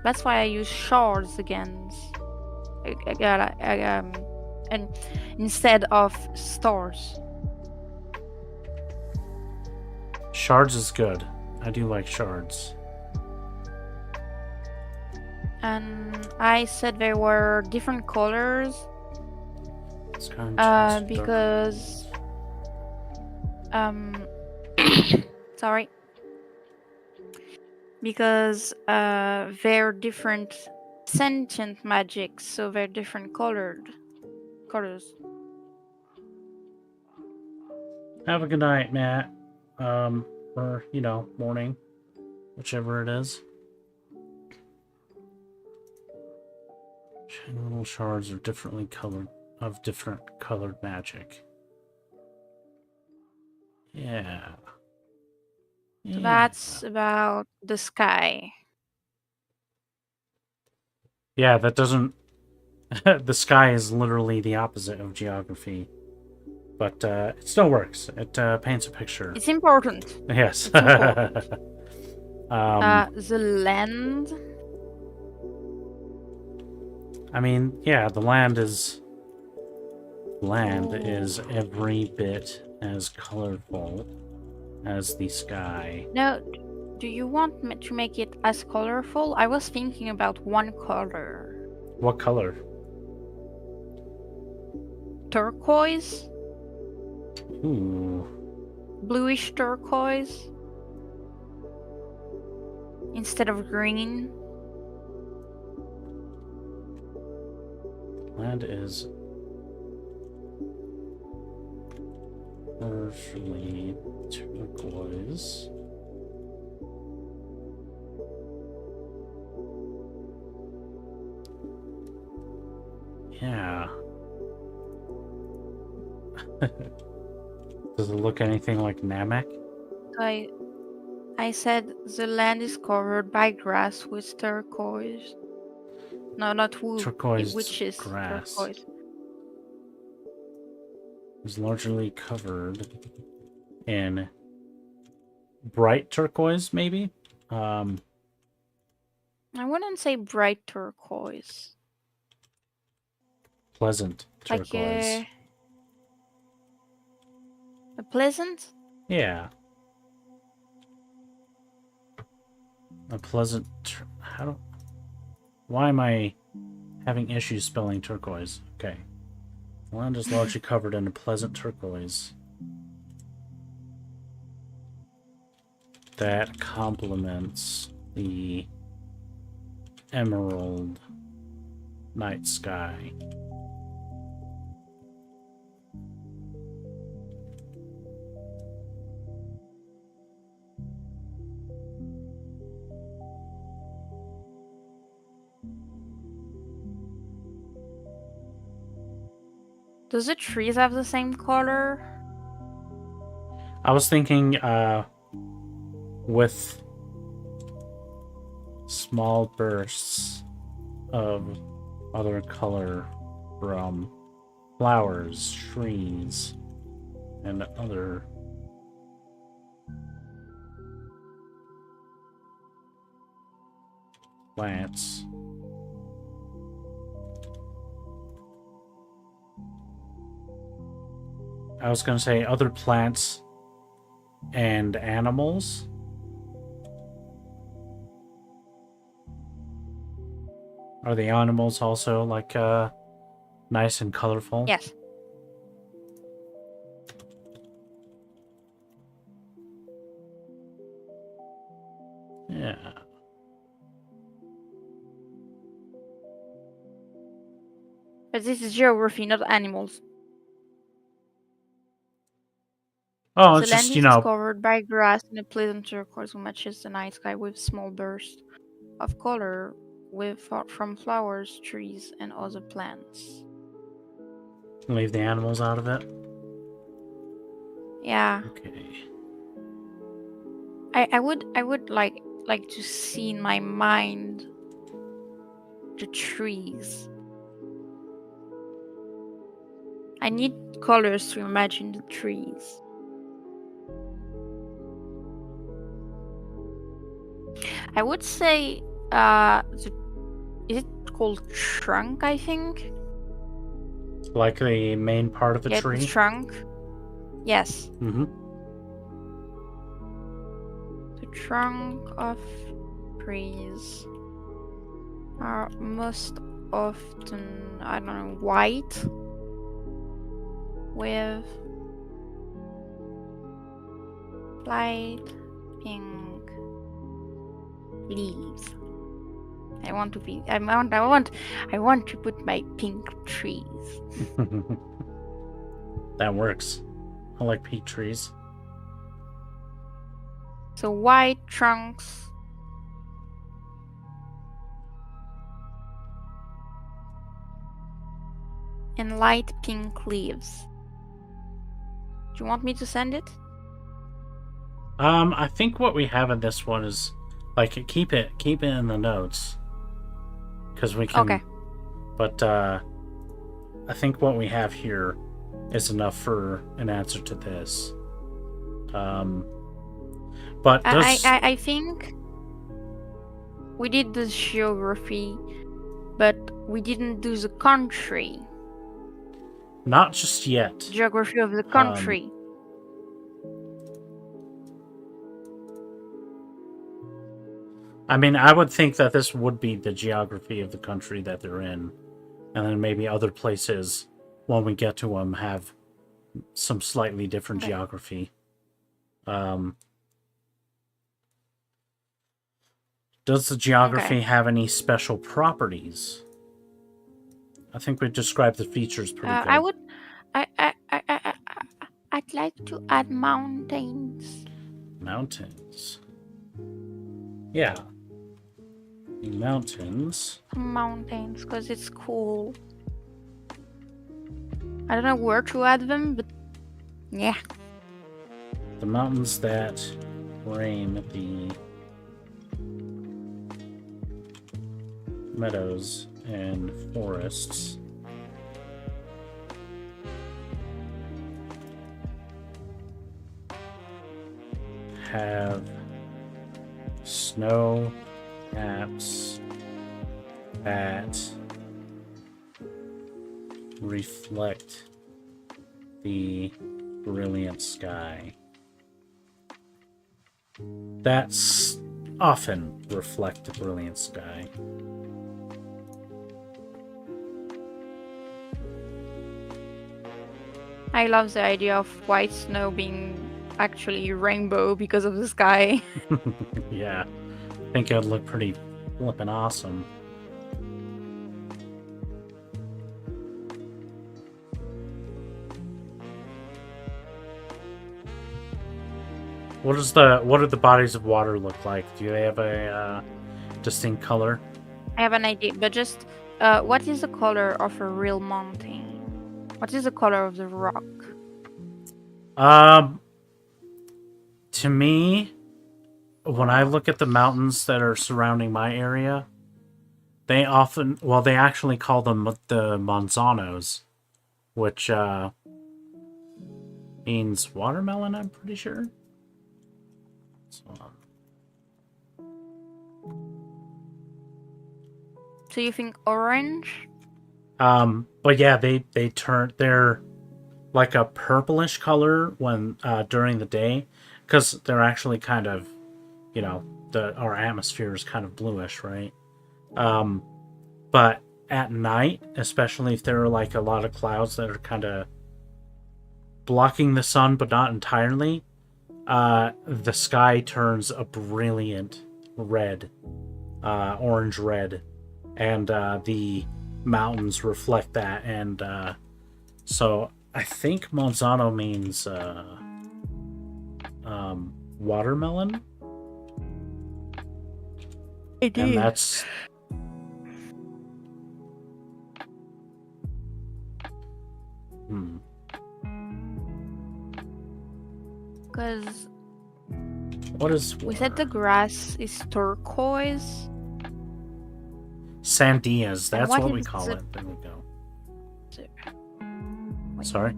That's why I use shards against, and instead of stars. Shards is good. I do like shards. And I said there were different colors because sorry, because they're different sentient magics, so they're different colors. Have a good night, Matt. Or, morning. Whichever it is. Shiny little shards are different colored magic. Yeah. So that's about the sky. Yeah, that doesn't... The sky is literally the opposite of geography. But it still works. It paints a picture. It's important. Yes. It's important. The land. I mean, yeah, the land is every bit as colorful as the sky. No, do you want to make it as colorful? I was thinking about one color. What color? Turquoise? Ooh. Bluish turquoise? Instead of green? Land is partially turquoise. Yeah. Does it look anything like Namek? I said the land is covered by grass with turquoise. No, not wood. Turquoise which is grass. turquoise. Is largely covered in bright turquoise, maybe? I wouldn't say bright turquoise. Pleasant turquoise. Like a pleasant? Yeah. A pleasant... How do... Why am I having issues spelling turquoise? Okay. The land is largely covered in a pleasant turquoise that complements the emerald night sky. Does the trees have the same color? I was thinking, with small bursts of other color from flowers, trees, and other plants. I was going to say other plants and animals. Are the animals also like nice and colorful? Yes. Yeah. But this is geography, not animals. Oh, The it's land just, is covered by grass and a pleasant turquoise matches the night sky with small bursts of color from flowers, trees, and other plants. leave the animals out of it. Yeah. Okay. I would like to see in my mind the trees. I need colors to imagine the trees. I would say is it called trunk, I think? Like the main part of the tree? The trunk. Yes. Mm-hmm. The trunk of trees are most often, I don't know, white with light pink leaves. I want to put my pink trees. That works. I like peach trees. So white trunks. And light pink leaves. Do you want me to send it? I think what we have in this one is like keep it in the notes. Because we can Okay. But I think what we have here is enough for an answer to this. But does... I think we did the geography, but we didn't do the country. Not just yet. Geography of the country. I mean, I would think that this would be the geography of the country that they're in. And then maybe other places, when we get to them, have some slightly different geography. Does the geography have any special properties? I think we described the features pretty good. I'd like to add mountains. Mountains. Yeah. Mountains. Mountains, because it's cool. I don't know where to add them, but yeah. The mountains that frame the meadows and forests have snow caps that reflect the brilliant sky. that often reflect the brilliant sky. I love the idea of white snow being actually rainbow because of the sky. Yeah, I think it would look pretty flippin' awesome. What do the bodies of water look like? Do they have a distinct color? I have an idea, but just what is the color of a real mountain? What is the color of the rock? To me, when I look at the mountains that are surrounding my area, they actually call them the manzanos, which means watermelon, I'm pretty sure. So you think orange? But yeah, they're like a purplish color when during the day, because they're actually kind of, our atmosphere is kind of bluish, right? But at night, especially if there are like a lot of clouds that are kind of blocking the sun but not entirely, the sky turns a brilliant red, orange red, and the mountains reflect that, and so I think Monsanto means watermelon. It and that's because what is we said the grass is turquoise. Sandias, that's what what we is call it? it. There we go. Wait. Sorry.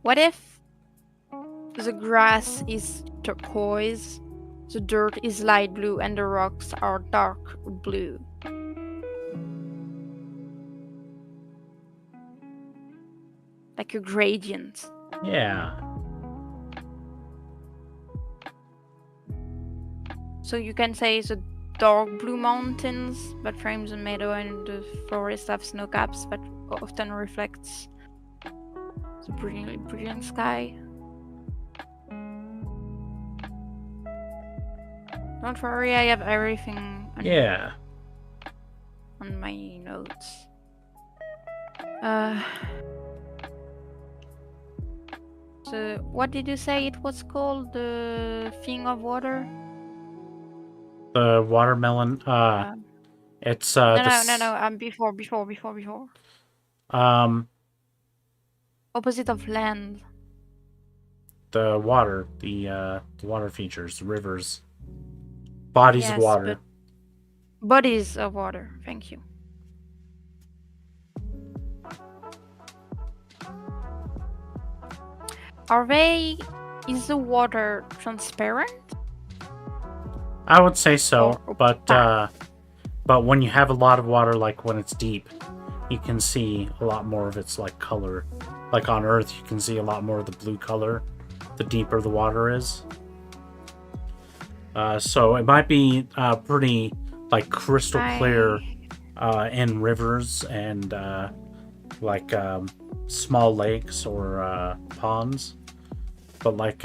What if the grass is turquoise, the dirt is light blue, and the rocks are dark blue? Like a gradient. Yeah. So you can say the dark blue mountains that frame the meadow and the forest have snow caps that often reflects the brilliant sky. Don't worry, I have everything on my notes. So what did you say it was called? The thing of water? The watermelon. It's No. Before. Opposite of land. The water, the water features, the rivers, bodies of water. Bodies of water. Thank you. Is the water transparent? I would say so, Or but when you have a lot of water, like when it's deep, you can see a lot more of its like color. Like on Earth, you can see a lot more of the blue color the deeper the water is. So it might be pretty like crystal clear in rivers and like small lakes or ponds, but like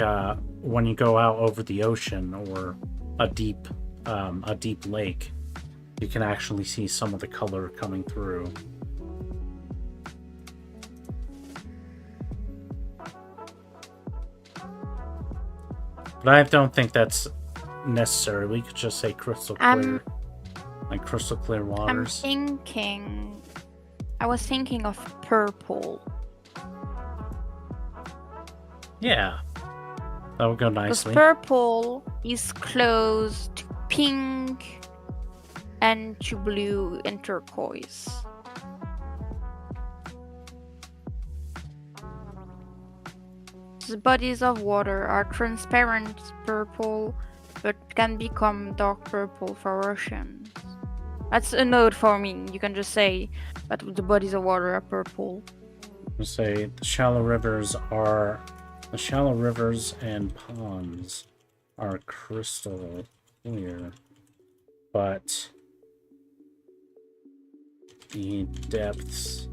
when you go out over the ocean or a deep lake, you can actually see some of the color coming through. But I don't think that's necessary. We could just say crystal clear, like crystal clear waters. I was thinking of purple. Yeah, that would go nicely. Because purple is close to pink and to blue and turquoise. The bodies of water are transparent purple, but can become dark purple for oceans. That's a note for me. You can just say that the bodies of water are purple. We'll say the shallow rivers and ponds are crystal clear, but the depths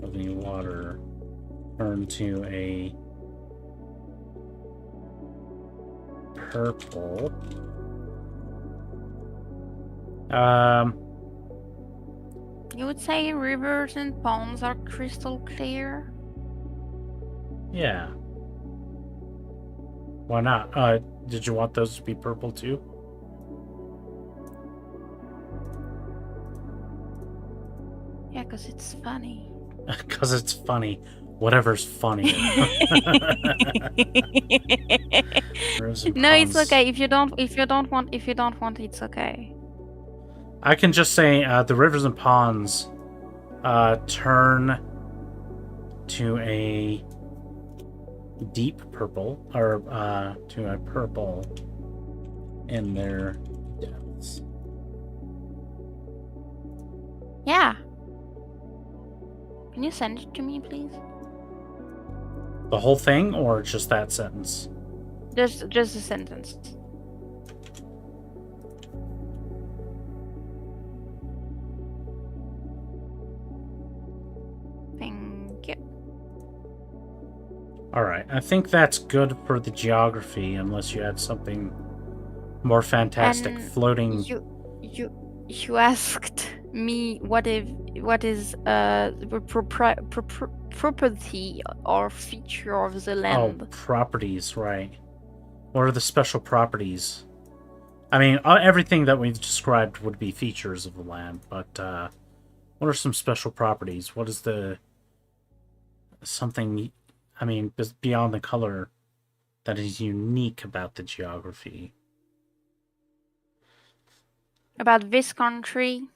of the water turn to a purple. You would say rivers and ponds are crystal clear? Yeah. Why not? Did you want those to be purple too? Yeah, because it's funny. Because it's funny. Whatever's funny. No, it's okay. If you don't want, it's okay. I can just say the rivers and ponds turn to a deep purple, or to a purple in their depths. Yeah. Can you send it to me, please? The whole thing, or just that sentence? Just a sentence. Thank you. Alright, I think that's good for the geography, unless you had something more fantastic And floating. You asked me what is the property or feature of the land. Oh, properties, right. What are the special properties? I mean, everything that we've described would be features of the land, but what are some special properties? What is the something, I mean, beyond the color that is unique about the geography? About this country?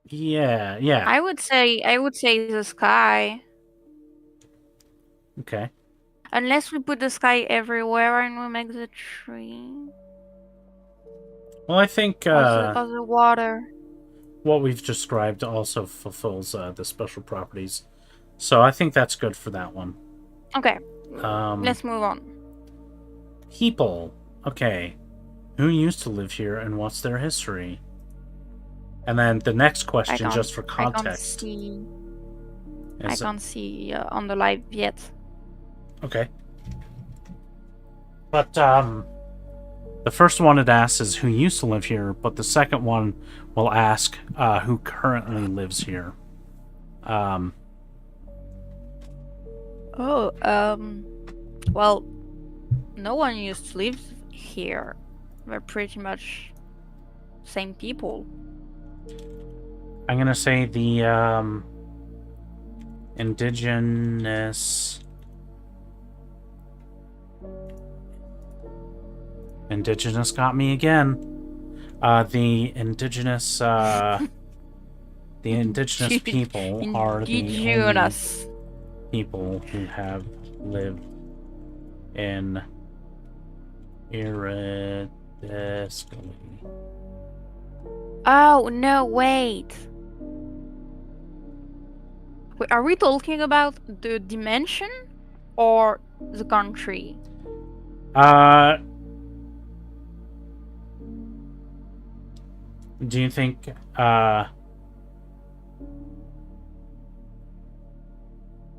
Yeah. I would say the sky. Okay. Unless we put the sky everywhere and we make the tree. Well, I think Or the water. what we've described also fulfills the special properties. So I think that's good for that one. Okay. Let's move on. People. Okay. Who used to live here and what's their history? And then the next question, just for context. I can't see on the live yet. Okay. But the first one it asks is who used to live here, but the second one will ask who currently lives here. Well, no one used to live here. We're pretty much same people. I'm gonna say the indigenous got me again. The indigenous people are the only people who have lived in Iridescally. Oh, no, wait. Are we talking about the dimension or the country? Do you think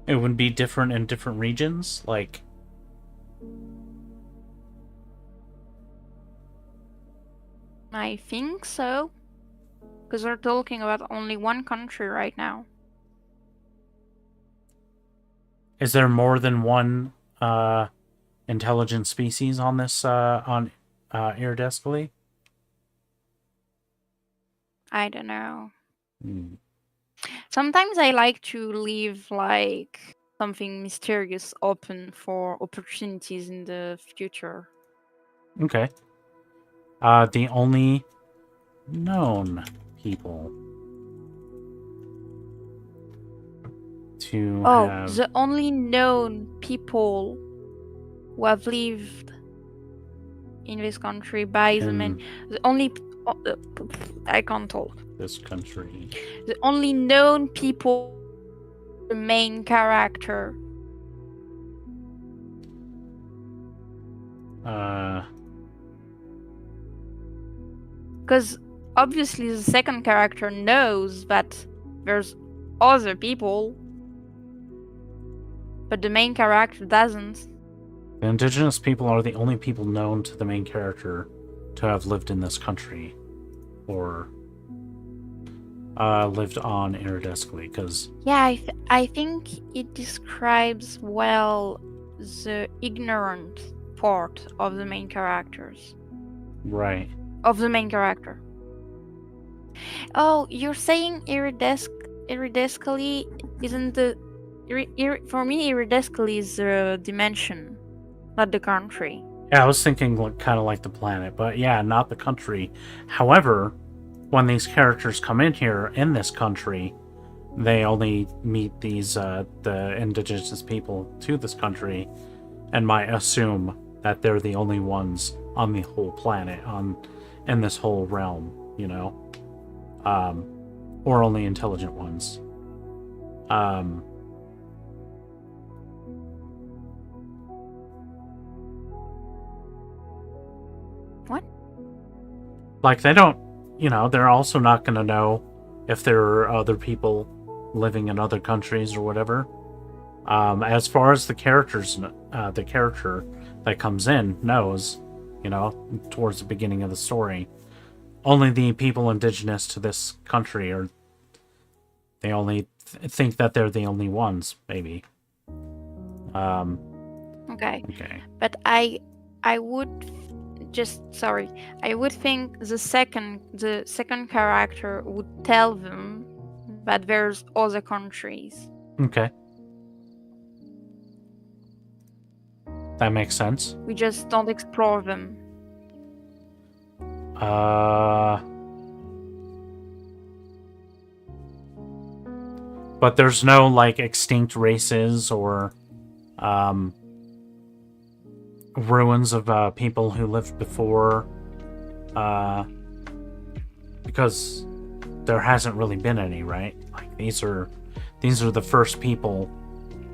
it would be different in different regions? Like, I think so. Because we're talking about only one country right now. is there more than one intelligent species on this on Iridescally? I don't know. Hmm. Sometimes I like to leave like something mysterious open for opportunities in the future. Okay. The only known people to have... the only known people who have lived in this country by the only I can't talk. This country. The only known people, the main character. Because obviously the second character knows that there's other people, but the main character doesn't. The indigenous people are the only people known to the main character to have lived in this country, or lived on iridescently, because... Yeah, I think it describes well the ignorant part of the main characters. Right. Of the main character. Oh, you're saying iridescently isn't the... for me, iridescently is the dimension, not the country. Yeah, I was thinking kind of like the planet, but yeah, not the country. However, when these characters come in here in this country, they only meet these the indigenous people to this country, and might assume that they're the only ones on the whole planet, in this whole realm, you know, or only intelligent ones. What? Like, they don't, you know, they're also not going to know if there are other people living in other countries or whatever. As far as the characters, the character that comes in knows, you know, towards the beginning of the story, only the people indigenous to this country are, they only think that they're the only ones, maybe. Okay. Okay. But I would I would think the second character would tell them that there's other countries. Okay. That makes sense. We just don't explore them. But there's no, like, extinct races or ruins of people who lived before, because there hasn't really been any, right? Like, these are the first people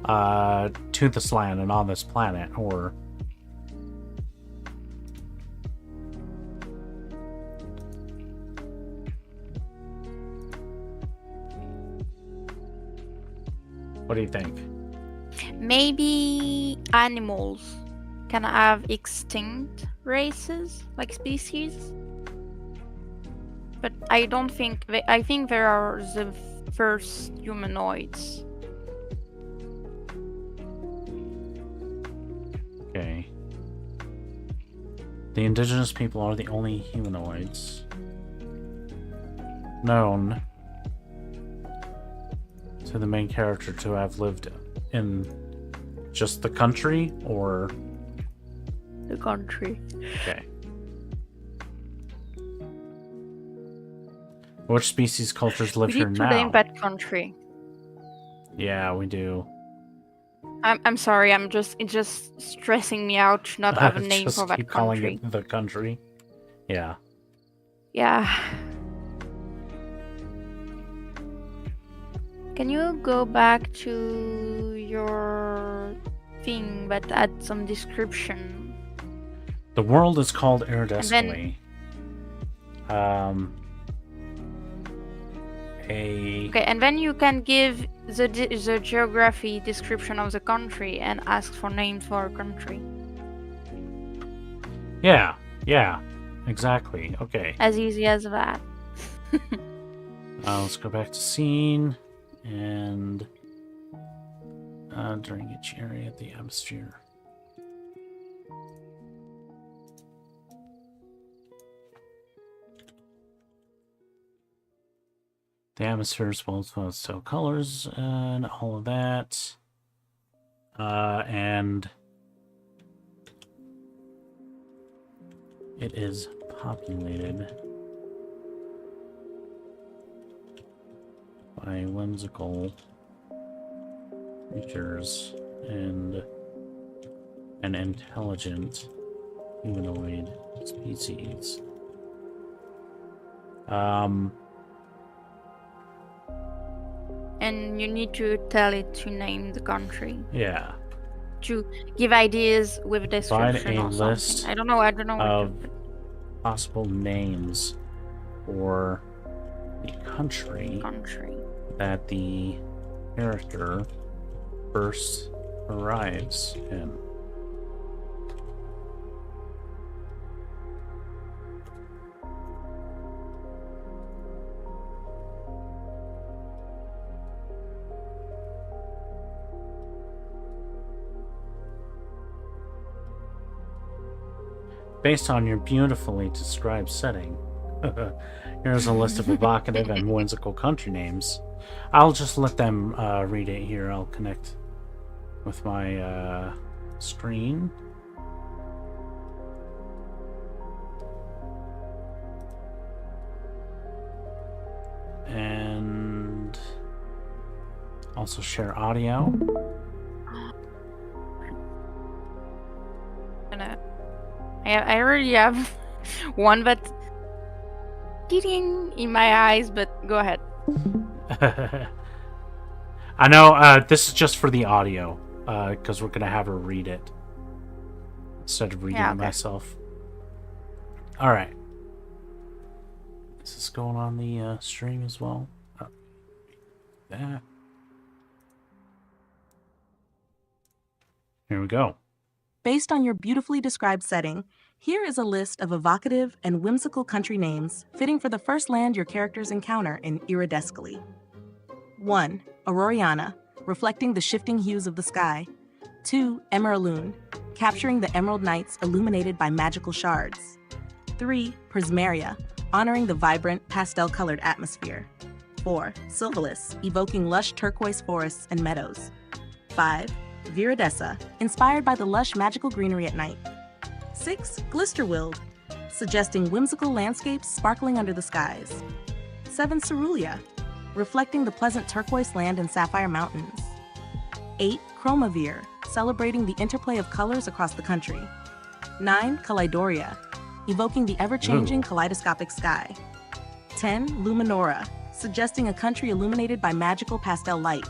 to this land and on this planet, or what do you think? Maybe animals can have extinct races, like species. But I don't think... I think there are the first humanoids. Okay. The indigenous people are the only humanoids known to the main character to have lived in just the country, or... The country. Okay. Which species cultures live We here need to now? name that country. Yeah, we do. I'm sorry, it's just stressing me out to not have a name Just for that keep calling country. it the country. Yeah. Yeah. Can you go back to your thing but add some description? The world is called iridescently. Okay, and then you can give the geography description of the country and ask for names for a country. Yeah, exactly. Okay. As easy as that. Let's go back to scene and during each area of the atmosphere. The atmosphere is full of still colors and all of that. And it is populated by whimsical creatures and an intelligent humanoid species. And you need to tell it to name the country. Yeah. To give ideas with description a or list something. I don't know what of to... possible names for the country that the character first arrives in. Based on your beautifully described setting, here's a list of evocative and whimsical country names. I'll just let them read it here. I'll connect with my screen. And also share audio. I already have one that's getting in my eyes, but go ahead. I know this is just for the audio, because we're gonna have her read it instead of reading it myself. All right. Is this going on the stream as well? That. Here we go. Based on your beautifully described setting, here is a list of evocative and whimsical country names fitting for the first land your characters encounter in Iridescally. 1. Auroriana, reflecting the shifting hues of the sky. 2. Emeraloon, capturing the emerald nights illuminated by magical shards. 3. Prismaria, honoring the vibrant, pastel-colored atmosphere. 4. Sylvalis, evoking lush turquoise forests and meadows. 5. Viridessa, inspired by the lush magical greenery at night. 6. Glisterwild, suggesting whimsical landscapes sparkling under the skies. 7. Cerulia, reflecting the pleasant turquoise land and sapphire mountains. 8. Chromavir, celebrating the interplay of colors across the country. 9. Kaleidoria, evoking the ever-changing kaleidoscopic sky. 10. Luminora, suggesting a country illuminated by magical pastel light.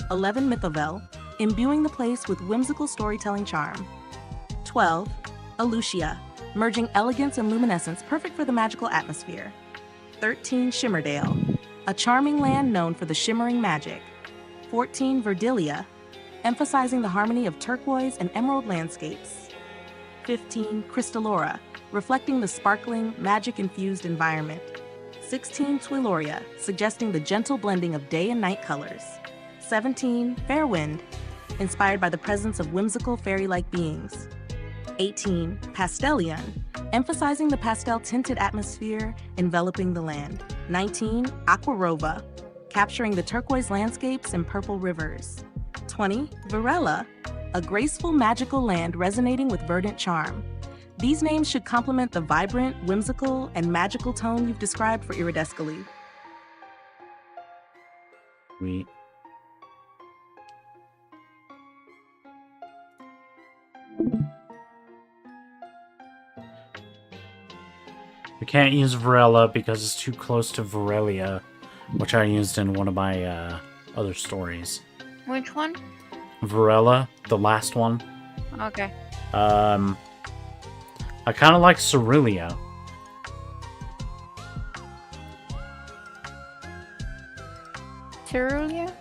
11. Mythovel, imbuing the place with whimsical storytelling charm. 12. Alucia, merging elegance and luminescence perfect for the magical atmosphere. 13. Shimmerdale, a charming land known for the shimmering magic. 14. Verdilia, emphasizing the harmony of turquoise and emerald landscapes. 15. Crystallora, reflecting the sparkling, magic-infused environment. 16. Twiloria, suggesting the gentle blending of day and night colors. 17. Fairwind, inspired by the presence of whimsical fairy-like beings. 18. Pastelion, emphasizing the pastel-tinted atmosphere enveloping the land. 19. Aquarova, capturing the turquoise landscapes and purple rivers. 20. Varela, a graceful magical land resonating with verdant charm. These names should complement the vibrant, whimsical, and magical tone you've described for Iridescally. We can't use Varela because it's too close to Varelia, which I used in one of my other stories. Which one? Varela, the last one. Okay. I kind of like Cerulia. Cerulia?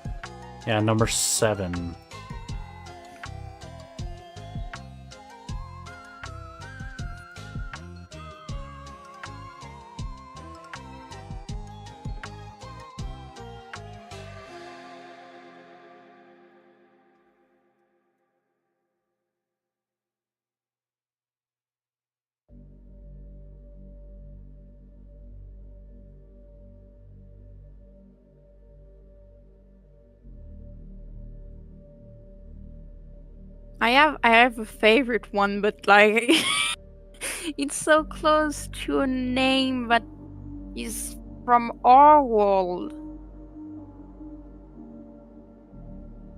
Yeah, number 7. I have a favorite one, but like it's so close to a name that is from our world.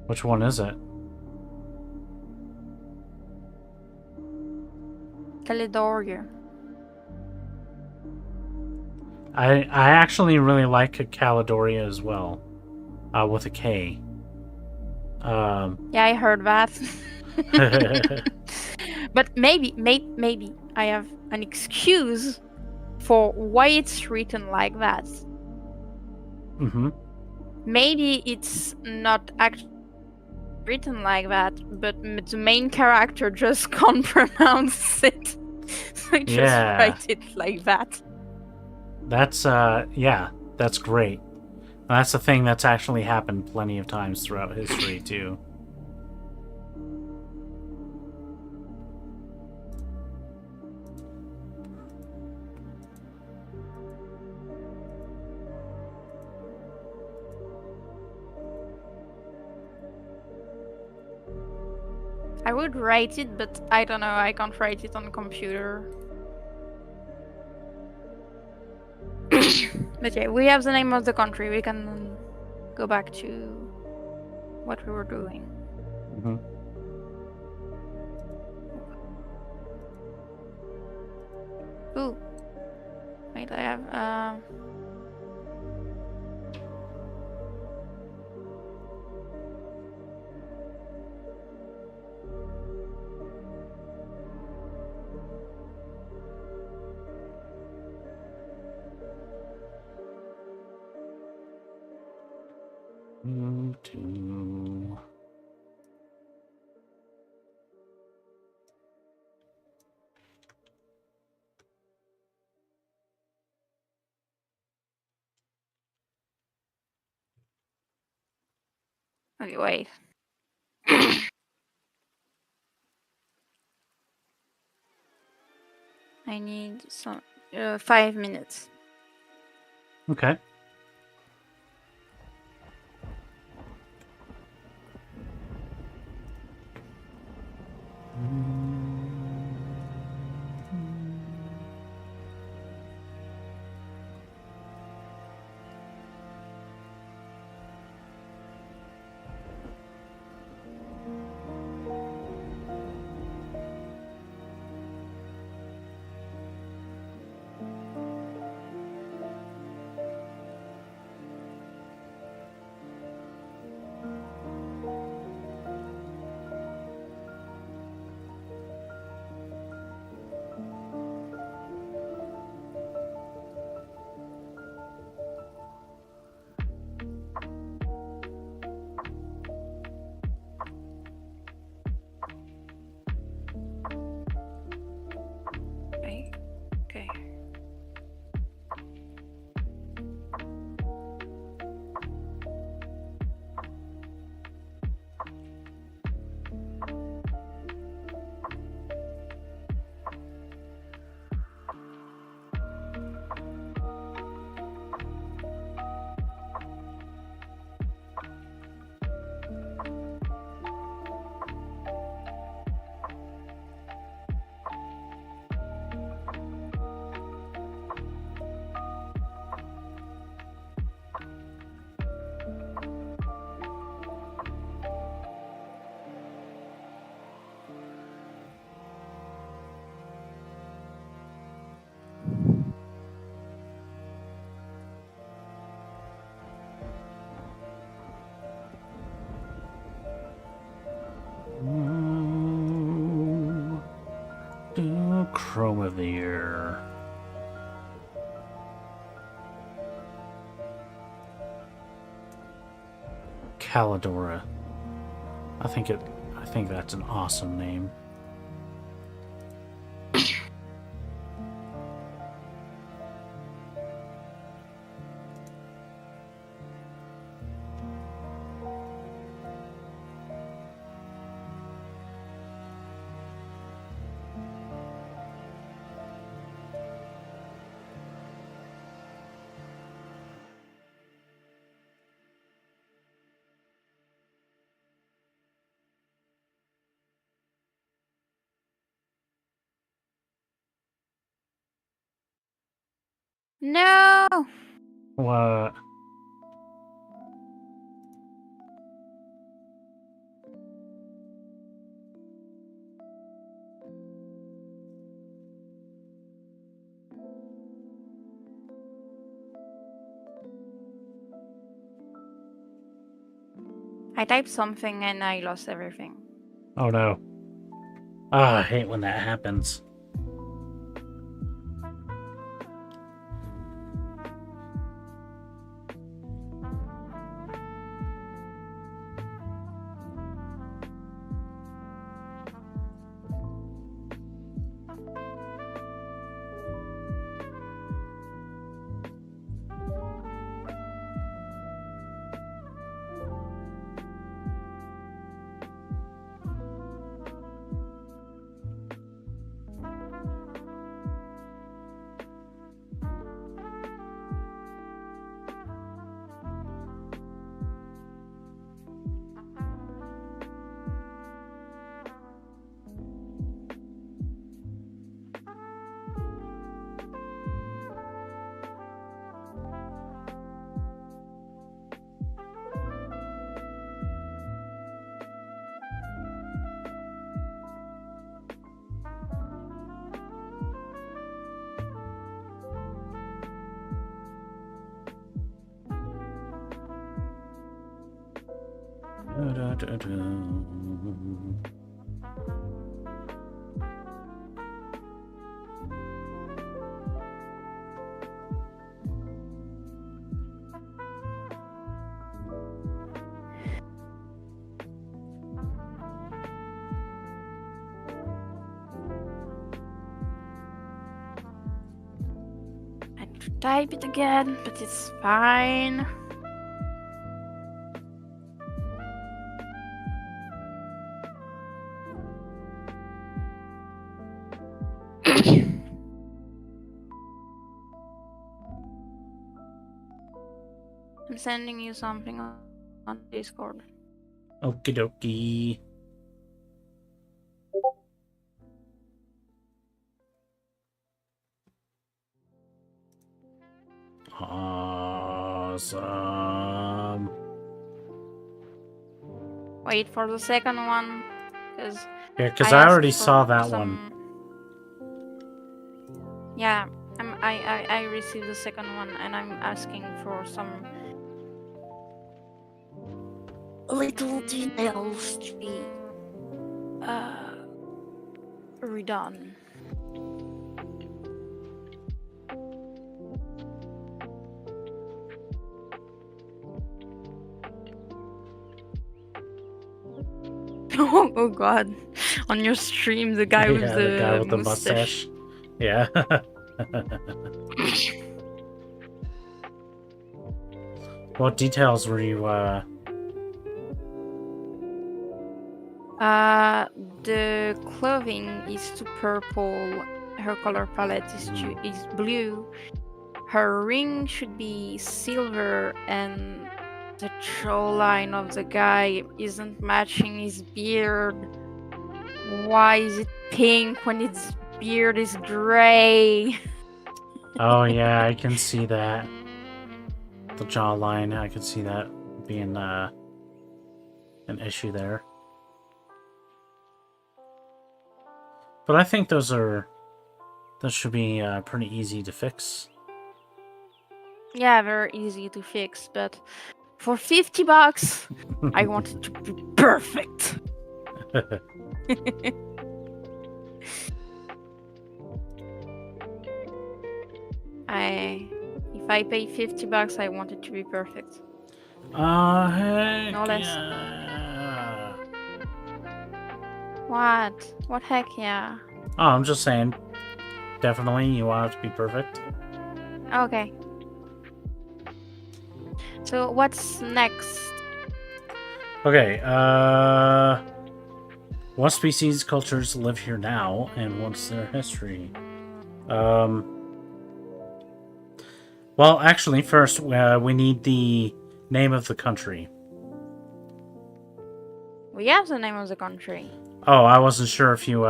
Which one is it? Caledoria. I actually really like Caledoria as well, with a K. Yeah, I heard that. But maybe I have an excuse for why it's written like that. Mm-hmm. Maybe it's not actually written like that, but the main character just can't pronounce it. So I just Yeah. write it like that. That's yeah, that's great. That's a thing that's actually happened plenty of times throughout history too. I would write it, but I don't know, I can't write it on computer. But yeah, we have the name of the country. We can go back to what we were doing. Mm-hmm. Ooh. Wait, I have To... okay, wait. I need some 5 minutes. Okay. Okay. Okay. Chrome of the year. Calidora. I think that's an awesome name. No. What? I typed something and I lost everything. Oh no. Ah, I hate when that happens. I have to type it again, but it's fine. I'm sending you something on Discord. Okie dokie. Awesome. Wait for the second one, because Yeah, because I already saw that one. Yeah, I received the second one, and I'm asking for some little details to be redone. Oh god, on your stream, the guy with the guy with the mustache. Yeah. What details were you The clothing is too purple. Her color palette is blue. Her ring should be silver, and the jawline of the guy isn't matching his beard. Why is it pink when its beard is gray? Oh yeah, I can see that. The jawline, I can see that being an issue there. But I think those should be pretty easy to fix. Yeah, very easy to fix, but for $50, I want it to be perfect. If I pay $50, I want it to be perfect. Heck No less. yeah. What? What heck yeah? Oh, I'm just saying. Definitely, you want it to be perfect. Okay. So what's next? Okay, what species cultures live here now, and what's their history? Well, actually, first, we need the name of the country. We have the name of the country. Oh, I wasn't sure if you,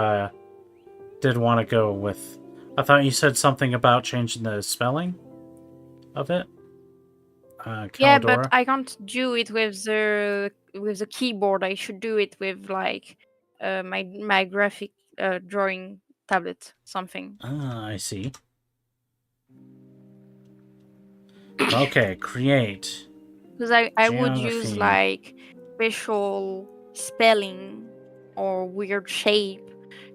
did want to go with... I thought you said something about changing the spelling of it. Yeah, but I can't do it with the keyboard. I should do it with like my graphic drawing tablet, something. Ah, I see. Okay, create. Because I would use Geography. like special spelling or weird shape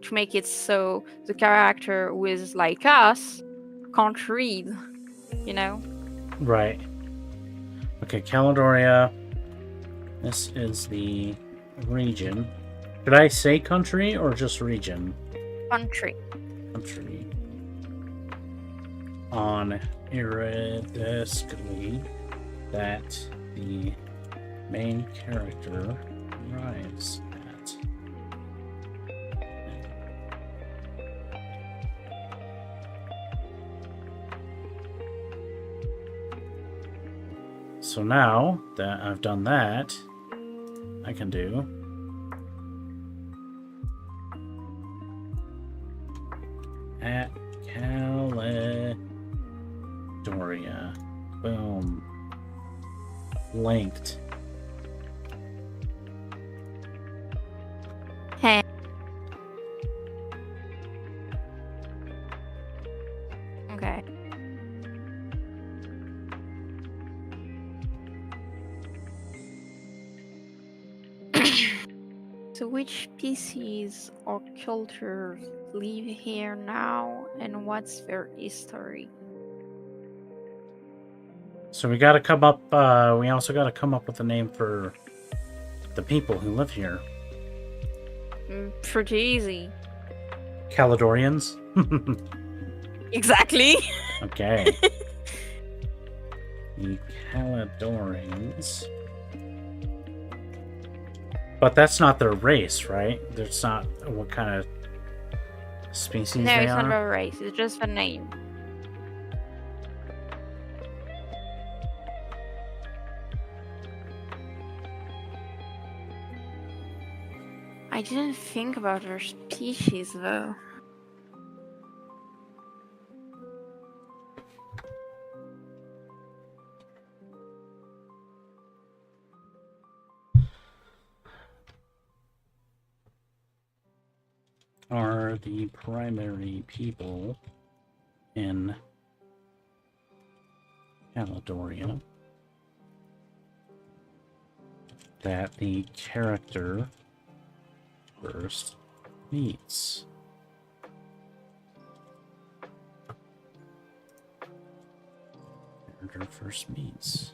to make it so the character who is like us can't read, you know? Right. Okay, Caledoria. This is the region. Did I say country or just region? Country. Country. On Iridescently that the main character arrives at. So now that I've done that, I can do at Caledoria. Boom. Linked. Hey. Okay. So which species or cultures live here now and what's their history? So we gotta come up, we also gotta come up with a name for the people who live here. Pretty easy. Caledonians? Exactly. Okay. The Caledonians. But that's not their race, right? That's not what kind of species No, they it's are. not a race, it's just a name. I didn't think about their species though. Are the primary people in Caledoria that the character first meets. Character first meets.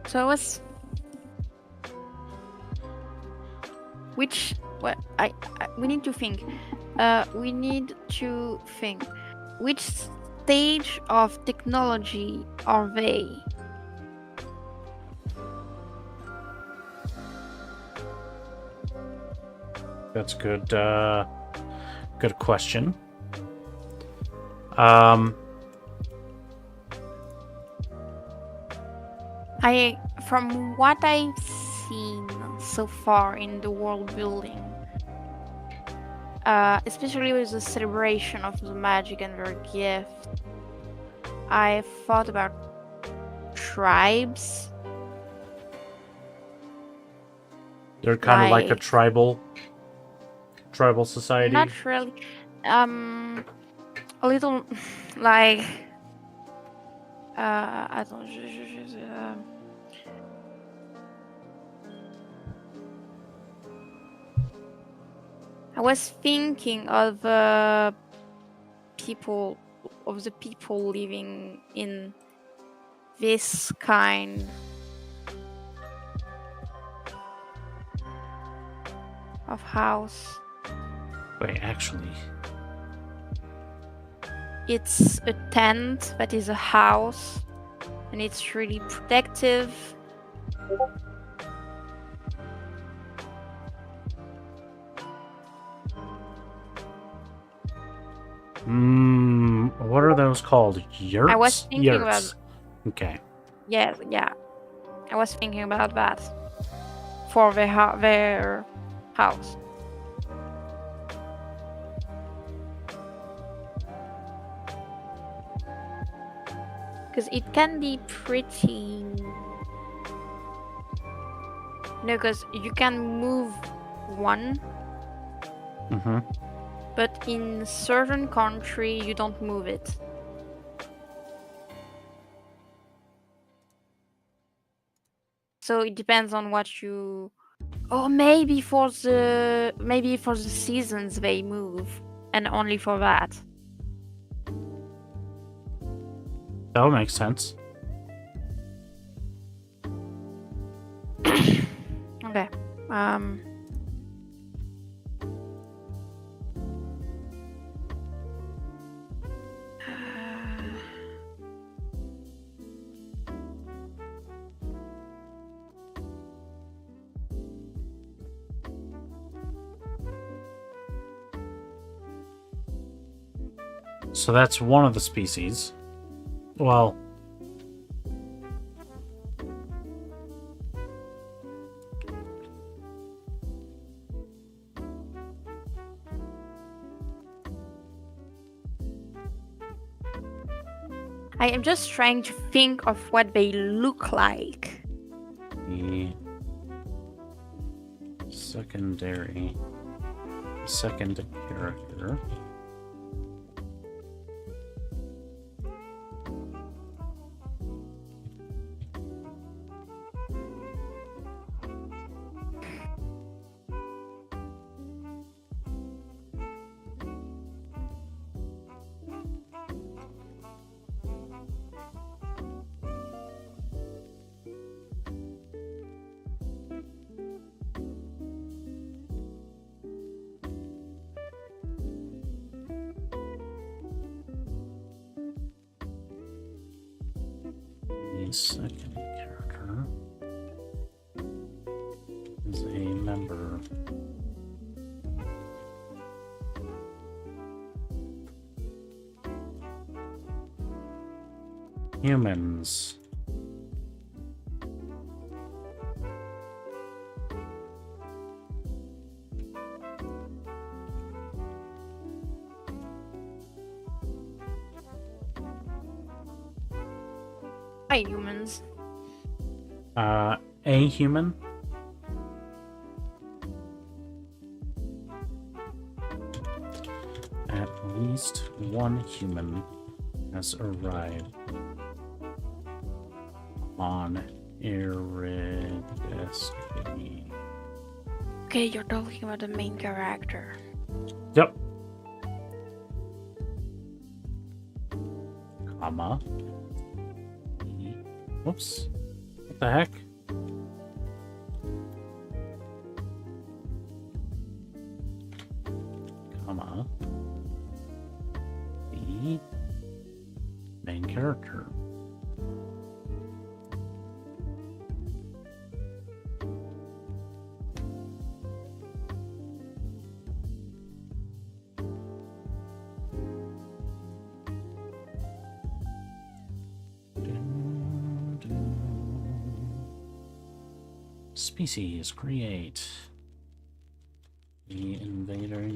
So I was which what I we need to think. We need to think. Which stage of technology are they? That's good. Good question. From what I've seen so far in the world building, especially with the celebration of the magic and their gift, I thought about tribes. They're kind of like a Like- tribal society. Not really. A little like I don't. I was thinking of the people living in this kind of house. Wait, actually, It's a tent that is a house, and it's really protective. what are those called? Yurts? I was thinking Yurts. about- Okay. Yeah. I was thinking about that for their house. Because it can be pretty No, because you can move one, Mm-hmm. but in certain country you don't move it. So it depends on what you. Or maybe for the seasons they move, and only for that. That would make sense. Okay. So that's one of the species. Well, I am just trying to think of what they look like. the second character. The second character is a member. Humans. Hi, humans. A human. At least one human has arrived on Iridescue. Okay, you're talking about the main character. Yep. Comma. Whoops. What the heck? Comma. The main character. Species create the invader.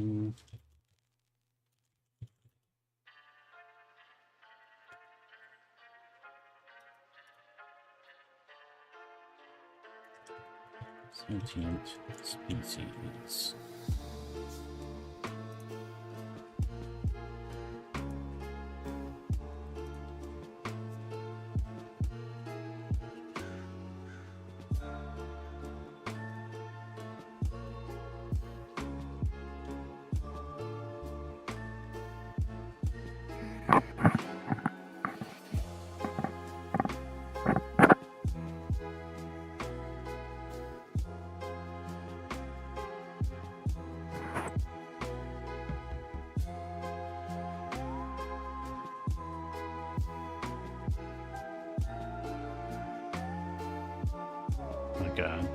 Sentient species. Oh my god.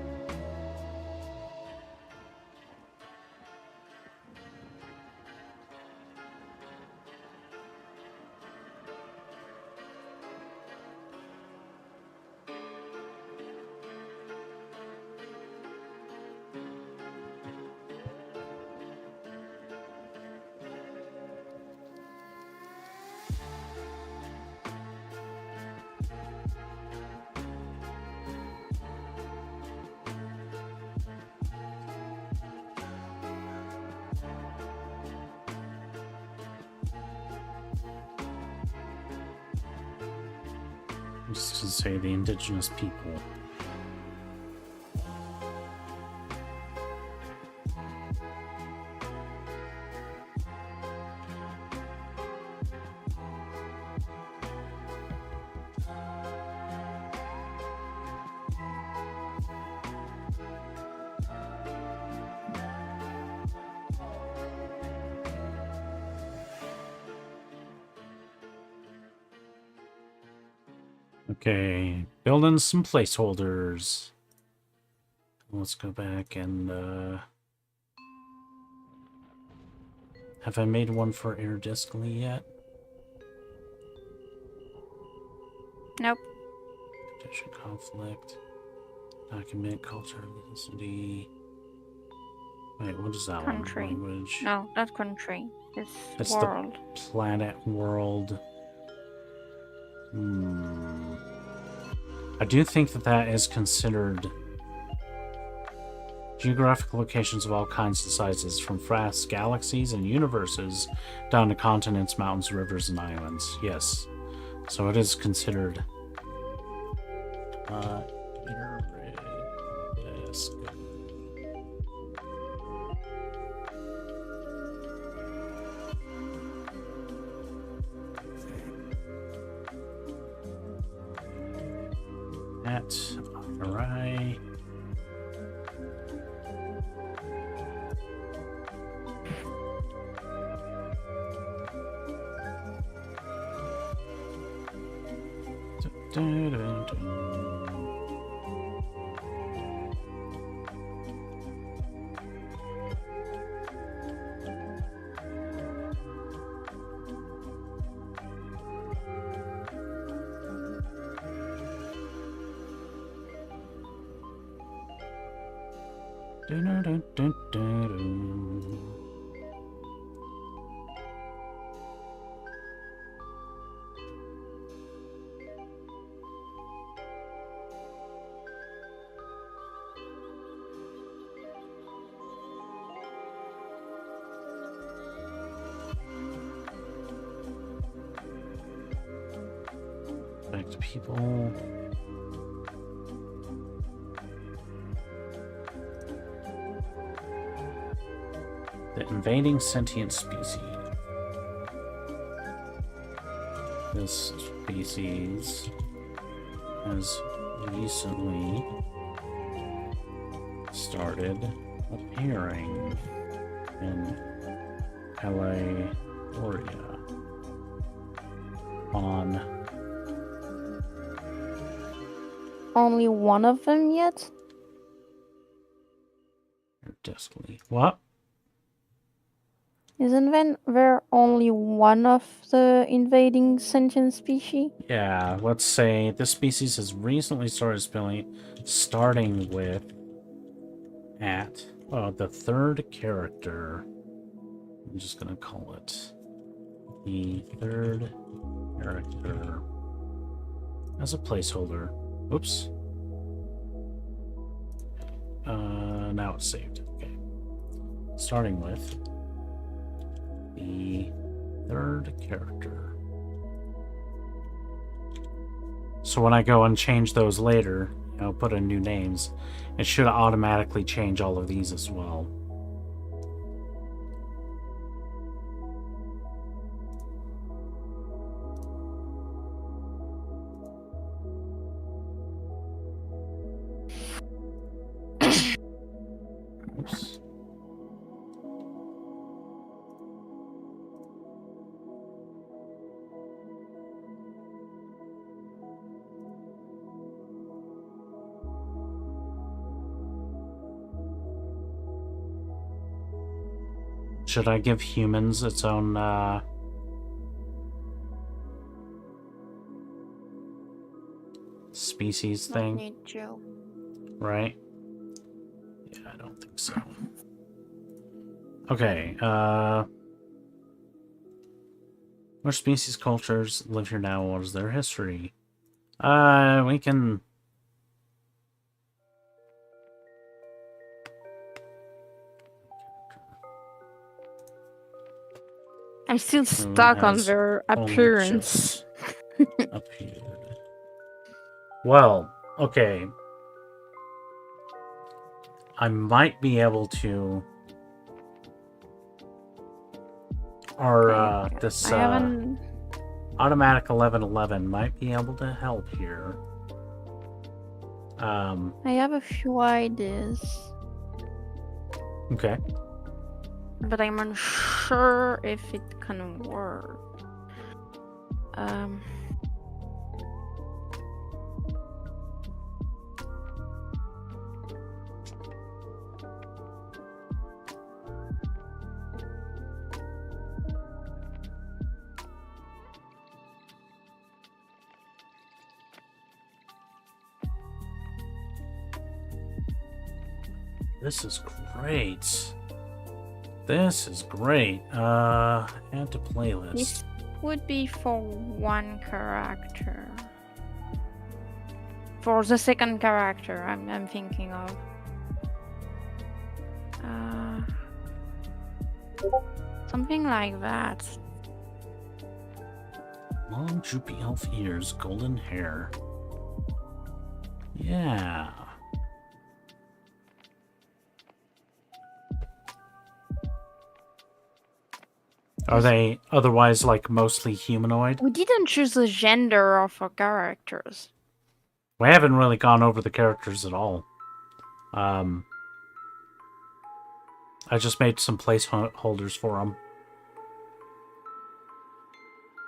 just to say the indigenous people. Okay, building some placeholders. Let's go back and have I made one for Iridiscally yet? Nope. Petition conflict. Document culture, ethnicity. Wait, what is that Country. one? Language. No, not country. It's the world. planet world. I do think that that is considered geographic locations of all kinds and sizes, from vast galaxies and universes down to continents, mountains, rivers, and islands. Yes. So it is considered at RI. Back to people. The invading sentient species. This species has recently started appearing in Pelagoria on Only one of them yet? Discly. What? Isn't there only one of the invading sentient species? Yeah, let's say this species has recently starting with at the third character. I'm just gonna call it the third character as a placeholder. Oops. Now it's saved. Okay. Starting with the third character. So when I go and change those later, put in new names, it should automatically change all of these as well. Oops. Should I give humans its own species thing? Need to. Right? Yeah, I don't think so. Okay, what species cultures live here now? What is their history? We can... I'm still stuck on has their only appearance. just appeared. Well, okay. I might be able to... Okay, this I haven't. automatic 1111 might be able to help here. I have a few ideas, Okay. but I'm unsure if it can work. This is great. This is great. Add to playlist. This would be for one character. For the second character, I'm thinking of. Something like that. Long, droopy elf ears, golden hair. Yeah. Are they otherwise like mostly humanoid? We didn't choose the gender of our characters. We haven't really gone over the characters at all. I just made some placeholders for them.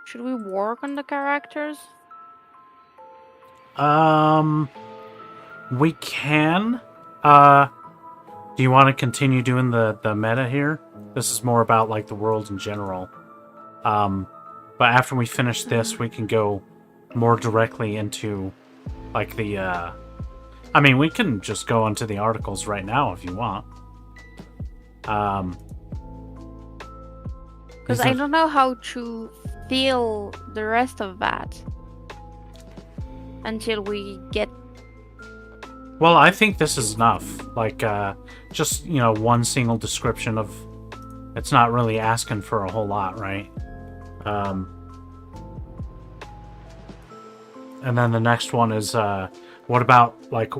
Should we work on the characters? We can. Do you want to continue doing the meta here? This is more about like the world in general. But after we finish this, we can go more directly into like the I mean, we can just go into the articles right now if you want. Because I don't know how to feel the rest of that until we get. Well, I think this is enough. Like, just, you know, one single description of... It's not really asking for a whole lot, right? And then the next one is, what about, like,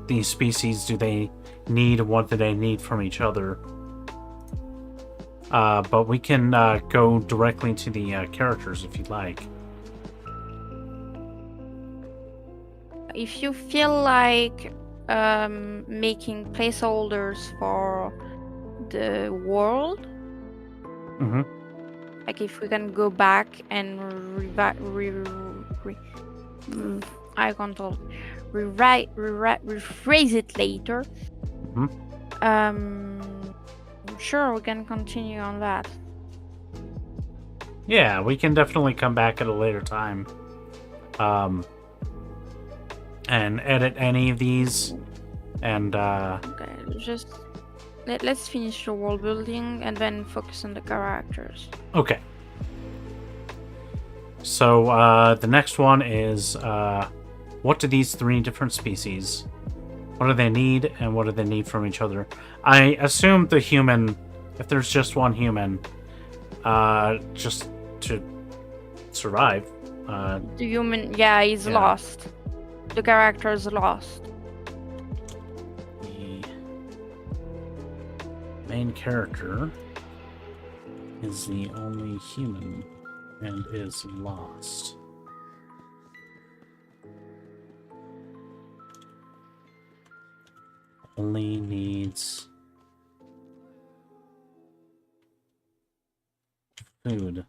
these species do they need and what do they need from each other? But we can go directly to the characters if you'd like. If you feel like making placeholders for the world, like if we can go back and I can't rephrase it later. Sure, we can continue on that. Yeah, we can definitely come back at a later time. And edit any of these. And, Okay, just... Let's finish the world building and then focus on the characters. Okay. So, the next one is, what do these three different species... What do they need, and what do they need from each other? I assume the human, if there's just one human, just to survive. The human, yeah, is lost. The character is lost. The main character is the only human and is lost. Only needs food.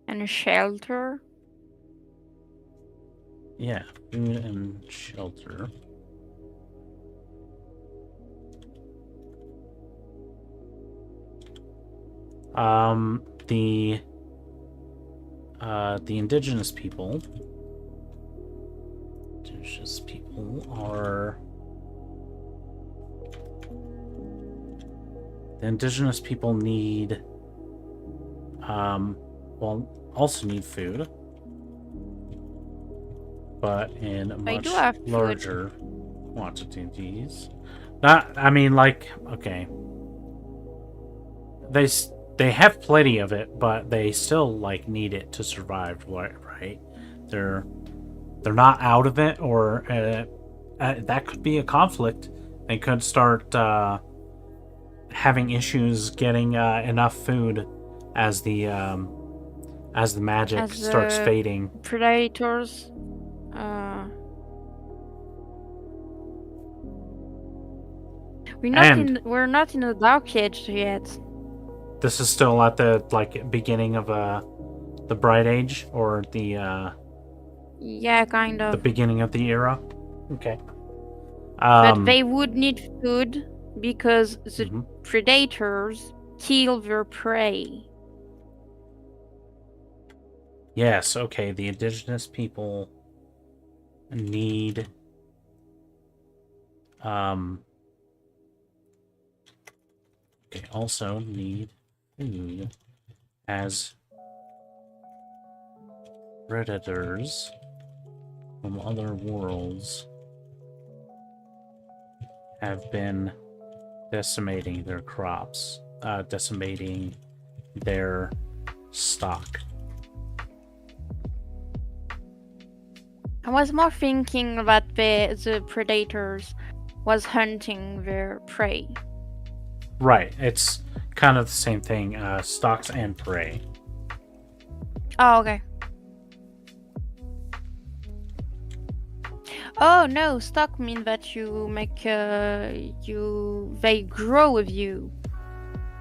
And shelter. Yeah, food and shelter. The indigenous people are... The indigenous people need, well, also need food, but in much larger quantities. Not, I mean, like, okay. they have plenty of it, but they still like need it to survive, right? They're not out of it, or that could be a conflict. They could start having issues getting enough food as the magic As starts fading. predators. We're not in the dark age yet. This is still at the beginning of the Bright Age, or the Yeah, kind the of. beginning of the era. Okay. But they would need food because the Mhm. predators kill their prey. Yes, okay, the indigenous people need okay, also need food as predators from other worlds have been decimating their crops, decimating their stock. I was more thinking that the predators was hunting their prey. Right, it's kind of the same thing, stocks and prey. Oh, okay. Oh no, stock means that you make they grow with you.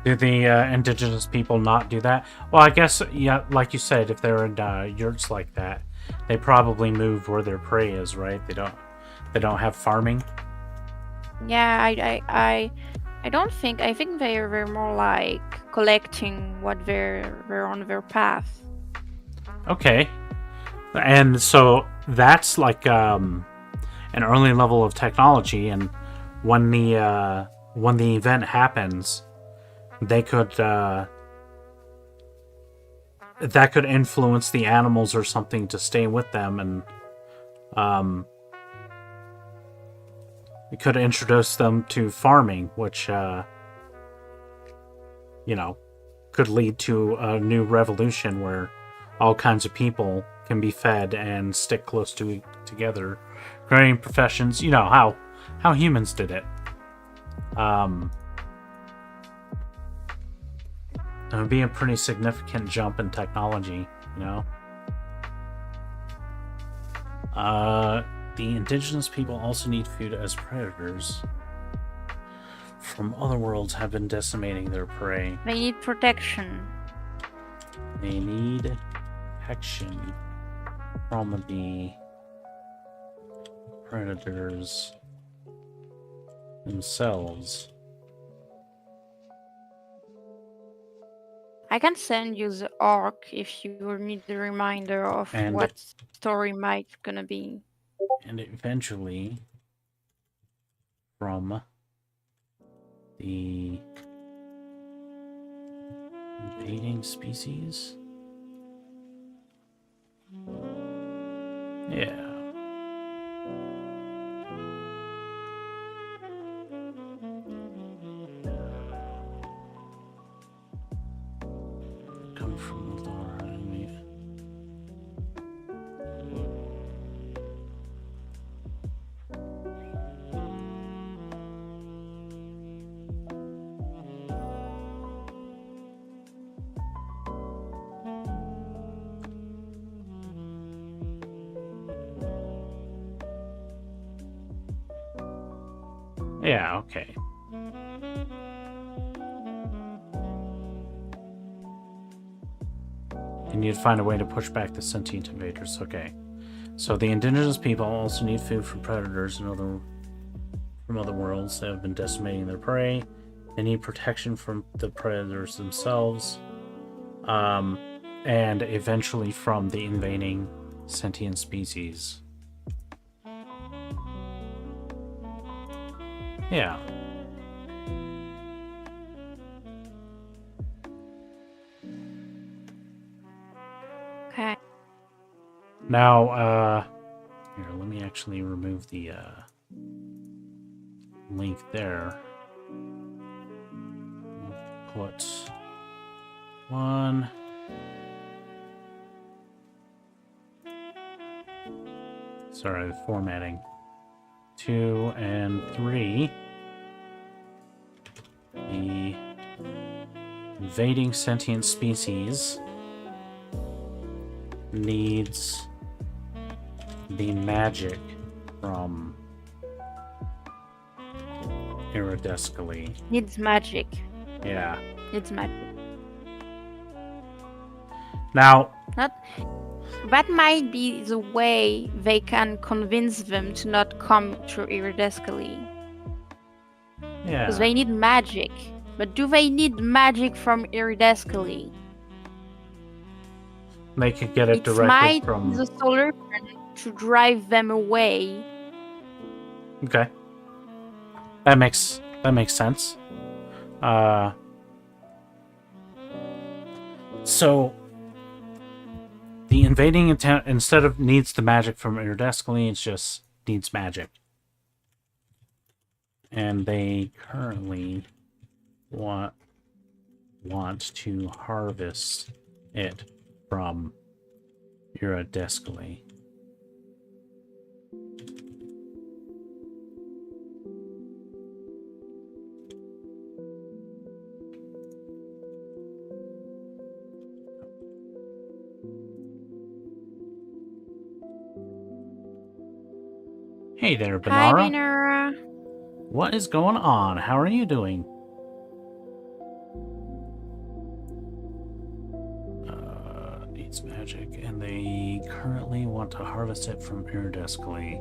Do the indigenous people not do that? Well, I guess, yeah, like you said, if they're in yurts like that, they probably move where their prey is, right? They don't have farming. Yeah, I don't think. I think they're more like collecting what they're on their path. Okay, and so that's like an early level of technology, and when the event happens, they could that could influence the animals or something to stay with them, and it could introduce them to farming, which could lead to a new revolution where all kinds of people can be fed and stick close together, creating professions. You know how humans did it. It would be a pretty significant jump in technology, you know. The indigenous people also need food as predators from other worlds have been decimating their prey. They need protection. They need protection from the predators themselves. I can send you the arc if you need the reminder of what story might gonna be. And eventually from the invading species. Yeah. Come from the door, enemy. Yeah, okay. You need to find a way to push back the sentient invaders. Okay. So the indigenous people also need food from predators and from other worlds that have been decimating their prey. They need protection from the predators themselves. And eventually from the invading sentient species. Yeah. Okay. Now, here, let me actually remove the link there. Put 1. Sorry, the formatting. 2 and 3. The invading sentient species needs the magic from Iridescally. Needs magic. Yeah. Needs magic. Now, That might be the way they can convince them to not come to Iridescally. yeah. Because they need magic. But do they need magic from Iridescally? They could get it It directly might from... be the solution to drive them away. Okay. That makes sense. So the invading intent, instead of needs the magic from Iridescally, it's just needs magic. And they currently want to harvest it from Iridescally. Hey there, Banara. Hi, Banara. What is going on? How are you doing? Needs magic, and they currently want to harvest it from Iridescally.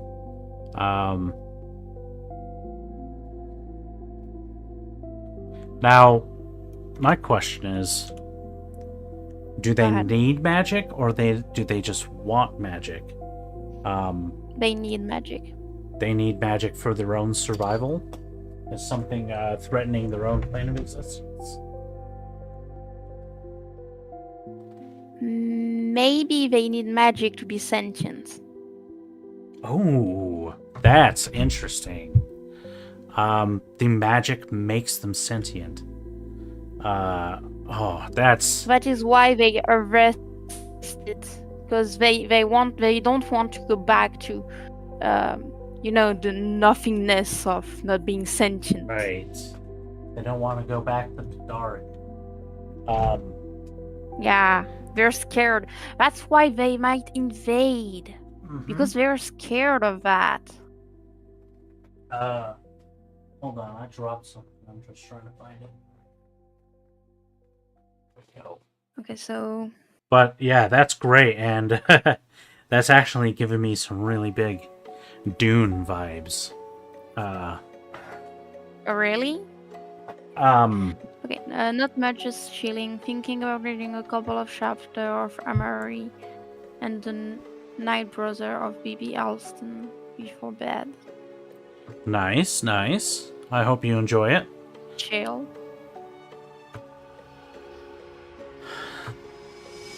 Now, my question is, do they need magic, or do they just want magic? They need magic. They need magic for their own survival? Is something threatening their own plane of existence? Maybe they need magic to be sentient. Oh, that's interesting. The magic makes them sentient. That's... That is why they arrest it. Because they don't want to go back to the nothingness of not being sentient. Right. They don't want to go back to the dark. Yeah, they're scared. That's why they might invade. Because they're scared of that. Hold on, I dropped something. I'm just trying to find it. There we go. Okay, so... But yeah, that's great, and that's actually giving me some really big Dune vibes. Oh, really? Okay, not much, just chilling, thinking about reading a couple of chapters of Amory and the Night Brother of B.B. Alston before bed. Nice, nice. I hope you enjoy it. Chill.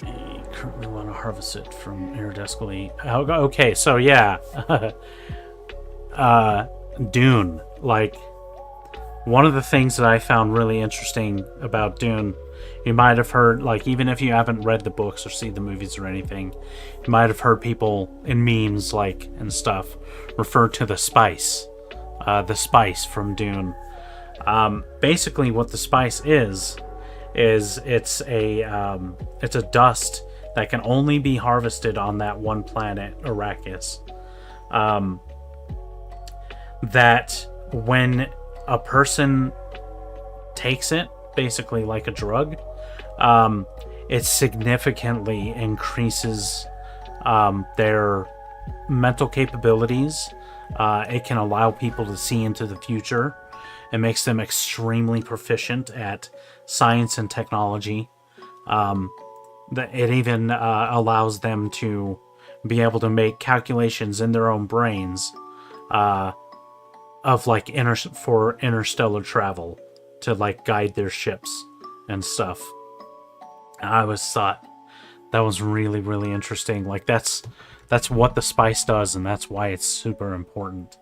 I currently want to harvest it from Iridescally. Okay, so yeah. Dune. Like, one of the things that I found really interesting about Dune, you might have heard, like, even if you haven't read the books or seen the movies or anything, you might have heard people in memes, like, and stuff, refer to the spice from Dune. Basically what the spice is it's a dust that can only be harvested on that one planet, Arrakis. That when a person takes it, basically like a drug, it significantly increases their mental capabilities. It can allow people to see into the future. It makes them extremely proficient at science and technology. It even allows them to be able to make calculations in their own brains of like for interstellar travel to like guide their ships and stuff. And I always thought that was really, really interesting. Like that's what the spice does, and that's why it's super important.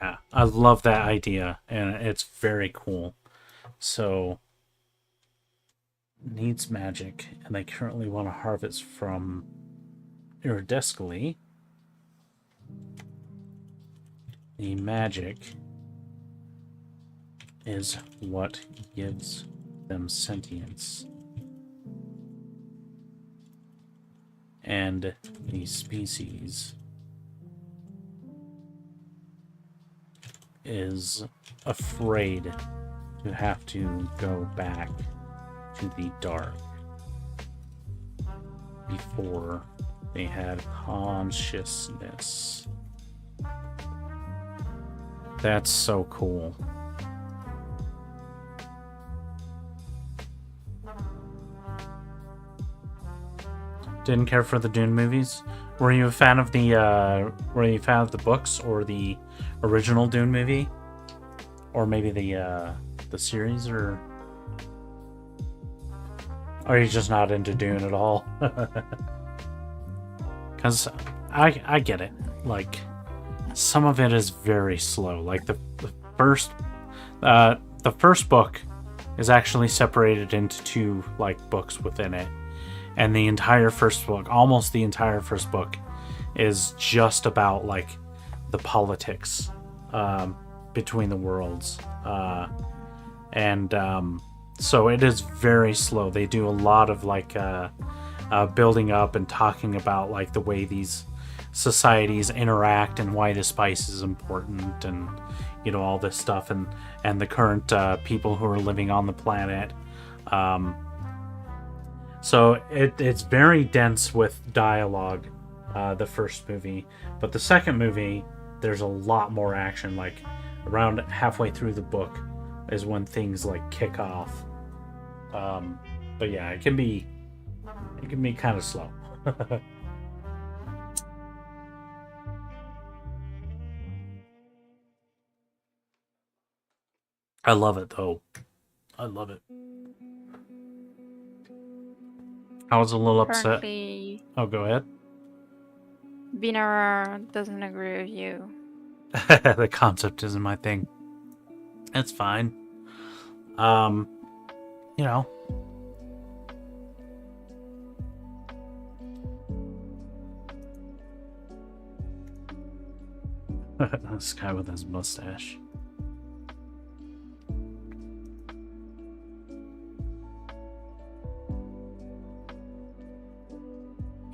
Yeah, I love that idea, and it's very cool. So, needs magic, and they currently want to harvest from iridescally. The magic is what gives them sentience. And the species is afraid to have to go back to the dark before they had consciousness. That's so cool. Didn't care for the Dune movies. Were you a fan of the books or the original Dune movie, or maybe the series, or are you just not into Dune at all? Because I get it. Like, some of it is very slow. Like the first book is actually separated into two books within it. And the entire first book, almost the entire first book, is just about the politics between the worlds. So it is very slow. They do a lot of building up and talking about the way these societies interact and why the spice is important, and all this stuff, and the current people who are living on the planet. So it's very dense with dialogue, the first movie. But the second movie, there's a lot more action. Around halfway through the book is when things kick off. But yeah, it can be kind of slow. I love it though. I love it. I was a little upset. Currently, Oh, go ahead. Binara doesn't agree with you. The concept isn't my thing. It's fine. This guy with his mustache.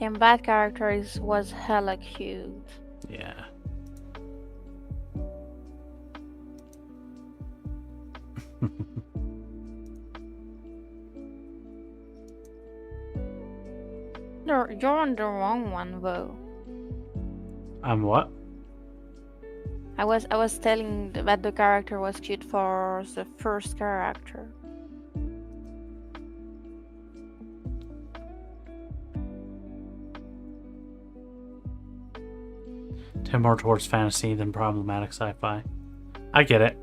And bad characters was hella cute. Yeah. You're on the wrong one though. I'm what? I was telling that the character was cute for the first character. Tend more towards fantasy than problematic sci-fi. I get it.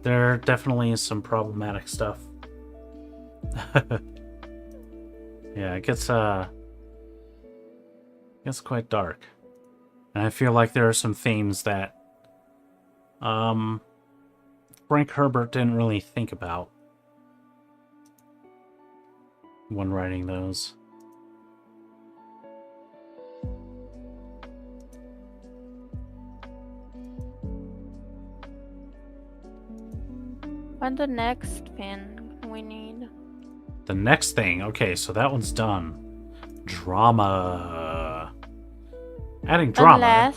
There definitely is some problematic stuff. Yeah, it gets quite dark. And I feel like there are some themes that Frank Herbert didn't really think about when writing those. What's the next thing we need? The next thing, okay, so that one's done. Drama. Adding drama.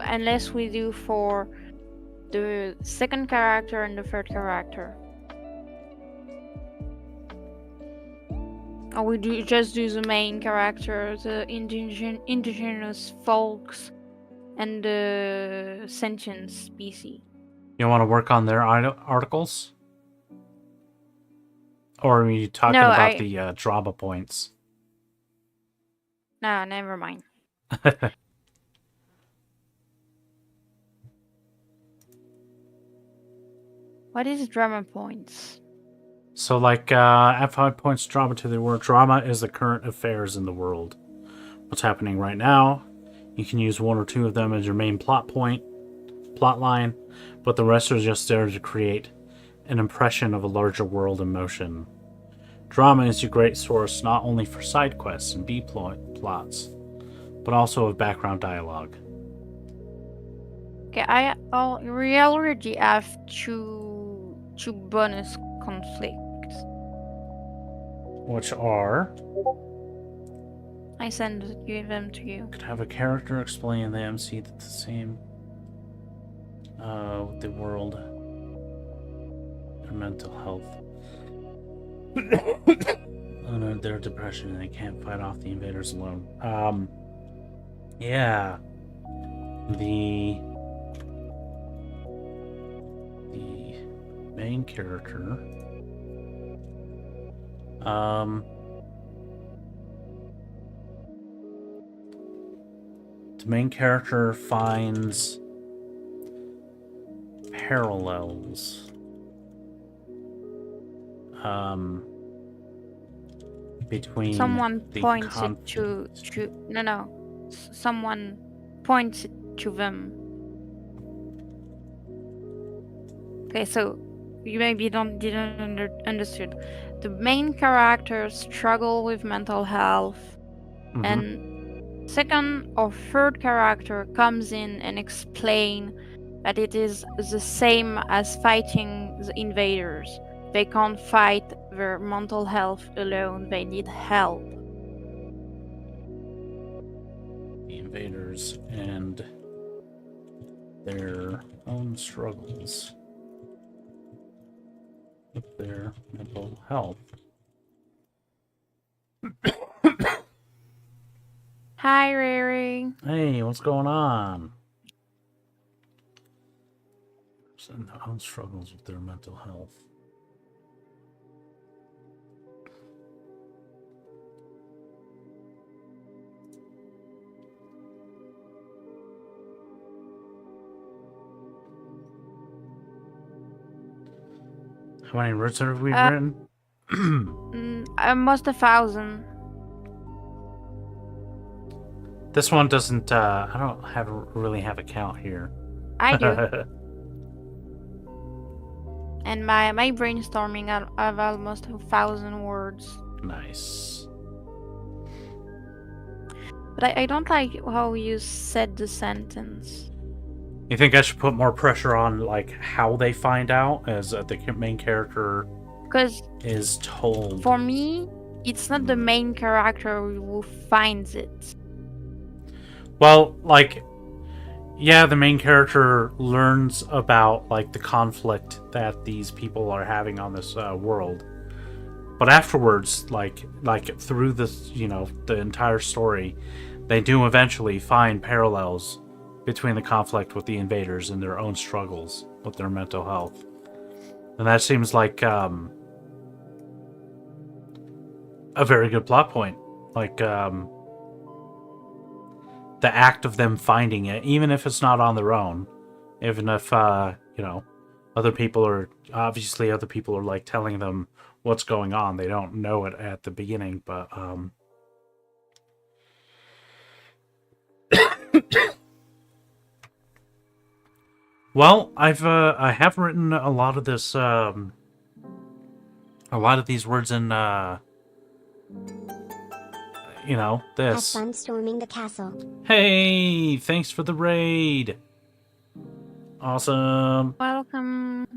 Unless we do for the second character and the third character. Or we just do the main character, the indigenous folks, and the sentient species. You want to work on their articles? Or are you talking about the drama points? No, never mind. What is drama points? So, add 5 points drama to the word. Drama is the current affairs in the world. What's happening right now. You can use 1 or 2 of them as your main plot point. plotline, but the rest are just there to create an impression of a larger world in motion. Drama is a great source not only for side quests and plots, but also of background dialogue. Okay, we already have two bonus conflicts. Which are... I send them to you. Could have a character explain the MC that's the same with the world and mental health. Their depression and they can't fight off the invaders alone. Yeah. The main character. The main character finds parallels. Between someone the points it to someone points it to them. Okay, so you maybe didn't understood. The main characters struggle with mental health, and second or third character comes in and explain that it is the same as fighting the invaders. They can't fight their mental health alone, they need help. The invaders and their own struggles with their mental health. Hi, Riri. Hey, what's going on? And their own struggles with their mental health. How many words have we written? Almost 1,000. This one doesn't, I don't really have a count here. I do. And my brainstorming, I have almost 1,000 words. Nice. But I don't like how you said the sentence. You think I should put more pressure on, like, how they find out, as the main character is told? For me, it's not the main character who finds it. Well, like, yeah, the main character learns about, like, the conflict that these people are having on this world. But afterwards, like through this, the entire story, they do eventually find parallels between the conflict with the invaders and their own struggles with their mental health. And that seems like a very good plot point. Like, the act of them finding it, even if it's not on their own, even if, other people are like telling them what's going on. They don't know it at the beginning, but, well, I have written a lot of this, a lot of these words in, this. Have fun storming the castle. Hey, thanks for the raid. Awesome. Welcome.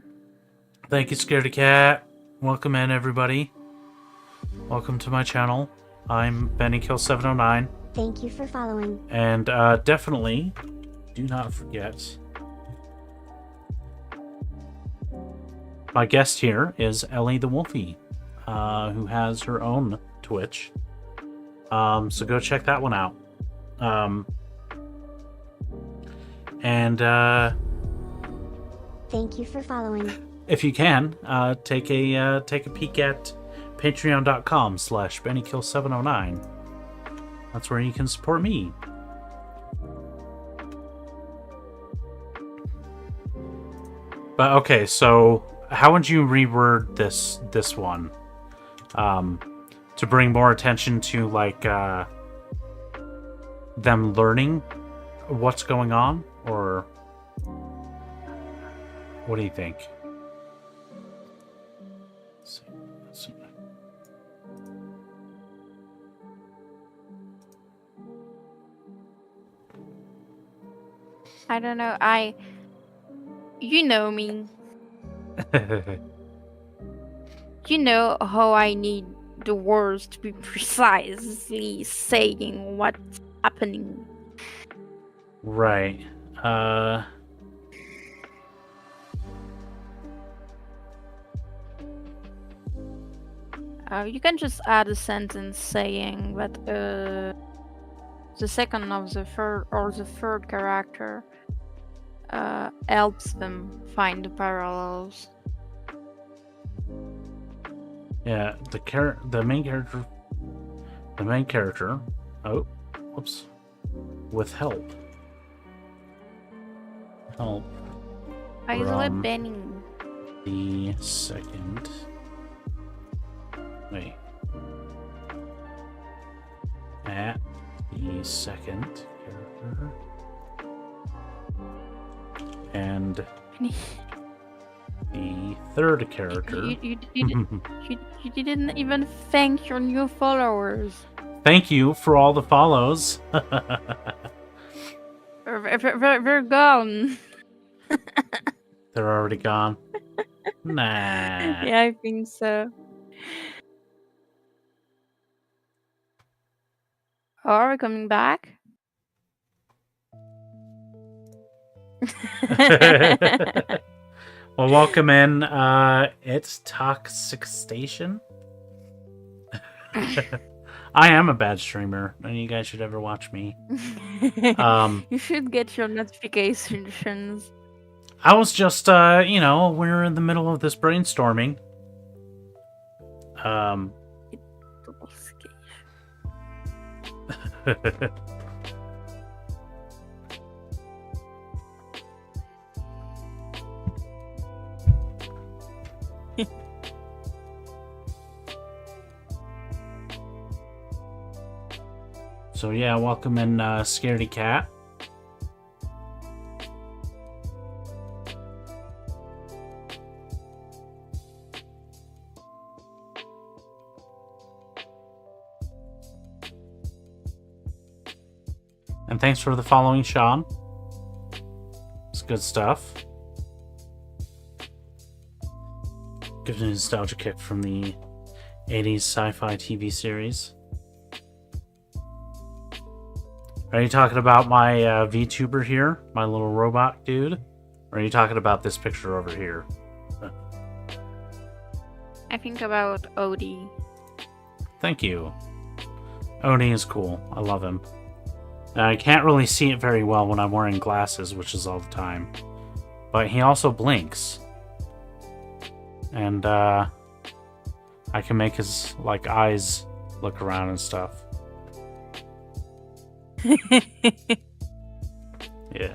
Thank you, Scaredy Cat. Welcome in, everybody. Welcome to my channel. I'm BennyKill709. Thank you for following. And definitely do not forget, my guest here is Ellie the Wolfie, who has her own Twitch. So go check that one out. Thank you for following. If you can, take a peek at patreon.com/BennyKill709. That's where you can support me. But okay, so how would you reword this one? To bring more attention to, like, them learning what's going on, or What do you think? Let's see. I don't know. You know me. You know how I need the words to be precisely saying what's happening. Right. You can just add a sentence saying that the second of the third or the third character helps them find the parallels. Yeah, the main character. Oh, whoops. With help. Help. Isole From Benning. the second. Wait. At the second character. And the third character. You didn't even thank your new followers. Thank you for all the follows. They're gone. They're already gone. Nah. Yeah, I think so. Are we coming back? Well, welcome in. It's Toxic Station. I am a bad streamer. None of you guys should ever watch me. You should get your notifications. I was just, we're in the middle of this brainstorming. So yeah, welcome in, Scaredy Cat. And thanks for the following, Sean. It's good stuff. Gives me a nostalgia kick from the 80s sci-fi TV series. Are you talking about my VTuber here? My little robot dude? Or are you talking about this picture over here? I think about Odie. Thank you. Odie is cool. I love him. I can't really see it very well when I'm wearing glasses, which is all the time. But he also blinks. And I can make his eyes look around and stuff. Yeah.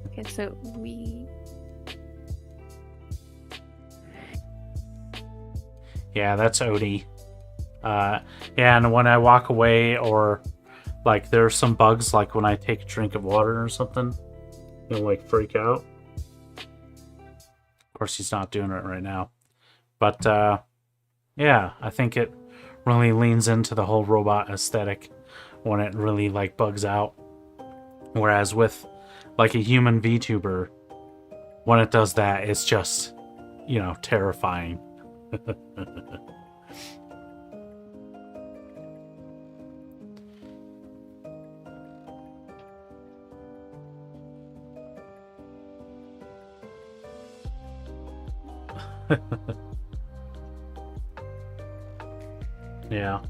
Okay, so we... Yeah, that's Odie. Yeah, and when I walk away or there's some bugs, like when I take a drink of water or something, he'll freak out. Of course, he's not doing it right now. But yeah, I think it really leans into the whole robot aesthetic when it really bugs out. Whereas with a human VTuber, when it does that, it's just, terrifying. Yeah.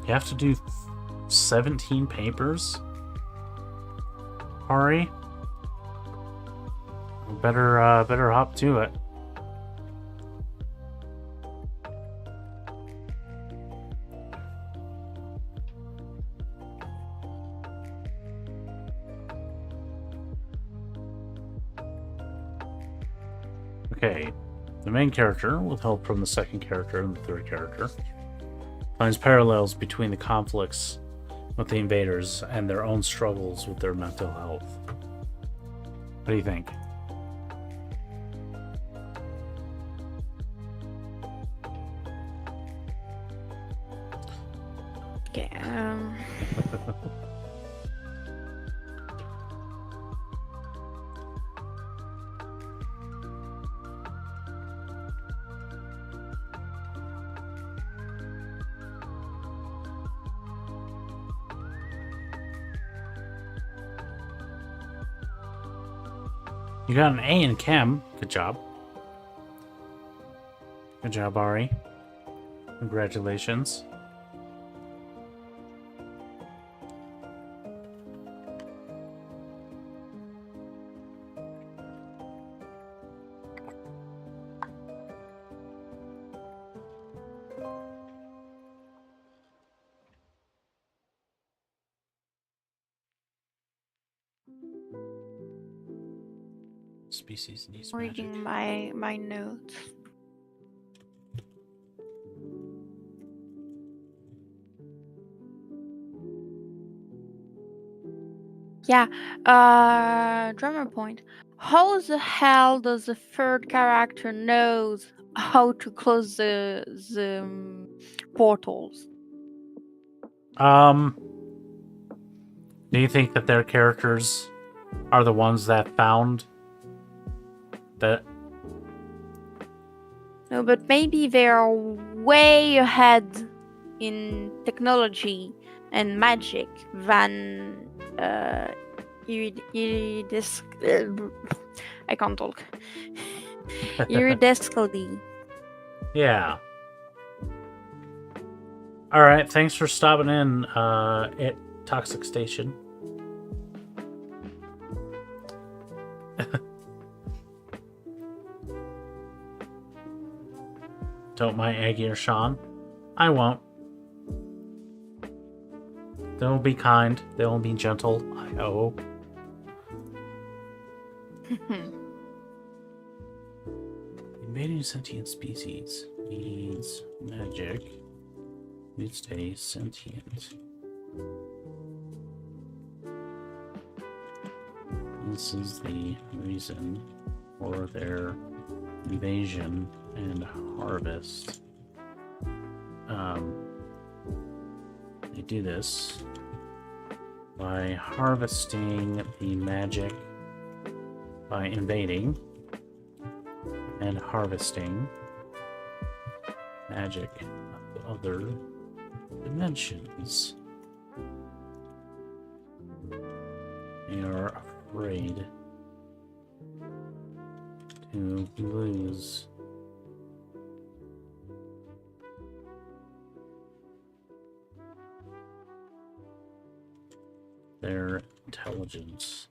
You have to do 17 papers? Ari? Better hop to it. Okay, the main character, with help from the second character and the third character, finds parallels between the conflicts with the invaders and their own struggles with their mental health. What do you think? Okay. You got an A in Chem. Good job. Good job, Ari. Congratulations. Species needs magic. Reading my notes. Yeah, drummer point. How the hell does the third character knows how to close the portals? Do you think that their characters are the ones that found that? No, but maybe they are way ahead in technology and magic than I can't talk. Iridescally. Yeah. All right. Thanks for stopping in at Toxic Station. Don't mind Aggie or Sean. I won't. They'll be kind. They'll be gentle. I hope. Invading sentient species needs magic. Needs to stay sentient. This is the reason for their invasion and harvest. They do this by harvesting the magic, by invading and harvesting magic of other dimensions. They are afraid to lose their intelligence.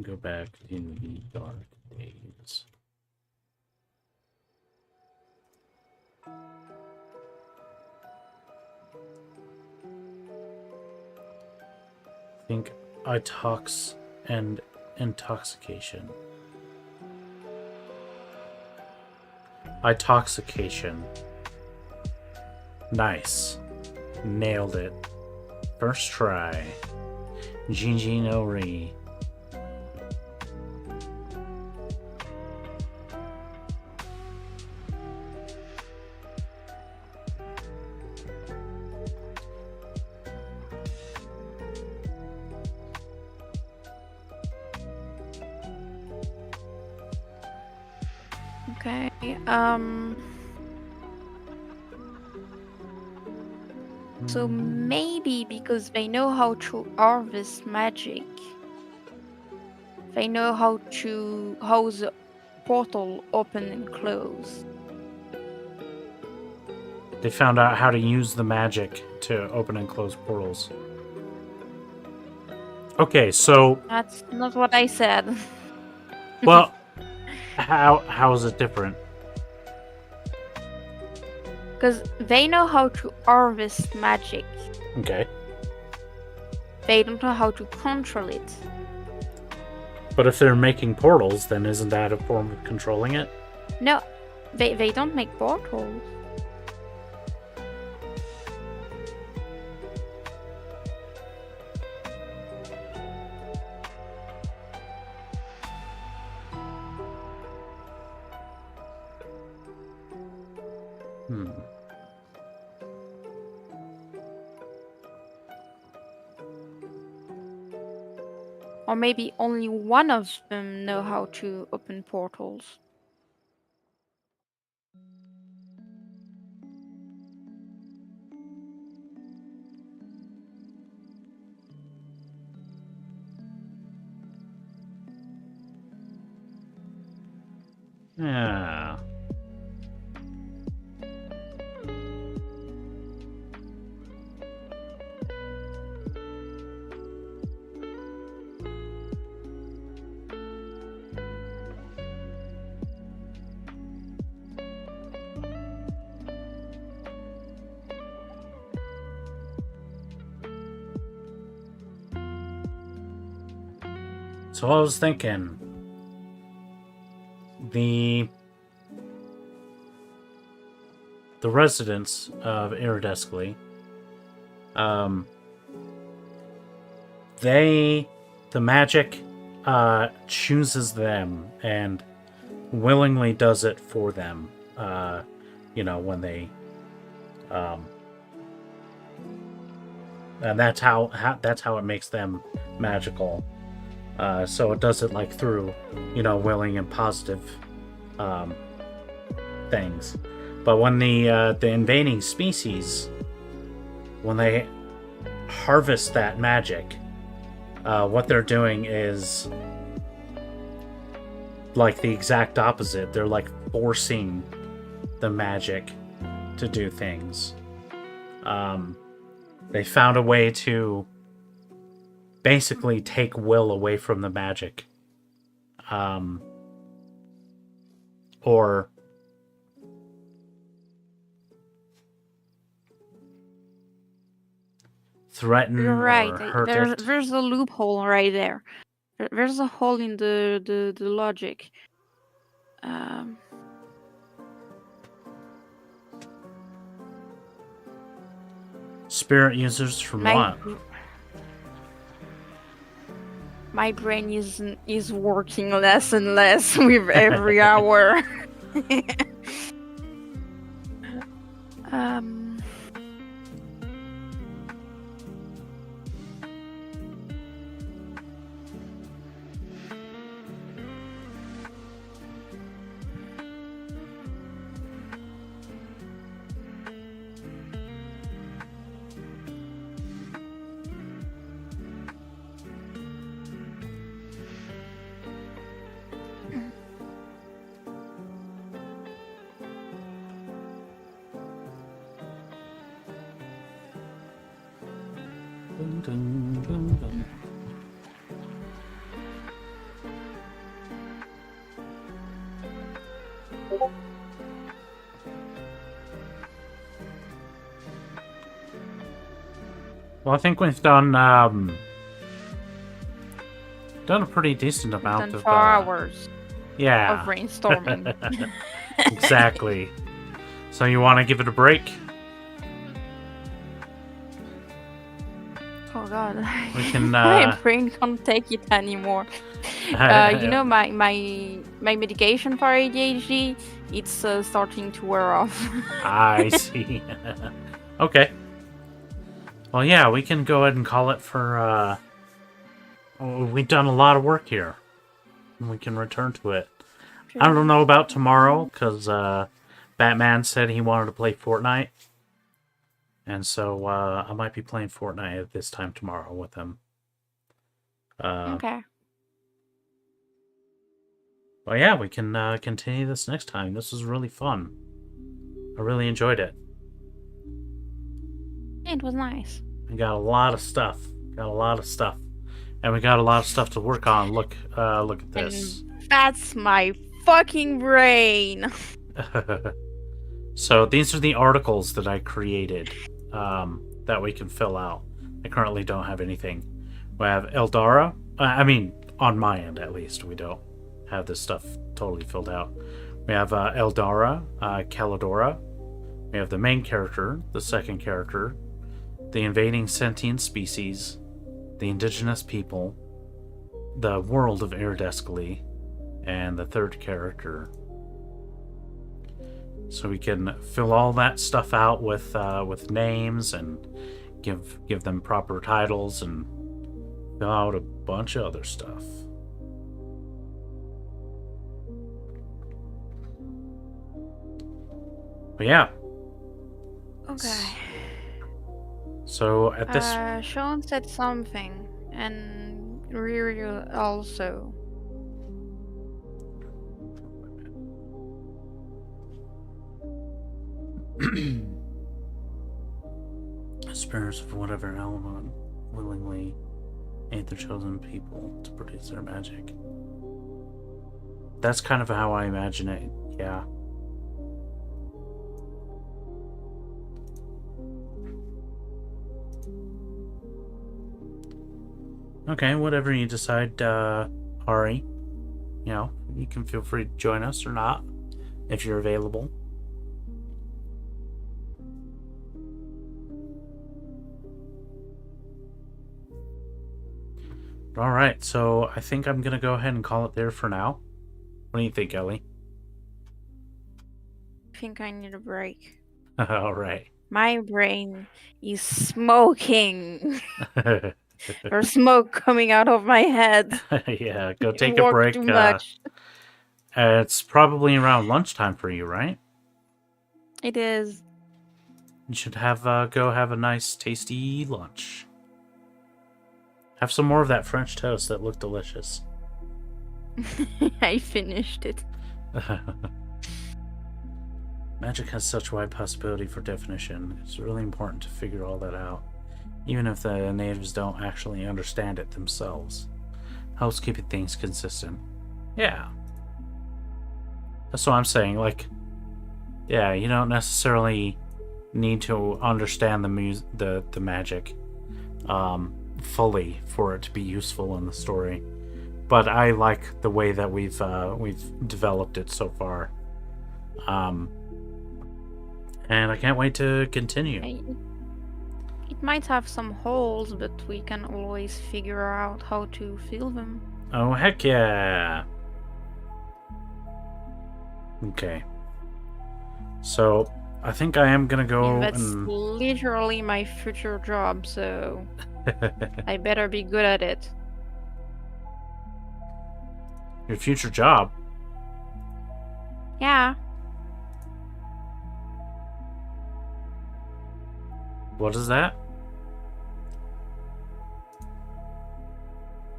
Go back to the dark days. Think itox and intoxication. Itoxication. Nice. Nailed it. First try. GG no re. Okay. So maybe because they know how to harvest magic, they know how the portal open and close. They found out how to use the magic to open and close portals. Okay, so That's not what I said. well, how is it different? Because they know how to harvest magic. Okay, They don't know how to control it. but if they're making portals, then isn't that a form of controlling it? No, they don't make portals. Hmm. Or maybe only one of them know how to open portals. Yeah. So I was thinking, the residents of Iridescally, the magic chooses them and willingly does it for them. When they, and that's how it makes them magical. So it does it like through, willing and positive things. But when the invading species, when they harvest that magic, what they're doing is like the exact opposite. They're like forcing the magic to do things. They found a way to basically take will away from the magic. Or threaten You're right. or hurt it. There's a loophole right there. There's a hole in the logic. Spirit users from what? My brain is working less and less with every hour. Dun, dun, dun, dun. Well, I think we've done a pretty decent amount of 4 hours yeah, of brainstorming. exactly. So you want to give it a break? Oh god, We can. my brain can't take it anymore. My medication for ADHD, it's starting to wear off. I see. Okay. Well, yeah, we can go ahead and call it for. We've done a lot of work here. We can return to it. Sure. I don't know about tomorrow because Batman said he wanted to play Fortnite, and so I might be playing Fortnite at this time tomorrow with him. Okay. Well, yeah, we can continue this next time. This was really fun. I really enjoyed it. It was nice. We got a lot of stuff. And we got a lot of stuff to work on. Look at this. And that's my fucking brain. So these are the articles that I created that we can fill out. I currently don't have anything. We have Eldara. I mean, on my end at least, we don't have this stuff totally filled out. We have Eldara, Calidora. We have the main character, the second character, the invading sentient species, the indigenous people, the world of Iridescally, and the third character. So we can fill all that stuff out with names and give them proper titles and fill out a bunch of other stuff. But yeah. Okay. So at this Sean said something, and Riri also. spirits of whatever element willingly aid the chosen people to produce their magic. That's kind of how I imagine it, yeah. Okay, whatever you decide, Ari. You know, you can feel free to join us or not, if you're available. Alright, so I think I'm gonna go ahead and call it there for now. What do you think, Ellie? I think I need a break. Alright. My brain is smoking. There's smoke coming out of my head. Yeah, go It take a worked break. too much. It's probably around lunchtime for you, right? It is. You should have go have a nice, tasty lunch. Have some more of that French toast that looked delicious. I finished it. Magic has such wide possibility for definition. It's really important to figure all that out, even if the natives don't actually understand it themselves. Helps keeping things consistent. Yeah. That's what I'm saying. Like, yeah, you don't necessarily need to understand the magic fully for it to be useful in the story. But I like the way that we've developed it so far. And I can't wait to continue. It might have some holes, but we can always figure out how to fill them. Oh, heck yeah! Okay. So, I think I am gonna go That's and... literally my future job, so I better be good at it. Your future job? Yeah. What is that?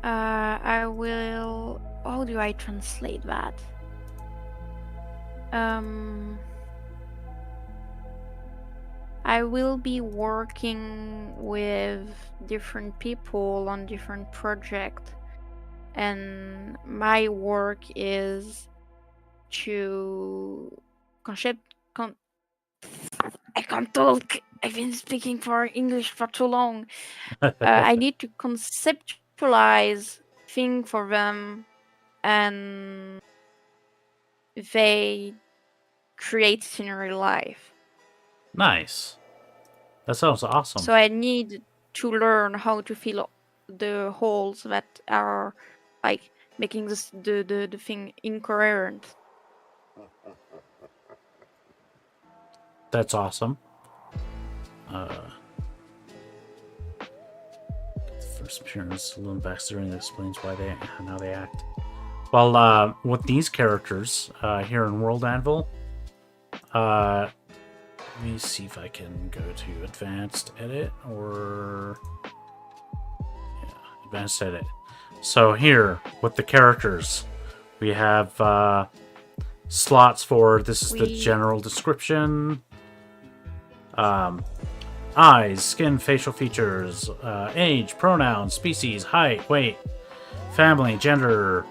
I will... How do I translate that? I will be working with different people on different projects, and my work is to I can't talk. I've been speaking for English for too long. I need to conceptualize things for them, and they create it in real life. Nice. That sounds awesome. So I need to learn how to fill the holes that are like making this the thing incoherent. That's awesome. First appearance, a little backstory that explains why how they act. Well, with these characters here in World Anvil, let me see if I can go to Advanced Edit or Advanced Edit. So here with the characters, we have slots for this is the general description. eyes, skin, facial features, age, pronouns, species, height, weight, family, gender.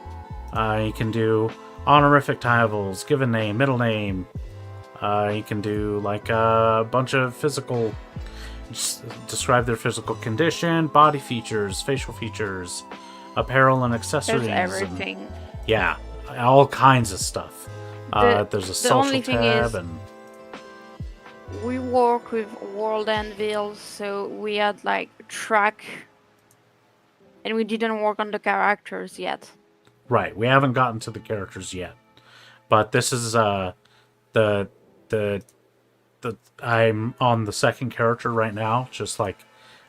You can do honorific titles, given name, middle name. You can do like a bunch of physical, describe their physical condition, body features, facial features, apparel and accessories. There's everything. Yeah, all kinds of stuff. There's a social only thing tab is- and We work with world anvils, so we had like track, and we didn't work on the characters yet. right. We haven't gotten to the characters yet, but this is the I'm on the second character right now. Just like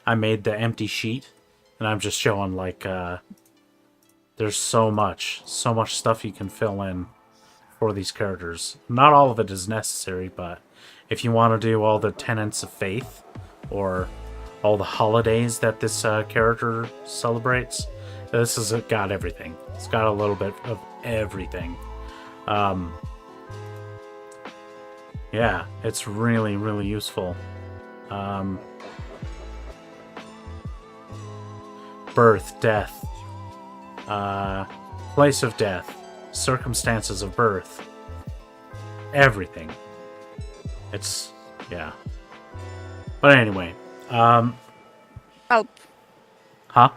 I made the empty sheet, and I'm just showing like there's so much stuff you can fill in for these characters. Not all of it is necessary, but if you want to do all the tenets of faith or all the holidays that this character celebrates, this has got everything. It's got a little bit of everything. Yeah, it's really, really useful. Birth, death, place of death, circumstances of birth, everything. It's, yeah. But anyway, Help. huh?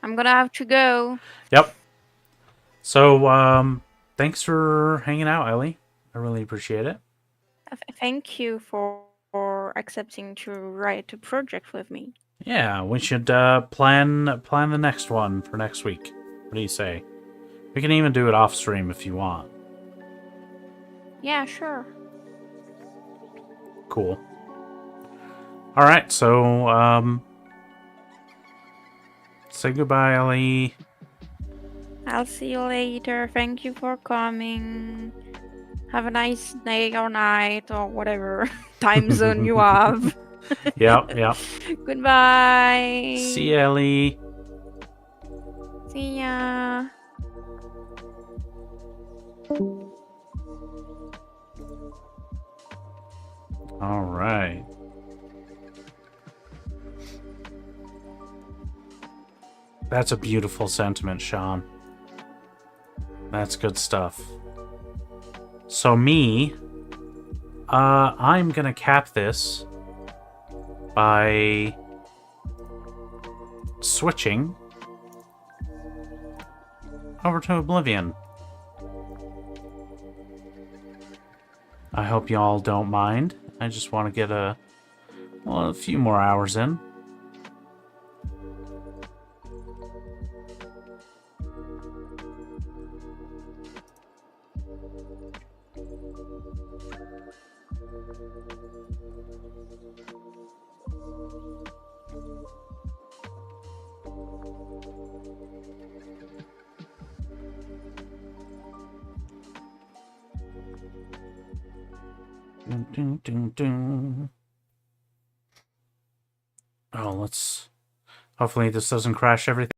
I'm gonna have to go. Yep. So, thanks for hanging out, Ellie. I really appreciate it. Thank you for accepting to write a project with me. Yeah, we should plan the next one for next week. What do you say? We can even do it off stream if you want. Yeah, sure. Cool. All right, so say goodbye, Ellie. I'll see you later. Thank you for coming. Have a nice day or night or whatever time zone you have. Yep. Goodbye. See you, Ellie. See ya. All right. That's a beautiful sentiment, Sean. That's good stuff. So me, I'm gonna cap this by switching over to Oblivion. I hope y'all don't mind. I just want to get a few more hours in. Dun, dun, dun. Oh, let's... Hopefully this doesn't crash everything.